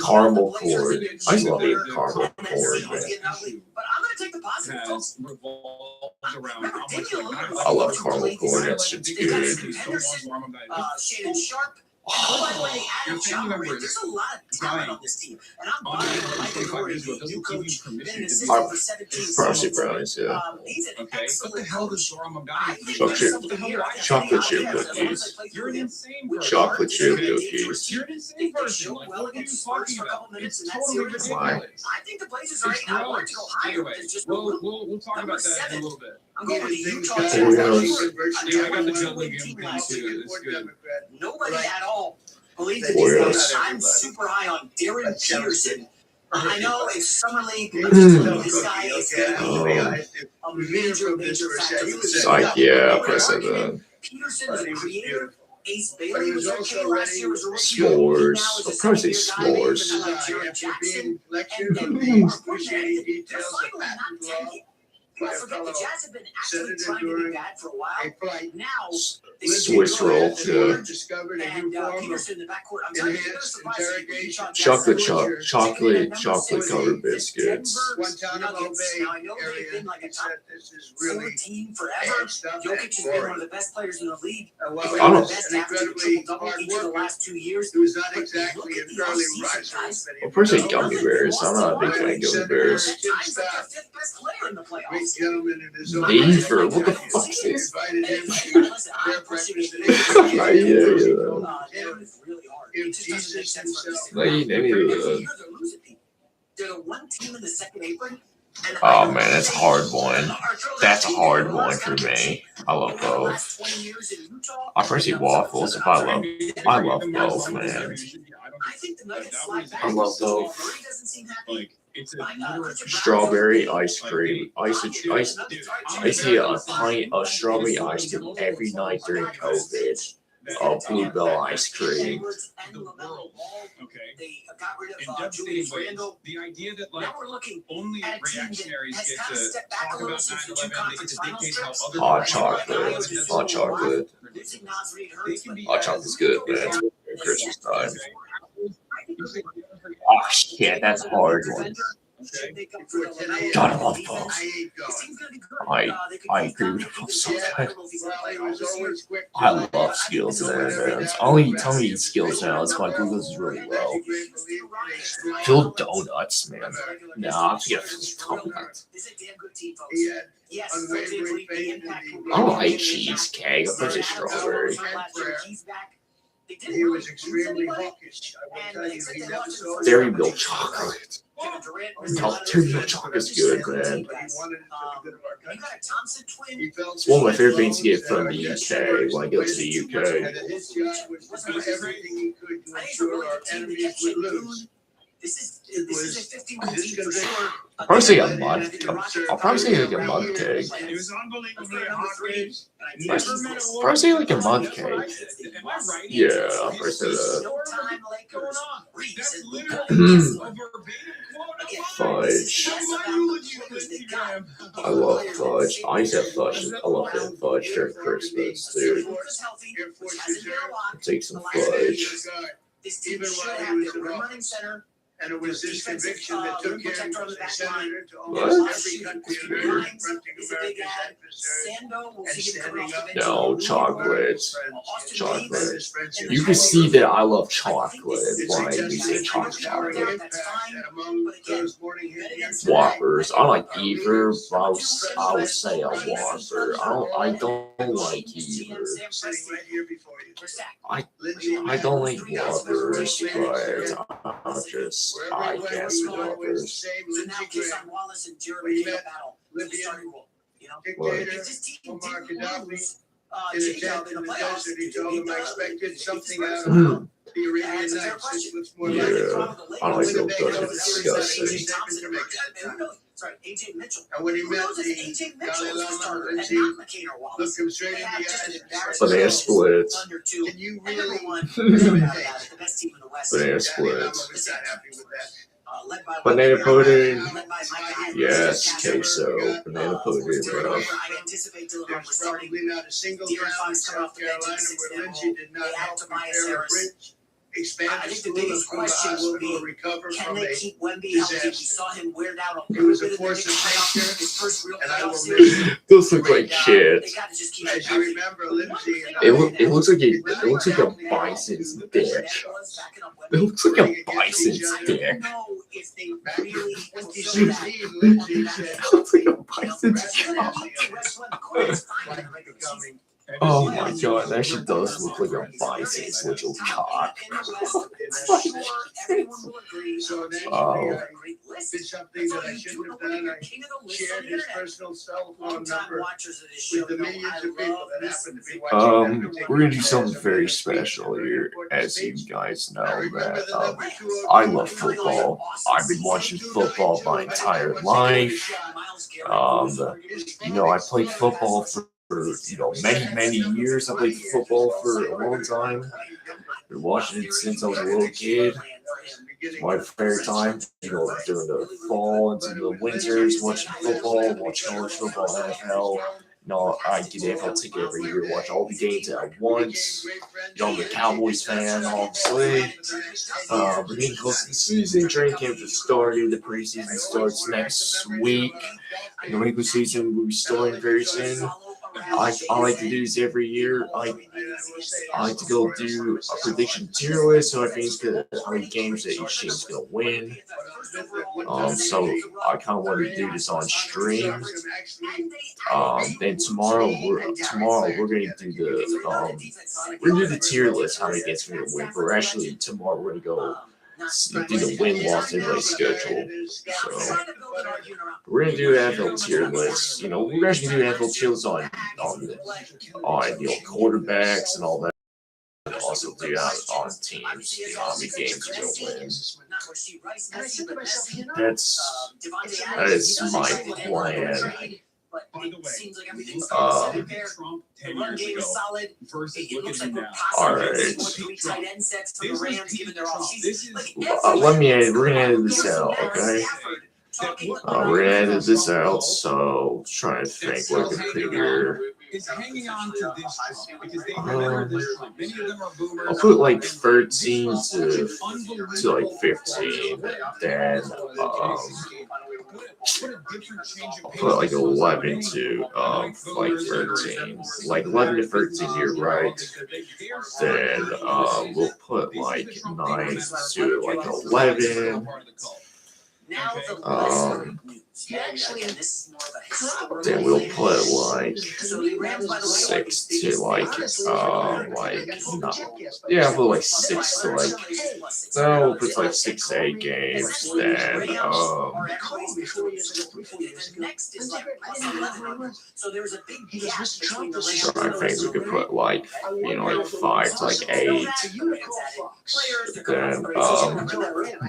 Caramel corn. I love eating caramel corn, man. I love caramel corn. That shit's good. Oh, by the way, Adam John, there's a lot of talent on this team. And I'm buying what you coach, been an assistant for 17 Frosty Brownies, yeah. Okay, what the hell does Chocolate chip cookies. You're an insane person. Chocolate chip cookies. You're an insane person. Like, what are you talking about? It's totally ridiculous. I think the Blazers are right now. Want to go higher. We'll talk about that in a little bit. I'm going to Utah. I got the juggling game too. It's good. Nobody at all believes it. I'm super high on Darren Peterson. I know it's summer league. This guy is a major factor. Yeah, I said that. Peterson is a creator. Ace Bailey was okay last year. S'mores. I'll probably say s'mores. Jared Jackson. Don't forget the Jazz have been actually trying to be bad for a while. Now, Swiss roll, yeah. And Peterson in the backcourt. I'm telling you, they're surprised. Chocolate covered biscuits. Now, I know they've been like a top 4 team forever. Jokic has been one of the best players in the league. I don't. Best after the triple-double each of the last 2 years. It was not exactly an early rise. Well, personally, gummy bears. I'm not a big fan of gummy bears. He's like their 5th best player in the playoffs. Never. What the fuck is this? Not eating any of that. They're the one team in the second apron. Oh man, that's a hard one. That's a hard one for me. I love both. I appreciate waffles. If I love both, man. I love both. Strawberry ice cream. I see a pint of strawberry ice cream every night during COVID. Bluebell ice cream. the world, okay, in devastating ways. The idea that like only reactionaries get to talk about 9/11, they get to dictate how other Hot chocolate. Hot chocolate. Hot chocolate's good, man. It's Christmas time. Oh shit, that's a hard one. God, I love Puffs. I agree with Puffs sometimes. I love Skittles and M&M's. I only tell me eat Skittles now. It's my glucose is really low. Filled donuts, man. Nah, I'm just gonna donuts. I don't like cheesecake. I'm such a strawberry. He was extremely hawkish. I will tell you, he never sold Dairy milk chocolate. Dairy milk chocolate's good, man. It's one of my favorite things to get from the UK when I go to the UK. His job was to do everything he could to ensure our enemies would lose. It was this conviction. I'll probably say a mud. I'll probably say like a mud cake. It was unbelievably hot games. Probably say like a mud cake. Am I right? Yeah, I'll probably say that. That's literally a verbatim quote. Fudge. I love fudge. I used to have fudge. I love that fudge during Christmas, dude. Take some fudge. Even while he was in office. And it was this conviction that took him as a senator to almost every country on earth, confronting America's adversaries and standing up. No, chocolate. Chocolate. You can see that I love chocolate when you say chocolate. Whoppers. I like either, but I would say a Whopper. I don't like either. I don't like Whoppers, but I guess Whoppers. In a tent in the desert, he told him I expected something out of the Arabian Nights. This looks more like I don't like those. It's disgusting. And when he met the Dalai Lama, Lindsay looked him straight in the eyes and said, Banana splits. "Can you really?" Banana splits. Banana pudding. Yes, queso. Banana pudding, bro. There's probably not a single town in South Carolina where Lindsay did not help repair a bridge, expand the school, and from the hospital recover from a disaster. It was a force of nature, and I will miss it. Those look like shit. As you remember, Lindsay and It looks like a bison's dick. It looks like a bison's dick. It looks like a bison's cock. Oh my god, that shit does look like a bison's little cock. Oh. Did something that I shouldn't have done. I shared his personal cell phone number with the millions of people that happen to be watching. We're gonna do something very special here, as you guys know that I love football. I've been watching football my entire life. I played football for many years. I played football for a long time. I've been watching it since I was a little kid. My favorite time, during the fall into the winters, watching football, watching college football, NFL. I get an NFL ticket every year, watch all the games at once. I'm a Cowboys fan, obviously. We're getting close to the season. Training camp just started. The preseason starts next week. The regular season will be starting very soon. I like to do this every year. I like to go do a prediction tier list, so I think how many games that each team's gonna win. So I kind of want to do this on stream. Then tomorrow we're gonna do the tier list, how many games we're gonna win. But actually tomorrow we're gonna go do the win-loss everybody schedule. So we're gonna do an NFL tier list. We're actually gonna do NFL tier lists on quarterbacks and all that. Also do on teams, how many games we're gonna win. That is my plan. but By the it way, seems like everything's Trump The 10 run years game ago is solid. versus It look looks at like him we're now. possibly Alright. seeing 3 tight end sets for the This was Rams given their Trump. offseason. This is Let me edit. We're gonna edit this out, okay? We're gonna edit this out. So trying to think what I could put here. is hanging on to this Trump because they remember this Trump. Many of them are boomers. I'll put like 13 to like 15. Then I'll put like 11 to like 13. Like 11 to 13 here, right? Then we'll put like 9 to like 11. Then we'll put like 6 to like not, yeah, we'll put like 6 to like, no, we'll put like 6 to 8 games. Then so I think we could put like, like 5 to like 8.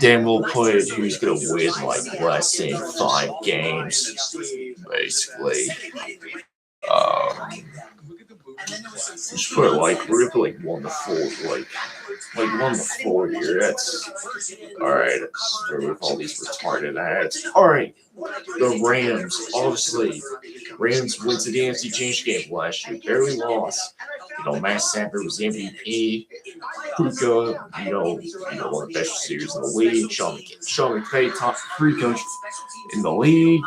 Then we'll put who's gonna win like less than 5 games, basically. Just put like we're gonna put like 1 to 4, like 1 to 4 here. That's all right. Remove all these retarded ads. All right, the Rams, obviously, Rams went to the NFC Championship game last year, barely lost. Matt Stafford was the MVP. Puka, one of the best receivers in the league. Sean McVay, top 3 coach in the league.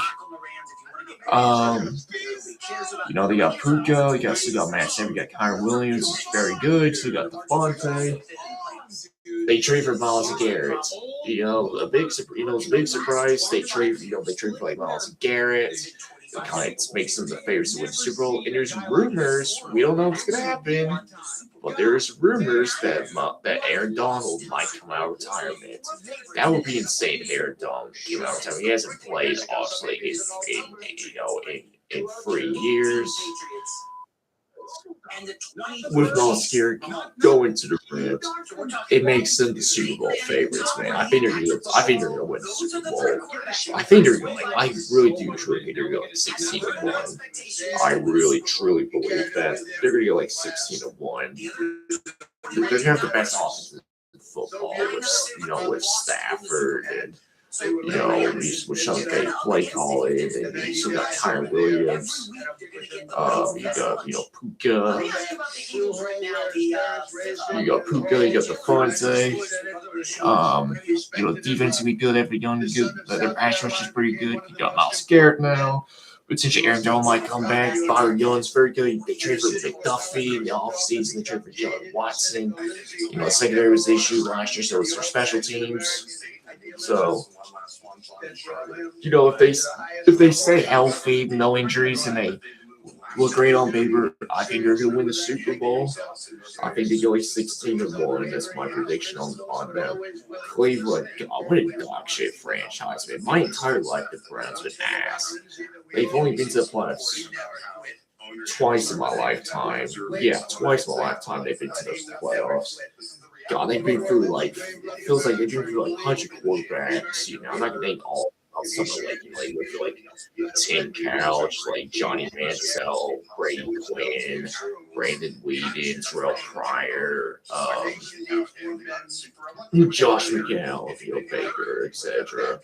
They got Puka, still got Matt Stafford, got Kyron Williams, who's very good. Still got Devontae. They trade for Miles Garrett. A big surprise. They trade for like Miles Garrett. It kind of makes them the favorites to win the Super Bowl. And there's rumors, we don't know what's gonna happen, but there's rumors that Aaron Donald might come out of retirement. That would be insane if Aaron Donald came out of retirement. He hasn't played obviously in 3 years. With Miles Garrett going to the Rams, it makes them the Super Bowl favorites, man. I think they're gonna win the Super Bowl. I really do truly think they're gonna go like 16-1. I really truly believe that they're gonna go like 16-1. They're gonna have the best offense in football with Stafford and with Sean McVay play calling, and you still got Kyron Williams. You got Puka. You got Devontae. Defense will be good. Everything's good. Their pass rush is pretty good. You got Miles Garrett now. Potentially Aaron Donald might come back. Byron Young's very good. They trade for McDuffie in the offseason. They trade for John Watson. The secondary was the issue last year, so it's for special teams. So, if they stay healthy, no injuries, and they look great on paper, I think they're going to win the Super Bowl. I think they go like 16-1. That's my prediction on them. Cleveland, what a dog shit franchise, man. My entire life, the Browns been ass. They've only been to the playoffs twice in my lifetime. Yeah, twice in my lifetime they've been to the playoffs. God, they've been through feels like they've been through like 100 quarterbacks. I'm not gonna name all some of like Tim Couch, like Johnny Manziel, Brady Quinn, Brandon Weeden, Terrell Pryor, Josh McCown, Baker, etc.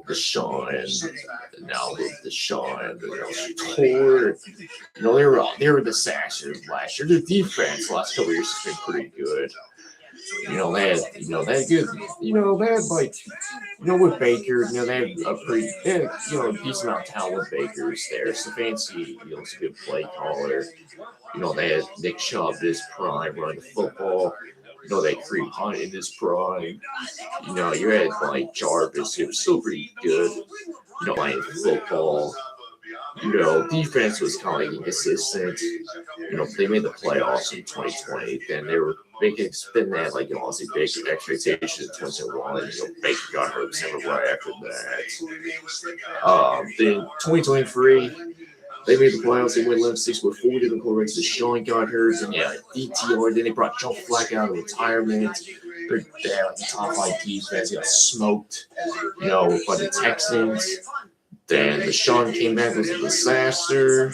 Deshaun, now with Deshaun, Tor. They were disasters last year. Their defense last couple of years has been pretty good. They had good. They had like, with Baker, they had a decent amount of talent with Baker's there. Stefanski, is a good play caller. They had Nick Chubb in his prime running the football. They had Kareem Hunt in his prime. You had like Jarvis, who was still pretty good. Playing football. Defense was kind of inconsistent. They made the playoffs in 2020. Then they were making that honestly big expectation in 2021. Baker got hurt December right after that. Then 2023. They made the playoffs. They went 11-6 with 4 different quarterbacks. Deshaun got hurt, and DTR. Then they brought Joe Flacco out of retirement. They're down the top 5 defense. Got smoked, by the Texans. Then Deshaun came back was a disaster.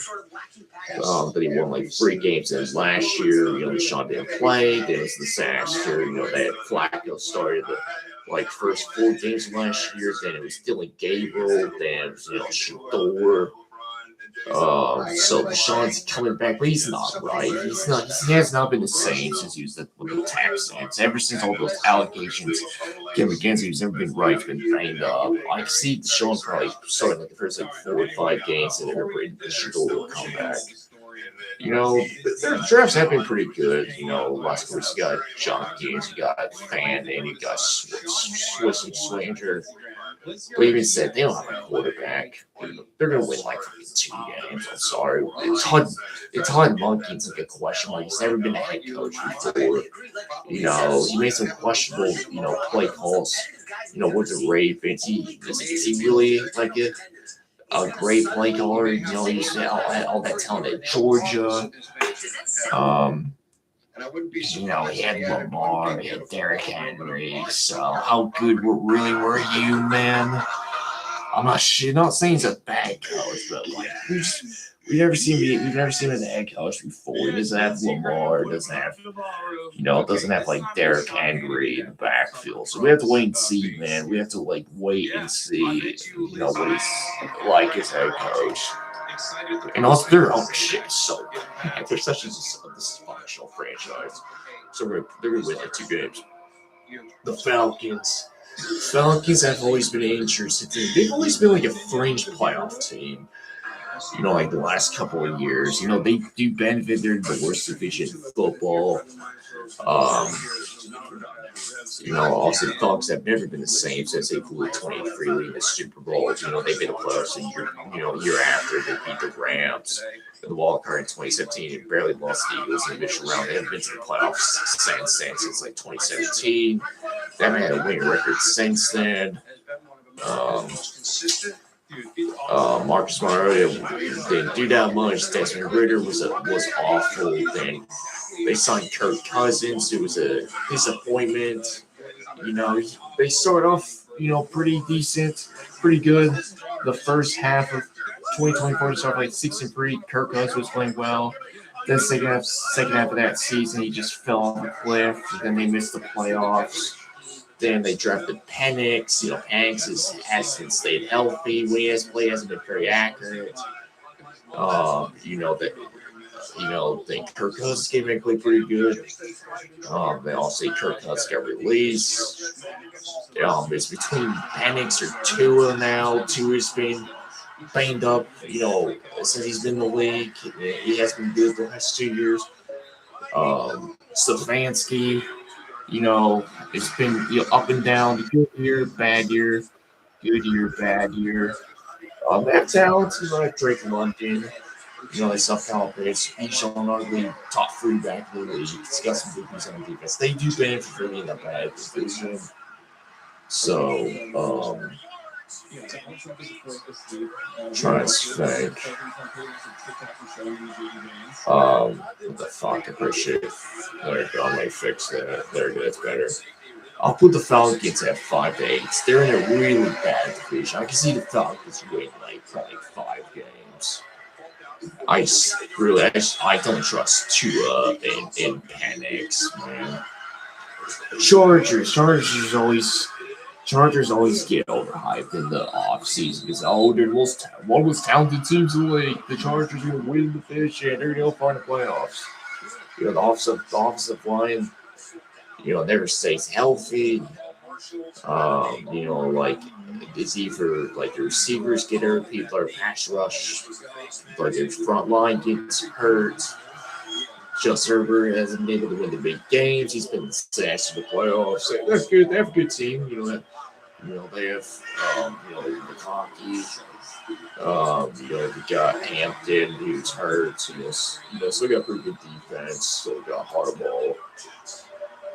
But he won like 3 games in last year. Deshaun didn't play. Then it was a disaster. That Flacco started the first 4 games of last year. Then it was Dylan Gabriel. Then it was Shador. So Deshaun's coming back, but he's not right. He's not. He has not been the same since he was with the Texans. Ever since all those allegations came against him, he's never been right. He's been banged up. I can see Deshaun probably starting the first 4 or 5 games, and everybody Shador will come back. Their drafts have been pretty good. Last year you got John Gaines, you got Fan, and you got Swiss and Slanger. But even said they don't have a quarterback. They're gonna win like 2 games. I'm sorry. It's Todd Monken's like a question mark. He's never been a head coach before. He made some questionable, play calls. With the Ravens, is he really like a great play caller? He's all that talent at Georgia. He had Lamar, he had Derrick Henry. So how good were you, man? I'm not saying he's a bad coach, but we've never seen him as a head coach before. He doesn't have Lamar, doesn't have like Derrick Henry in the backfield. So we have to wait and see, man. We have to wait and see, what he's like as head coach. And also, their ownership is so bad. They're such a dysfunctional franchise. So they're going to win like 2 games. The Falcons. Falcons have always been an interesting team. They've always been like a fringe playoff team. Like the last couple of years. They do benefit. They're the worst division in football. Also the Falcons have never been the same since they flew 23 in the Super Bowl. They've been a playoffs a year after they beat the Rams in the wild card in 2017 and barely lost the Eagles in the divisional round. They haven't been to the playoffs since like 2017. They haven't had a winning record since then. Marcus Mariota didn't do that much. Desmond Ridder was awful. Then they signed Kirk Cousins. It was a disappointment. They started off, pretty decent, pretty good. The first half of 2024, they started like 6-3. Kirk Cousins was playing well. Then second half of that season, he just fell off a cliff. Then they missed the playoffs. Then they drafted Penix. Penix hasn't stayed healthy. When he has played, hasn't been very accurate. Think Kirk Cousins came in and played pretty good. They also Kirk Cousins got released. It's between Penix or Tua now. Tua's been banged up, since he's been in the league. He has been good the last 2 years. Stefanski, it's been up and down. Good year, bad year. Good year, bad year. They have talent, like Drake London. They self-calibrate. Bijan arguably top 3 back in the league. He's got some good on defense. They do benefit from being a bad division. So, trying to think. What the fuck? I appreciate it. There you go. I might fix that. There you go. That's better. I'll put the Falcons at 5-8. They're in a really bad division. I can see the Falcons winning probably 5 games. I don't trust Tua in Penix, man. Chargers always get overhyped in the offseason because they're one of the most talented teams in the league. The Chargers are going to win the division. They're going to find the playoffs. The offensive line, never stays healthy. It's either the receivers get hurt, people are pass rush, but their front line gets hurt. Justin Herbert hasn't been able to win the big games. He's been smashed in the playoffs. They're good. They have a good team. They have McConkey. We got Hampton, who's hurt. Still got pretty good defense. Still got Harbaugh.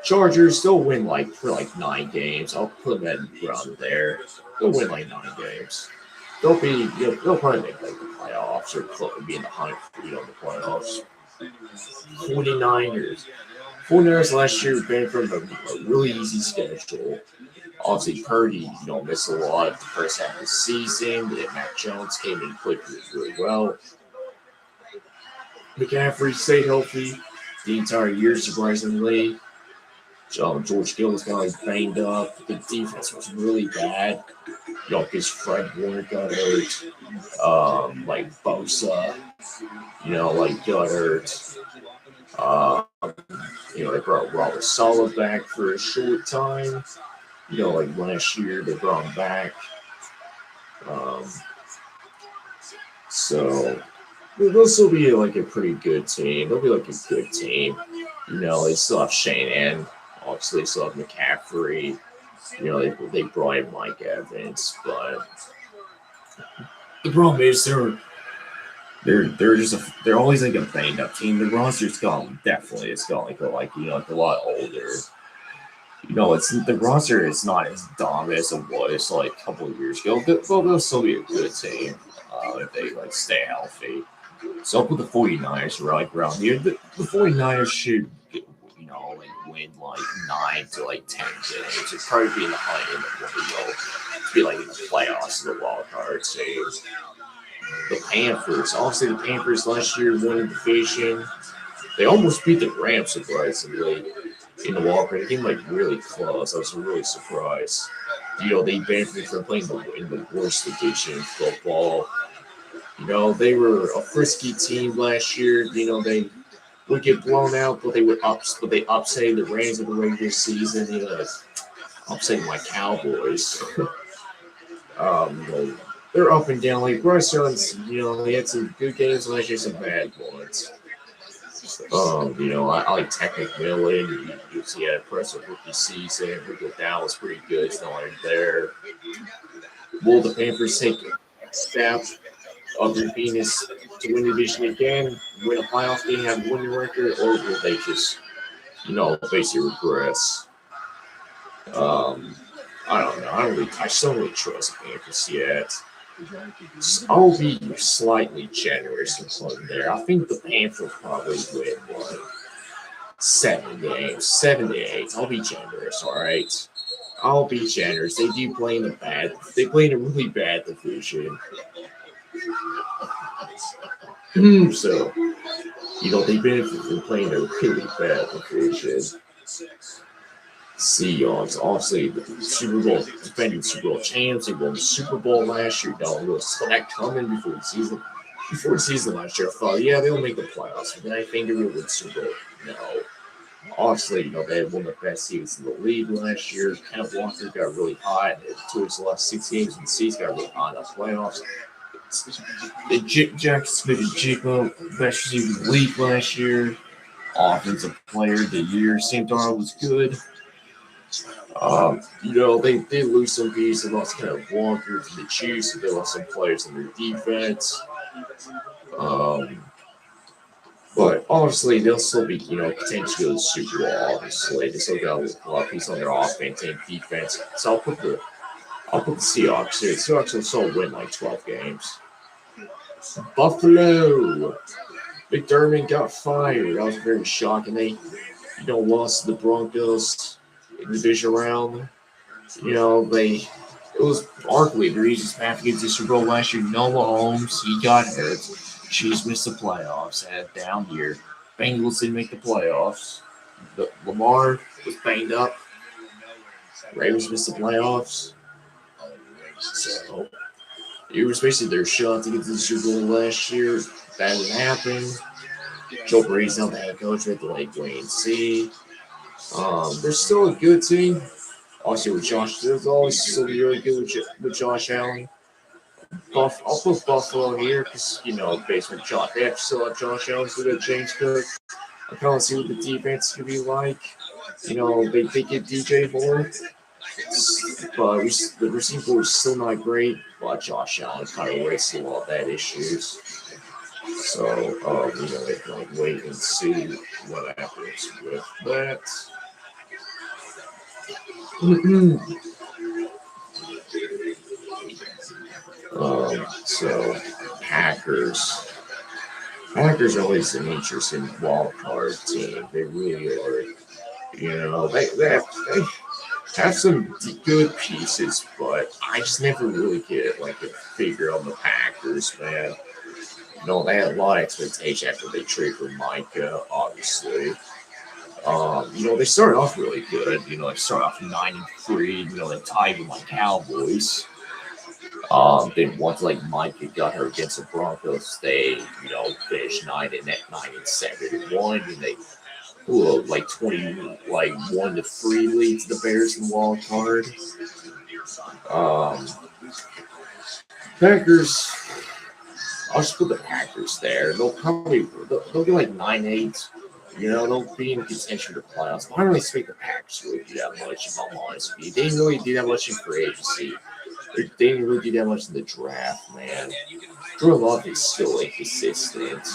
Chargers still win for 9 games. I'll put them around there. They'll win 9 games. They'll probably make the playoffs or be in the hunt for the playoffs. 49ers. 49ers last year benefited from a really easy schedule. Obviously, Purdy, missed a lot the first half of the season. And Mac Jones came in and played really well. McCaffrey stayed healthy the entire year, surprisingly. George Gill was kind of banged up. The defense was really bad. Because Fred Warner got hurt. Like Bosa, got hurt. They brought Robert Saleh back for a short time. Like last year, they brought him back. So they'll still be like a pretty good team. They'll be like a good team. They still have Shanahan. Obviously, they still have McCaffrey. They brought in Mike Evans, but the problem is they're always like a banged up team. The roster's gone like a lot older. The roster is not as dominant as it was like a couple of years ago, but they'll still be a good team if they stay healthy. So I'll put the 49ers around here. The 49ers should win 9 to 10 games. It'd probably be in the high end of what we go to be in the playoffs and the wild card team. The Panthers. Obviously, the Panthers last year won the division. They almost beat the Rams, surprisingly, in the wild card. It came really close. I was really surprised. They benefited from playing in the worst division in football. They were a frisky team last year. They would get blown out, but they upset the Rams in the regular season. Upsetting my Cowboys. They're up and down. Like Bryce Young's, they had some good games last year, some bad ones. I like Technic McMillan. He had a impressive rookie season. Rico Dallas pretty good. Still there. Will the Panthers take a step of their penis to win the division again, win a playoff game, have a winning record, or will they just, basically regress? I don't know. I still don't really trust the Panthers yet. I'll be slightly generous in putting there. I think the Panthers probably win 7 games, 7 to 8. I'll be generous, all right? I'll be generous. They do play in they play in a really bad division. So, they benefit from playing a really bad division. Seahawks, obviously, the defending Super Bowl champs. They won the Super Bowl last year. They saw that coming before the season last year. I thought, yeah, they'll make the playoffs. But then I think they're going to win the Super Bowl. No. Obviously, they had one of the best teams in the league last year. Kenneth Walker got really hot. Towards the last 6 games, and the Seahawks got really hot in the playoffs. Jack Smith-Njigba, best receiver in the league last year. Offensive player of the year. Sam Darnold was good. They lose some pieces. They lost kind of Walker from the Chiefs. They lost some players in their defense. But obviously, they'll still be, potentially go to the Super Bowl. Obviously, they still got a lot of pieces on their offense and defense. So I'll put the Seahawks here. The Seahawks will still win 12 games. Buffalo. McDermott got fired. That was very shocking. They, lost to the Broncos in the division round. It was arguably the easiest path to get to the Super Bowl last year. No Mahomes, he got hurt. Chiefs missed the playoffs, had a down year. Bengals didn't make the playoffs. Lamar was banged up. Ravens missed the playoffs. So it was basically their shot to get to the Super Bowl last year. That didn't happen. Joe Brady's now the head coach. We have to wait and see. They're still a good team. Also with Josh, there's always still be really good with Josh Allen. I'll put Buffalo here because, basically they still have Josh Allen, so they got James Cook. I kind of see what the defense could be like. They get DJ Moore, but the receiver is still not great. But Josh Allen kind of wasted a lot of bad issues. So, they can wait and see what happens with that. So Packers are always an interesting wild card team. They really are. have some good pieces, but I just never really get like a figure on the Packers, man. They had a lot of expectation after they traded for Micah, obviously. They started off really good. They started off 9-3. They tied with my Cowboys. Then once like Micah got hurt against the Broncos, they finished 9-7 and they blew up like 1-3 lead to the Bears in the wild card. Packers. I'll just put the Packers there. They'll be like 9-8. They'll be in contention for playoffs. But I don't really expect the Packers to really do that much, if I'm honest with you. They didn't really do that much in free agency. They didn't really do that much in the draft, man. Drew Love is still inconsistent.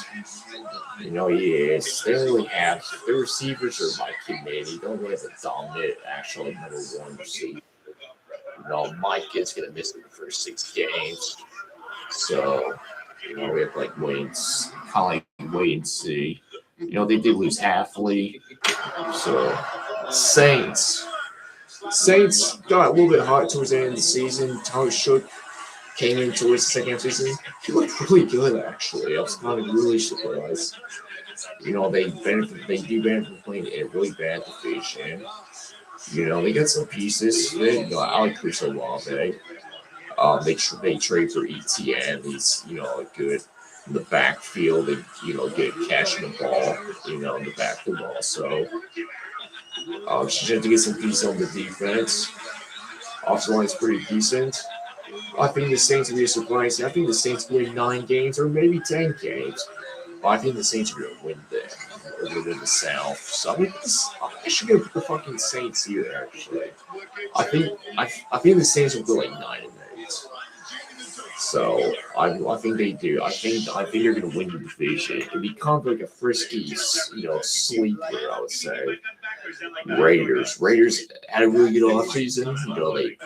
He is. They don't really have their receivers are like Kid don't really have a dominant, actual number one receiver. Mike is gonna miss the first 6 games. So, we have like wait and see. They did lose Halfley. So, Saints got a little bit hot towards the end of the season. Tyler Shook came in towards the second half of the season. He looked really good, actually. I was kind of really surprised. They do benefit from playing in a really bad division. They got some pieces. I like Chris Olave. They trade for ETN. He's good in the backfield. They get catching the ball. In the backfield also. Just have to get some pieces on the defense. Offensive line's pretty decent. I think the Saints will be a surprise. I think the Saints win 9 games or maybe 10 games. But I think the Saints are going to win the South. So I should go put the fucking Saints here. Actually, I think the Saints will go like 9-8. So I think they do. I think they're going to win the division. It'll be kind of like a frisky, sleeper, I would say. Raiders had a really good offseason. They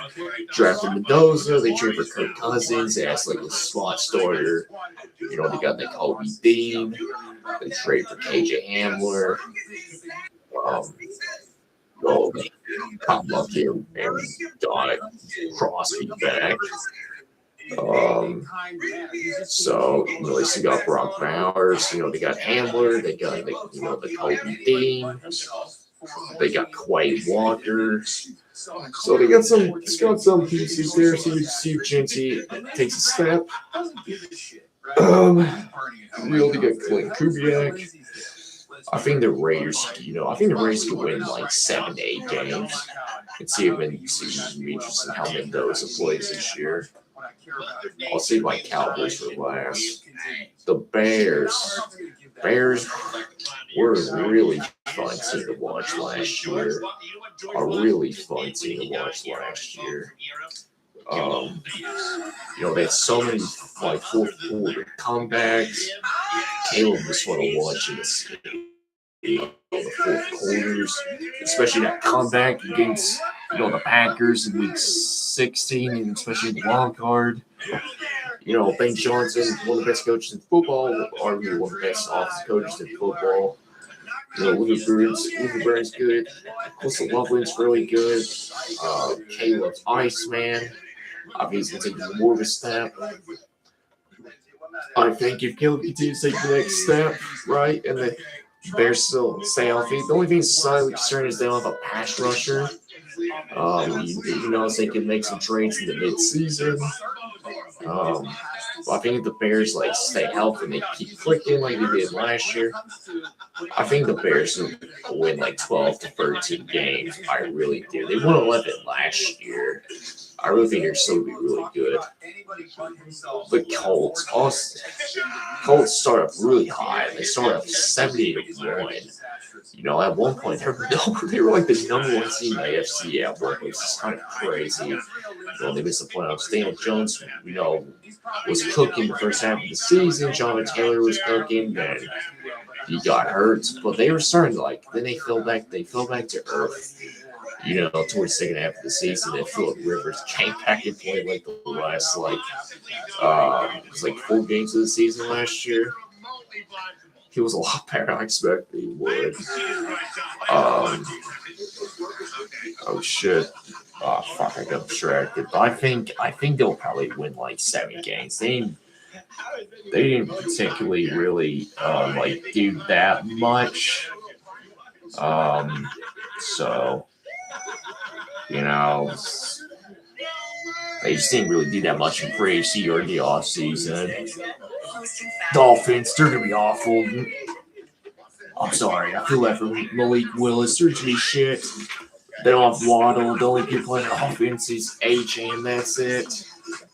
drafted Mendoza. They traded for Kirk Cousins. They asked like a slot starter. They got the Kobe Dean. They traded for KJ Hamler. Top lucky and got Crosby back. So they still got Brock Bowers. They got Hamler. They got the Kobe Dean. They got Quay Walker. So they got some pieces there. See if Jinty takes a step. We only got Clint Kubiak. I think the Raiders can win like 7 to 8 games. And see if it's interesting how Mendoza plays this year. I'll save my Cowboys for last. The Bears were a really fun team to watch last year. They had so many like fourth quarter comebacks. Caleb just want to watch the fourth quarters, especially that comeback against the Packers in week 16, and especially the wild card. Ben Johnson, one of the best coaches in football, arguably one of the best offensive coaches in football. Luther Burns good. Russell Loveland's really good. Caleb's Iceman. Obviously, taking more of a step. I think if Caleb continues to take the next step, right, and the Bears still stay healthy, the only thing that's slightly concerning is they don't have a pass rusher. They can make some trades in the mid-season. I think if the Bears stay healthy and they keep clicking like they did last year, I think the Bears will win 12 to 13 games. I really do. They won 11 last year. I really think they're still be really good. The Colts start off really high. They start off 70-1. At one point they were like the number 1 team in the AFC at one point. It's kind of crazy. They missed the playoffs. Daniel Jones, was cooking the first half of the season. Jonathan Taylor was cooking. Then he got hurt, but they were starting then they fell back to earth. Towards the second half of the season, then Phillip Rivers came back and played the last it was 4 games of the season last year. He was a lot better than I expected he would. Oh shit. Oh fuck, I got distracted. But I think they'll probably win like 7 games. They didn't particularly really like do that much. So you know, they just didn't really do that much in free agency or the off season. Dolphins, they're gonna be awful. I'm sorry, I feel that for Malik Willis. They're gonna be shit. They don't have Waddle. The only people playing offense is AJ, and that's it.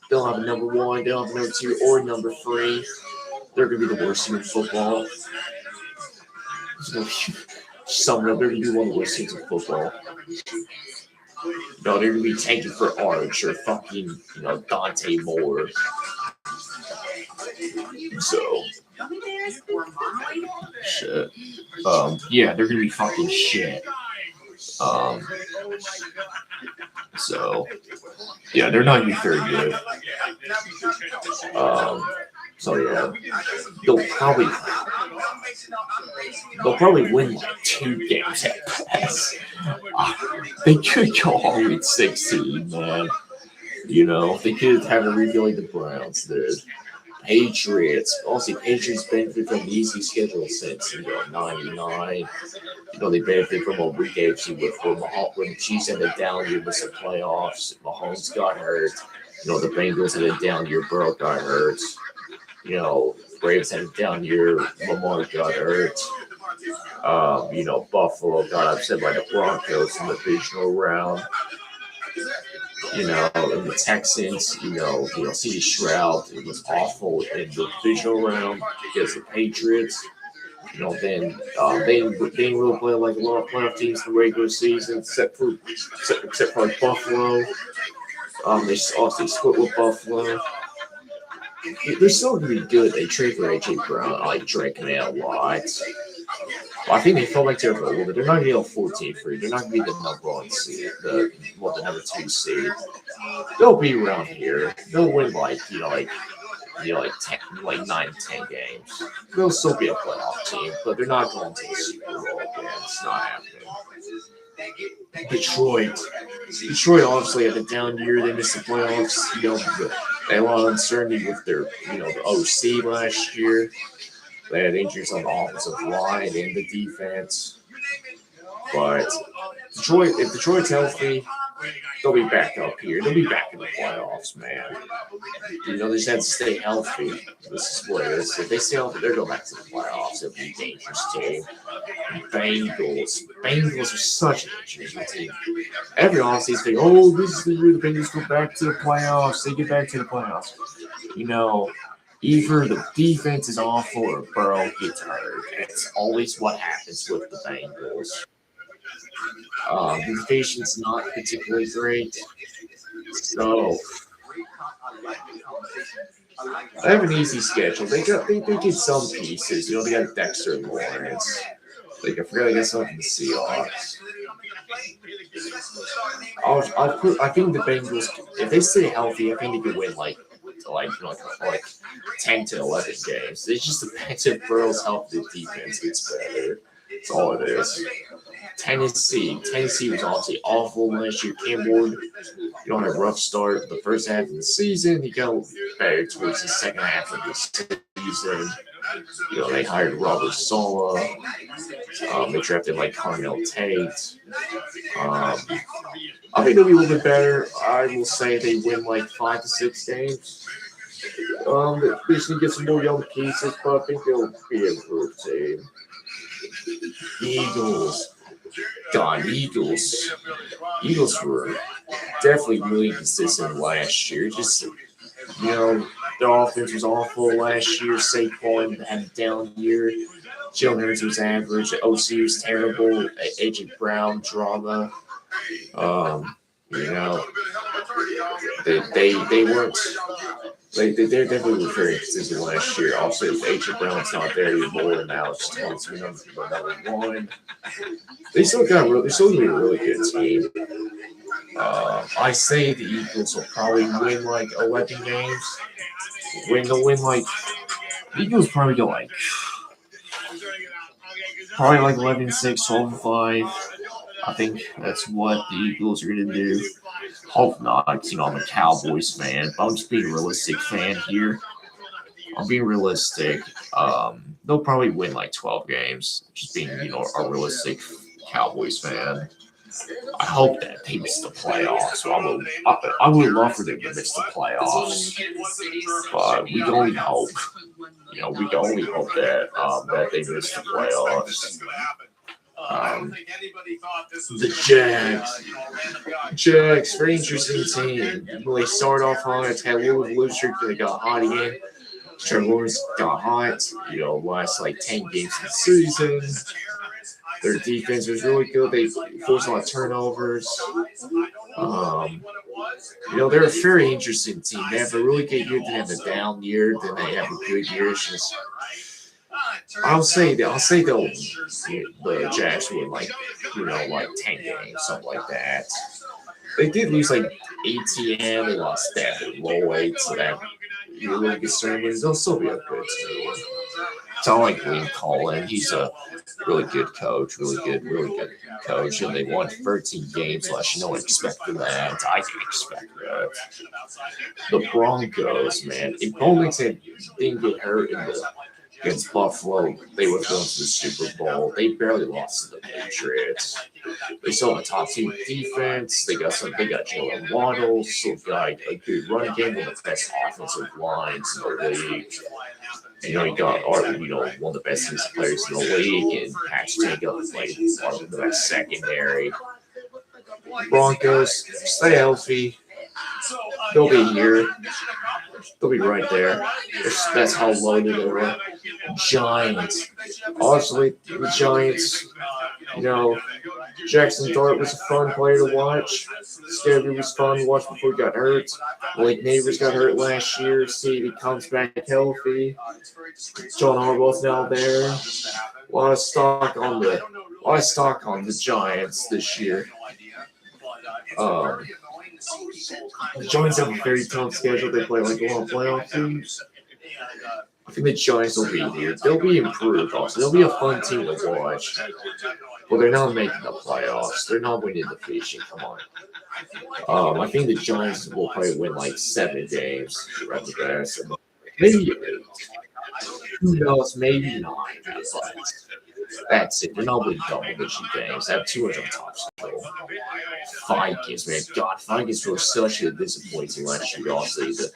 They don't have a number 1. They don't have a number 2 or number 3. They're gonna be the worst team in football. Some of them are gonna be one of the worst teams in football. No, they're gonna be tanking for Arch or fucking, Dante Moore. So, shit. Yeah, they're gonna be fucking shit. So, yeah, they're not gonna be very good. So yeah, they'll probably win like 2 games at best. They could go all with 16, man. They could have a rebuild like the Browns did. Patriots. Also, Patriots benefit from the easy schedule since 99. They benefit from a weak AFC with when the Chiefs had a down year with the playoffs. Mahomes got hurt. The Bengals had a down year. Burrow got hurt. Braves had a down year. Lamar got hurt. Buffalo got upset by the Broncos in the divisional round. And the Texans, C.J. Stroud, it was awful in the divisional round against the Patriots. Then they didn't really play like a lot of playoff teams in the regular season, except for like Buffalo. They obviously split with Buffalo. They're still going to be good. They trade for A.J. Brown. I like Drake and a lot. Well, I think they felt like they're a little bit. They're not going to be a 14 free. They're not going to be the number 1 seed, the number 2 seed. They'll be around here. They'll win like 10, like 9, 10 games. They'll still be a playoff team, but they're not going to the Super Bowl again. It's not happening. Detroit obviously had a down year. They missed the playoffs. They had a lot of uncertainty with their, the OC last year. They had injuries on the offensive line and the defense. But if Detroit's healthy, they'll be back up here. They'll be back in the playoffs, man. They just have to stay healthy. This is what it is. If they stay healthy, they're going back to the playoffs. It'll be a dangerous team. Bengals are such an dangerous team. Every offseason, they go, this is the year the Bengals go back to the playoffs. They get back to the playoffs. Either the defense is awful or Burrow gets hurt. It's always what happens with the Bengals. The division's not particularly great. So they have an easy schedule. They get some pieces. They got Dexter Lawrence. I forgot I got something from the Seahawks. I think the Bengals, if they stay healthy, I think they could win like 10 to 11 games. It just depends if Burrow's health, the defense gets better. That's all it is. Tennessee was obviously awful last year. Cam Ward, had a rough start the first half of the season. He got better towards the second half of the season. They hired Robert Saleh. They drafted like Carnell Tate. I think they'll be a little bit better. I will say they win like 5 to 6 games. They just need to get some more young pieces, but I think they'll be an improved team. Eagles were definitely really consistent last year. Just, their offense was awful last year. Saquon had a down year. Jalen Hurts was average. The OC was terrible. A.J. Brown drama. They weren't. They definitely were very consistent last year. Also, if A.J. Brown's not there anymore, now it's 22 number 1. They still got a really good team. I say the Eagles will probably win like 11 games. The Eagles probably go like 11-6, 12-5. I think that's what the Eagles are going to do. Hope not. I'm a Cowboys fan, but I'm just being a realistic fan here. I'm being realistic. They'll probably win like 12 games. Just being, a realistic Cowboys fan. I hope that they miss the playoffs. So I would love for them to miss the playoffs, but we can only hope. We can only hope that they miss the playoffs. The Jags, very interesting team. They start off hot, had a little lose streak, they got hot again. Trevor Lawrence got hot, last like 10 games of the season. Their defense was really good. They forced a lot of turnovers. They're a very interesting team. They have a really good year, then have a down year, then they have a good year. It's just, I'll say the Jags win like 10 games, something like that. They did lose like ATM, they lost Stafford Lloyd, so that you're really concerned, but they'll still be a good team. It's not like Liam Cullen. He's a really good coach, really good coach, and they won 13 games last year. No one expected that. I didn't expect that. The Broncos, man, if Bowman didn't get hurt against Buffalo, they would have gone to the Super Bowl. They barely lost to the Patriots. They still have a top team defense. They got Jalen Waddle, still got a good running game, one of the best offensive lines in the league. And you got one of the best defensive players in the league, and Patrick Jacobs like part of the best secondary. Broncos, stay healthy. They'll be here. They'll be right there. That's how loaded they were. Giants. Honestly, the Giants, Jackson Dart was a fun player to watch. Scary was fun to watch before he got hurt. Blake Neighbors got hurt last year. See if he comes back healthy. John Harbaugh's now there. A lot of stock on the Giants this year. The Giants have a very tough schedule. They play like a lot of playoff teams. I think the Giants will be here. They'll be improved also. They'll be a fun team to watch. But they're not making the playoffs. They're not winning the division. Come on. I think the Giants will probably win like 7 games. Maybe 8. Who knows? Maybe 9. But that's it. They're not winning double-digit games. They have 200 top schedule. Vikings, man. God, Vikings were such a disappointing last year. Honestly, with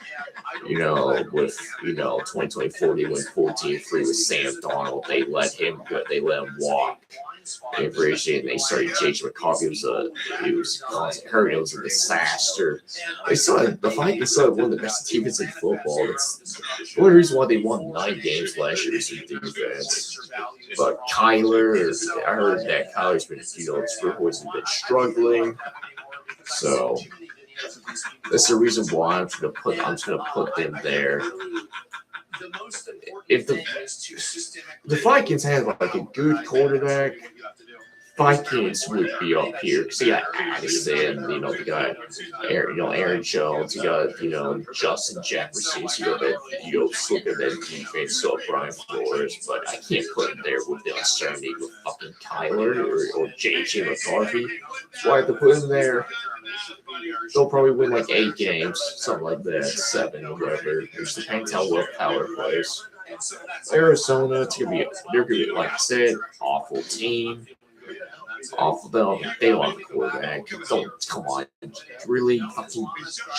2024, they went 14-3 with Sam Darnold. They let him go. They let him walk. They appreciate it. They started JJ McCarthy. He was hurt. It was a disaster. The Vikings still had one of the best defenses in football. It's the only reason why they won 9 games last year is their defense. But Kyler, I heard that Kyler's been, his reports have been struggling. So that's the reason why I'm just gonna put them there. If the Vikings had like a good quarterback, Vikings would be up here. So you got Addison, they got Aaron Jones, you got Justin Jefferson, so you got that slip in that defense, so Brian Flores, but I can't put him there with the uncertainty with fucking Kyler or JJ McCarthy. So I have to put him there. They'll probably win like 8 games, something like that, 7 or whatever. It just depends how well Power plays. Arizona, they're gonna be, like I said, awful team. Awful. They don't have a quarterback. Come on. Really, fucking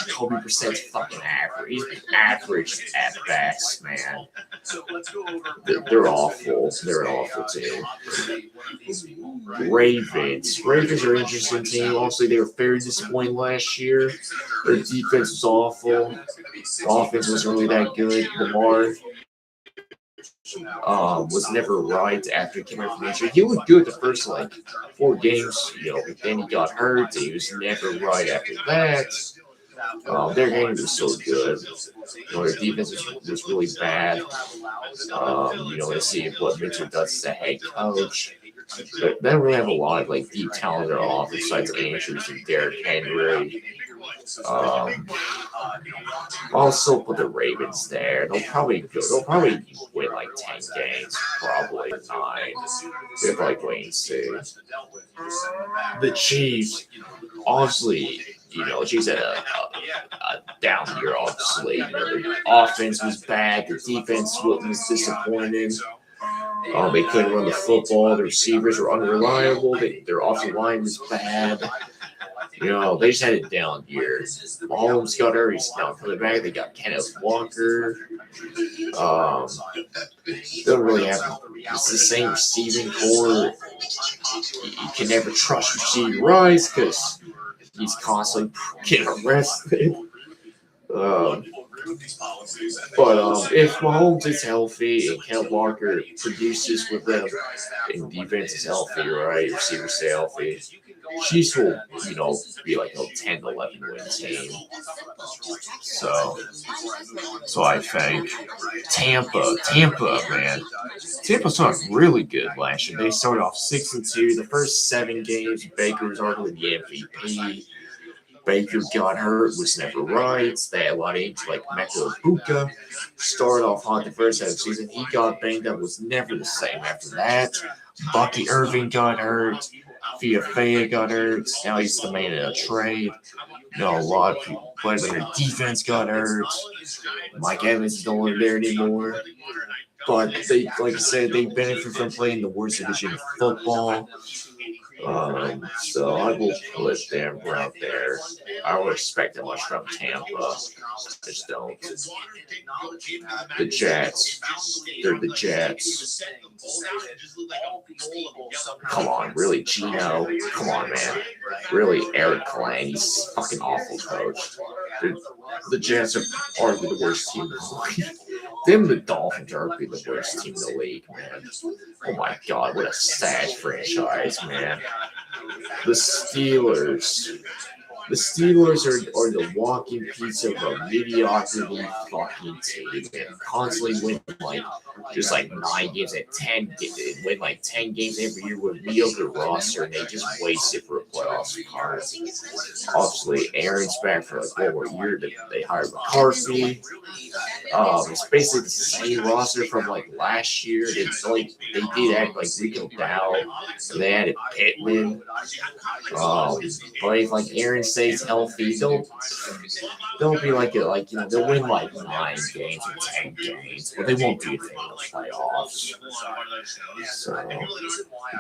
Jacoby Brissett's fucking average. He's average at best, man. They're awful. They're an awful team. Ravens are an interesting team. Honestly, they were very disappointing last year. Their defense was awful. The offense wasn't really that good. Lamar was never right after he came out from injury. He looked good the first 4 games, but then he got hurt. He was never right after that. Their game was so good. Their defense was really bad. Let's see what Mitchell does as a head coach. But they don't really have a lot of deep talent in their offense besides Andrews and Derrick Henry. I'll still put the Ravens there. They'll probably win like 10 games, probably 9. They'll probably win 6. The Chiefs, obviously, Chiefs had a down year, obviously. The offense was bad. The defense was disappointing. They couldn't run the football. The receivers were unreliable. Their offensive line was bad. They just had a down year. Mahomes got hurt. He's now coming back. They got Kenneth Walker. Don't really have. It's the same receiving core. You can never trust Rasheed Rice because he's constantly getting arrested. But if Mahomes is healthy and Kenneth Walker produces with them, and defense is healthy, right? Receivers stay healthy. Chiefs will, be like a 10-11 win team. So I think Tampa, man. Tampa started really good last year. They started off 6-2. The first 7 games, Baker was arguably the MVP. Baker got hurt, was never right. They had a lot of injuries like Mecca Buka. Started off hot the first half of the season. He got banged up, was never the same after that. Bucky Irving got hurt. Fia got hurt. Now he's the man in a trade. A lot of people players on their defense got hurt. Mike Evans is no longer there anymore. But they, like I said, they benefit from playing the worst division of football. So I will put them right there. I don't expect that much from Tampa. I just don't. The Jets. They're the Jets. Come on, really, Gino? Come on, man. Really, Eric Klang? He's fucking awful coach. The Jets are arguably the worst team in the league. Them, the Dolphins are arguably the worst team in the league, man. Oh my god, what a sad franchise, man. The Steelers are the walking piece of a mediocrity fucking team. And constantly win like 9 games at 10. Win like 10 games every year with mediocre roster, and they just waste it for a playoff spot. Obviously, Aaron's back for like 1 more year. They hired McCarthy. It's basically the same roster from like last year. They did act like Rico Dow. They added Pittman. But if like Aaron stays healthy, they'll be they'll win like 9 games or 10 games, but they won't do anything in the playoffs. So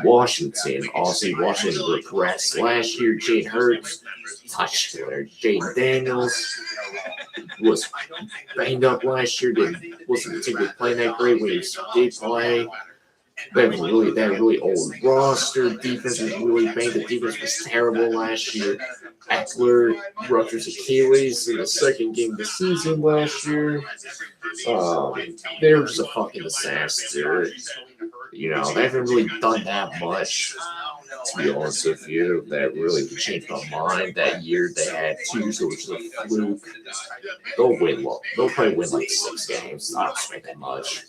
Washington regressed last year. Jalen Hurts touched there. Jaden Daniels was banged up last year. Wasn't particularly playing that great when he did play. They have a really old roster. Defense was really banged. The defense was terrible last year. Eckler ruptures Achilles in the second game of the season last year. They were just a fucking disaster. They haven't really done that much, to be honest with you, that really could change my mind. That year they had 2, so which is a fluke. They'll probably win like 6 games. I don't expect that much.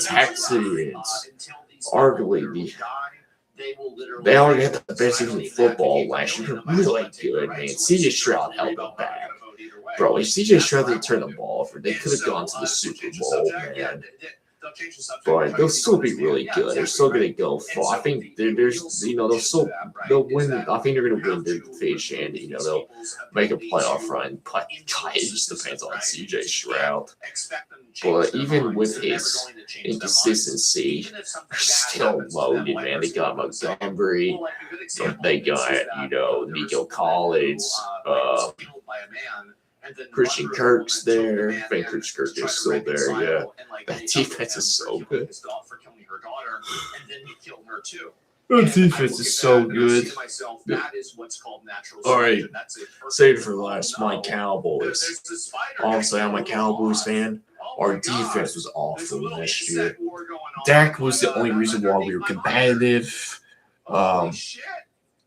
Texans, arguably they already had the best team in football last year. Really good, man. CJ Stroud held them back. Bro, if CJ Stroud didn't turn the ball over, they could have gone to the Super Bowl, man. But they'll still be really good. They're still going to go far. I think they'll win. I think they're going to win their division. They'll make a playoff run. But it just depends on CJ Stroud. But even with his inconsistency, they're still loaded, man. They got Montgomery. They got, Nico Collins. Christian Kirk's there. I think Christian Kirk is still there, yeah. That defense is so good. That defense is so good. All right, save it for last. My Cowboys. Obviously, I'm a Cowboys fan. Our defense was awful last year. Dak was the only reason why we were competitive.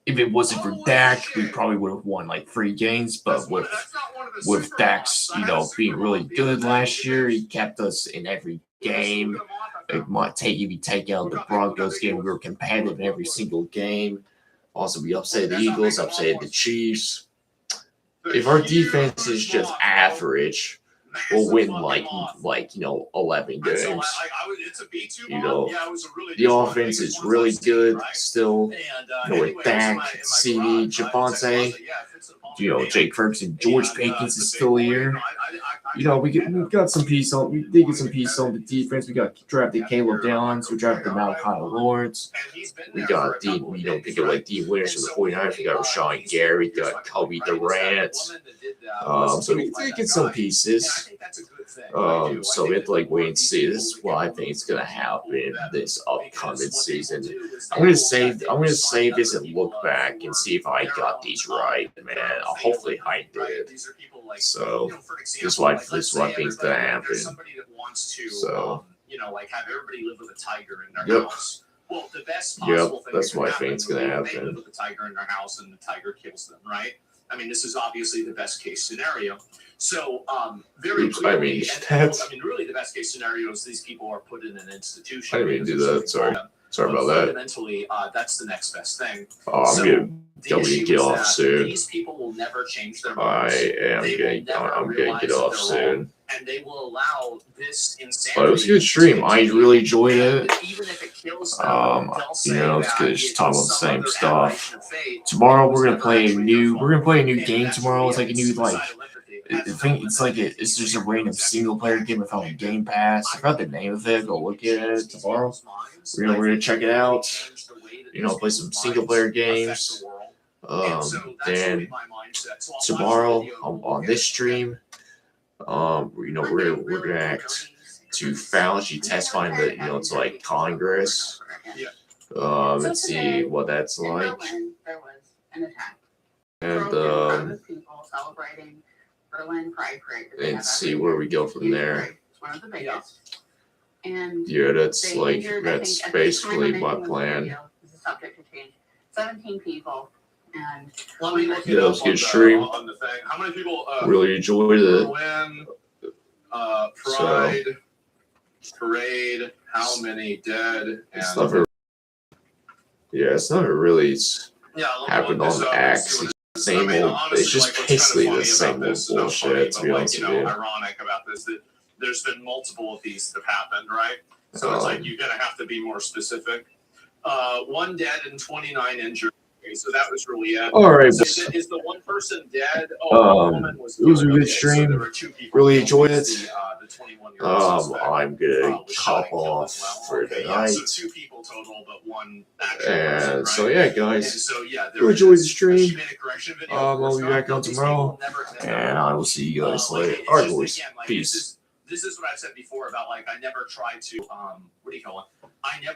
If it wasn't for Dak, we probably would have won like 3 games. But with Dak's, being really good last year, he kept us in every game. It might take if you take out the Broncos game, we were competitive in every single game. Also, we upset the Eagles, upset the Chiefs. if our defense is just average, we'll win like 11 games. The offense is really good still. With Dak, CD, Javonte, Jake Ferguson, George Pickens is still here. We got some piece on. We did get some piece on the defense. We got drafted Caleb Downs. We drafted Malachi Lawrence. We got Dean. Think of like Dean Winters from the 49ers. We got Rashawn Gary. We got Kobe Durant. So we did get some pieces. So we have to wait and see. This is what I think is gonna happen this upcoming season. I'm gonna save this and look back and see if I got these right, man. Hopefully I did. So this is what I think is gonna happen. So have everybody live with a tiger in their house. Well, the best possible thing that's what I think is gonna happen. They live with a tiger in their house and the tiger kills them, right? I mean, this is obviously the best case scenario. So, very clearly, really the best case scenario is these people are put in an institution. I didn't mean to do that. Sorry about that. Fundamentally, that's the next best thing. I'm gonna get off soon. These people will never change their minds. I'm gonna get off soon. And they will allow this insanity. But it was a good stream. I really enjoyed it. Even if it kills them, it's good just talking about the same stuff. Tomorrow we're gonna play a new game tomorrow. It's like a new it's just a random single player game without a Game Pass. I forgot the name of it. Go look at it tomorrow. We're gonna check it out. Play some single player games. Then tomorrow on this stream, we're gonna act to fallacy test find the Congress. Let's see what that's like. And and see where we go from there. Yeah, that's basically my plan. 17 people. And it was a good stream. How many people really enjoyed it? Berlin, Pride, Parade, how many dead? It's never really happened on the X. Same old. It's just basically the same old bullshit. To be honest with you. Ironic about this that there's been multiple of these that have happened, right? So it's you're gonna have to be more specific. 1 dead and 29 injured. So that was really it. All right. So is the one person dead? Oh, the woman was it was a good stream. So there were 2 people really enjoyed it. The 21-year-old suspect, I'm gonna hop off for tonight. So 2 people total, but 1 actual and person, so right? yeah, guys. And so yeah, enjoy the stream. She made a correction video. I'll be back on tomorrow, and I will see you guys later. All right, boys. Peace. This is what I've said before about I never tried to what do you call it? I never